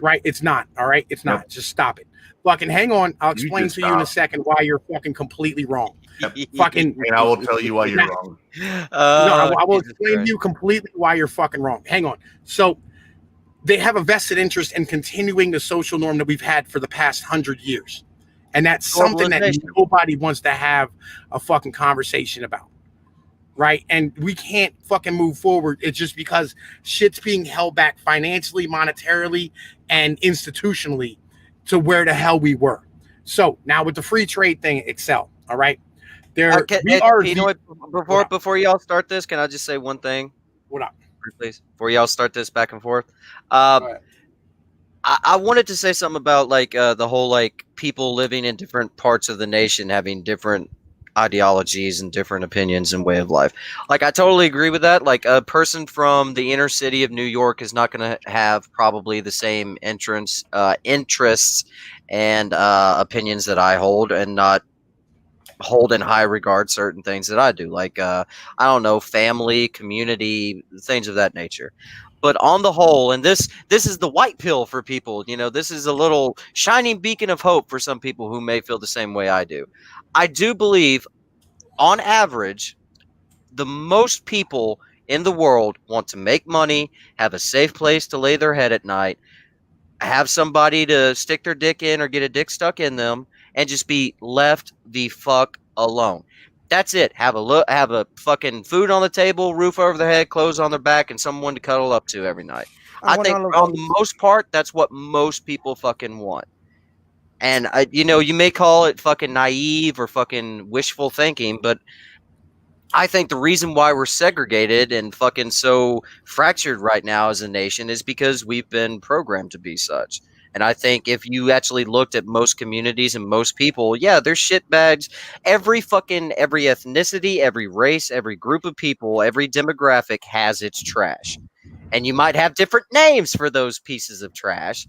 right. It's not. All right. It's not. Yep. Just stop it. Fucking hang on. I'll explain to you in a second why you're fucking completely wrong. Yep. Fucking, and I will tell you why you're wrong. No, I will explain to you completely why you're fucking wrong. Hang on. So they have a vested interest in continuing the social norm that we've had for the past 100 years. And that's something that nobody wants to have a fucking conversation about. Right? And we can't fucking move forward. It's just because shit's being held back financially, monetarily, and institutionally to where the hell we were. So now with the free trade thing, Excel, all right? Before y'all start this, can I just say one thing? What up? Please, before y'all start this back and forth. I wanted to say something about like the whole like people living in different parts of the nation having different ideologies and different opinions and way of life. Like, I totally agree with that. Like, a person from the inner city of New York is not going to have probably the same interests and opinions that I hold, and not hold in high regard certain things that I do. Like, I don't know, family, community, things of that nature. But on the whole, and this is the white pill for people, you know, this is a little shining beacon of hope for some people who may feel the same way I do. I do believe, on average, the most people in the world want to make money, have a safe place to lay their head at night, have somebody to stick their dick in or get a dick stuck in them, and just be left the fuck alone. That's it. Have a fucking food on the table, roof over their head, clothes on their back, and someone to cuddle up to every night. I think on the most part, that's what most people fucking want. And you know, you may call it fucking naive or fucking wishful thinking, but I think the reason why we're segregated and fucking so fractured right now as a nation is because we've been programmed to be such. And I think if you actually looked at most communities and most people, yeah, they're shitbags. Every ethnicity, every race, every group of people, every demographic has its trash. And you might have different names for those pieces of trash,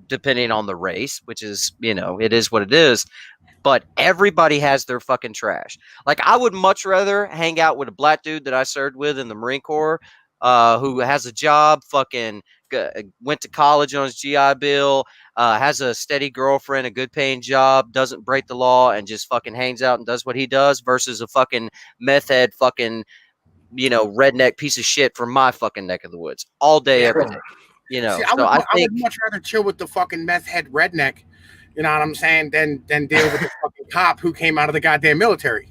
depending on the race, which is, you know, it is what it is. but everybody has their fucking trash. Like, I would much rather hang out with a black dude that I served with in the Marine Corps, who has a job, fucking went to college on his GI Bill, has a steady girlfriend, a good paying job, doesn't break the law, and just fucking hangs out and does what he does, versus a fucking meth head, fucking, redneck piece of shit from my fucking neck of the woods all day, every day. See, I would much rather chill with the fucking meth head redneck, you know what I'm saying, than deal with the fucking cop who came out of the goddamn military.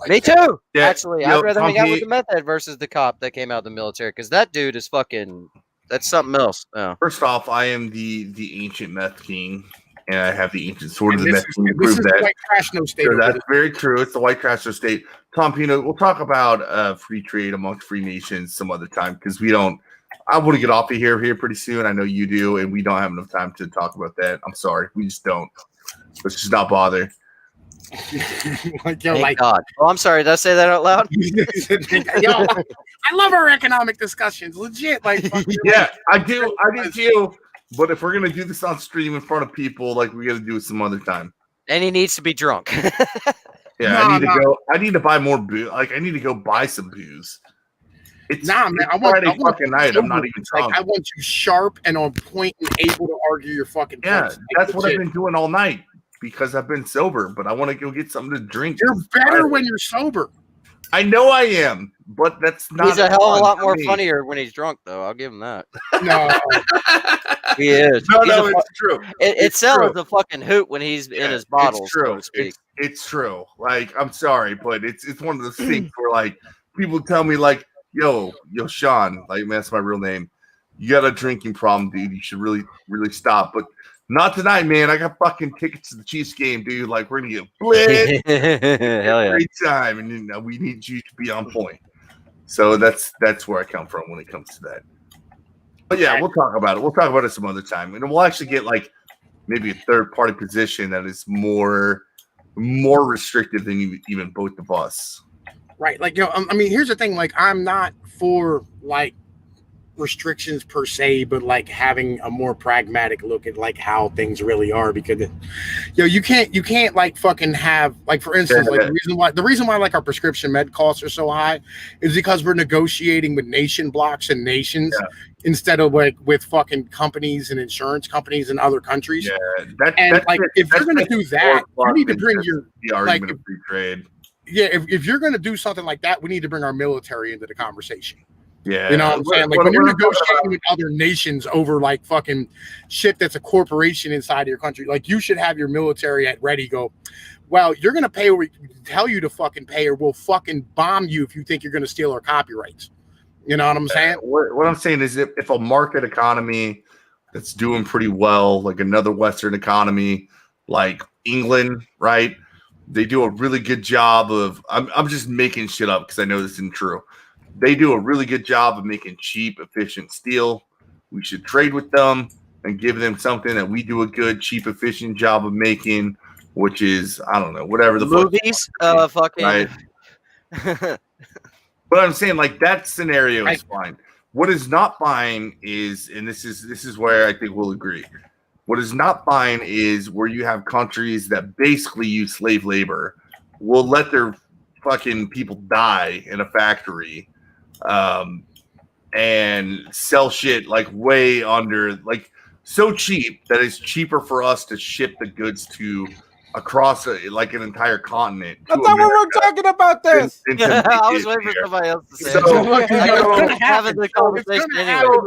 Me too. Yeah, Actually, I'd rather hang out with the meth head versus the cop that came out of the military, because that dude is fucking, that's something else. Yeah. First off, I am the ancient meth king, and I have the ancient sword of the this meth king to prove that. White trash no state. So that's very true. It's the white trash no state. Tom Pino, we'll talk about free trade amongst free nations some other time, because we don't. I want to get off of here pretty soon. I know you do, and we don't have enough time to talk about that. I'm sorry, we just don't. Let's just not bother. Thank God. Oh, I'm sorry. Did I say that out loud? I love our economic discussions. Legit, yeah, I do too. But if we're gonna do this on stream in front of people, we got to do it some other time. And he needs to be drunk. Yeah, I need to buy more booze. I need to go buy some booze. Man. I want fucking night. I'm not even drunk. I want you sharp and on point and able to argue your fucking points. That's what I've been doing all night because I've been sober. But I want to go get something to drink. You're better when you're sober. I know I am, but that's not. He's a hell of a lot more funnier when he's drunk, though. I'll give him that. No, he is. No, it's true. It sells a fucking hoot when he's in his bottles. It's true. So to speak. It's true. I'm sorry, but it's one of those things where people tell me yo, Sean, man, that's my real name. You got a drinking problem, dude. You should really, really stop. But not tonight, man. I got fucking tickets to the Chiefs game, dude. We're gonna get lit. Hell yeah. Great time, and we need you to be on point. So that's where I come from when it comes to that. But yeah, we'll talk about it. We'll talk about it some other time, and we'll actually get maybe a third party position that is more restrictive than even both of us. Right. Here's the thing. I'm not for restrictions per se, but having a more pragmatic look at how things really are, because you can't fucking have for instance, the reason why our prescription med costs are so high is because we're negotiating with nation blocks and nations instead of with fucking companies and insurance companies in other countries. Yeah, if you're going to do that, you need to bring the argument of free trade. Yeah, if you're going to do something like that, we need to bring our military into the conversation. Yeah. You know what I'm saying? When you're negotiating with other nations over fucking shit that's a corporation inside of your country, you should have your military at ready go, well, you're going to pay what we tell you to fucking pay, or we'll fucking bomb you if you think you're going to steal our copyrights. You know what I'm saying? What I'm saying is if a market economy that's doing pretty well, another Western economy, like England, right? They do a really good job of, I'm just making shit up because I know this isn't true. They do a really good job of making cheap, efficient steel. We should trade with them and give them something that we do a good, cheap, efficient job of making, which is, I don't know, whatever the movies, fucking. Right? But I'm saying that scenario is fine. What is not fine is, and this is where I think we'll agree. What is not fine is where you have countries that basically use slave labor, will let their fucking people die in a factory, and sell shit way under, so cheap that it's cheaper for us to ship the goods to across an entire continent. I thought we were talking about this. I was waiting for somebody else to say it. Having the conversation anyway.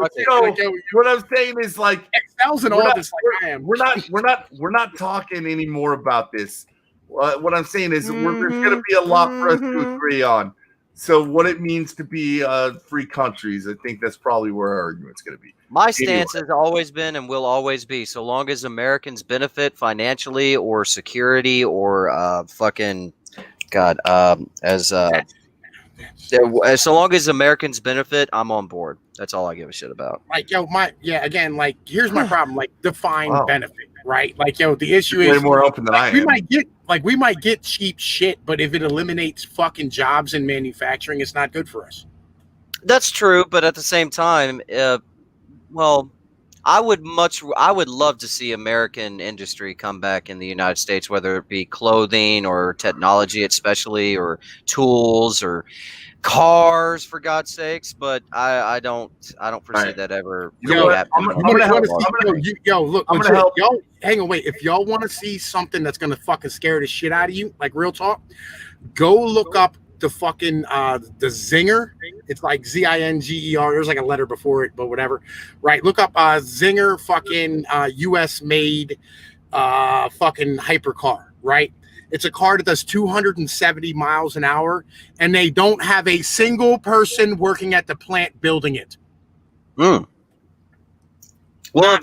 What I'm saying is Excel's in all this. We're not talking anymore about this. What I'm saying is there's going to be a lot for us to agree on. So what it means to be free countries, I think that's probably where our argument's going to be. My stance has always been and will always be, so long as Americans benefit financially or security or so long as Americans benefit, I'm on board. That's all I give a shit about. Here's my problem. Define benefit, right? The issue is way more open than I am. We might get cheap shit, but if it eliminates fucking jobs in manufacturing, it's not good for us. That's true, but at the same time, I I would love to see American industry come back in the United States, whether it be clothing or technology, especially, or tools or cars, for God's sakes. But I don't foresee Right. that ever You know really what? happening. I'm gonna help. Look, I'm gonna legit, help. y'all, hang on, wait. If y'all want to see something that's gonna fucking scare the shit out of you, like real talk, go look up the fucking the Zinger. It's like Zinger. There's like a letter before it, but whatever. Right? Look up Zinger fucking US made fucking hypercar, right? It's a car that does 270 miles an hour, and they don't have a single person working at the plant building it. Mm. Well, Not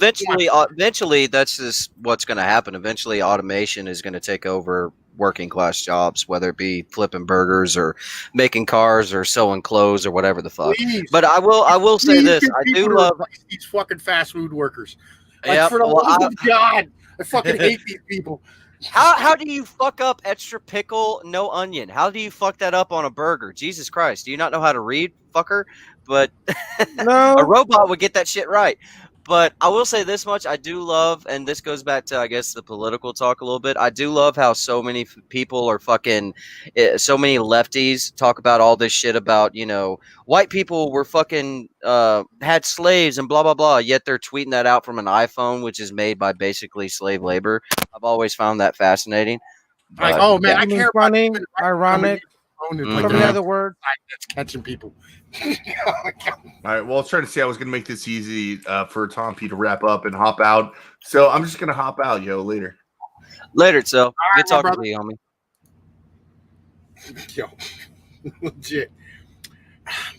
eventually, that's just what's going to happen. Eventually, automation is going to take over working class jobs, whether it be flipping burgers or making cars or sewing clothes or whatever the fuck. Please. But I will say Please this: get I people do to love. replace these fucking fast food workers. Like, Yep, for the well, love of God, I fucking hate these people. How do you fuck up extra pickle, no onion? How do you fuck that up on a burger? Jesus Christ! Do you not know how to read, fucker? But No. a robot would get that shit right. But I will say this much: I do love, and this goes back to, I guess, the political talk a little bit. I do love how so many people are fucking, so many lefties talk about all this shit about, white people were fucking had slaves and blah blah blah. Yet they're tweeting that out from an iPhone, which is made by basically slave labor. I've always found that fascinating. Like, But, oh man, yeah. I care about funny, human rights. ironic. Mhm. From the other word. That's catching people. All right. Well, I was trying to say I was going to make this easy for Tom P to wrap up and hop out. So I'm just going to hop out, later. Later, so right, good talking brother. to you, homie. Yo, legit.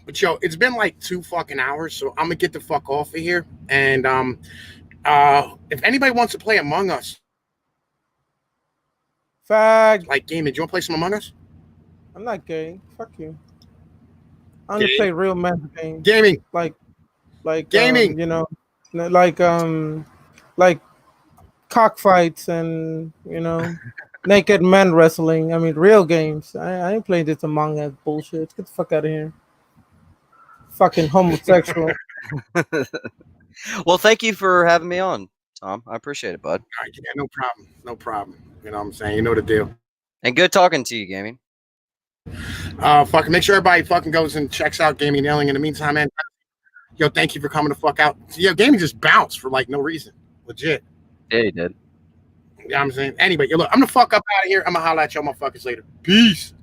But yo, it's been like 2 fucking hours, so I'm gonna get the fuck off of here. And if anybody wants to play Among Us, Fag. like gaming, do you want to play some Among Us? I'm not gay. Fuck you. I only play real man games. Gaming, Like gaming. Like cockfights and naked men wrestling. I mean, real games. I ain't playing this Among Us bullshit. Get the fuck out of here. Fucking homosexual. Well, thank you for having me on, Tom. I appreciate it, bud. All right, yeah, no problem. No problem. You know what I'm saying? You know the deal. And good talking to you, gaming. Fucking make sure everybody fucking goes and checks out Gaming Yelling. In the meantime, man, yo, thank you for coming the fuck out. Yo, gaming just bounced for like no reason. Legit. Yeah, you did. You know what I'm saying? Anyway, yo, look, I'm gonna fuck up out of here. I'm gonna holler at y'all motherfuckers later. Peace.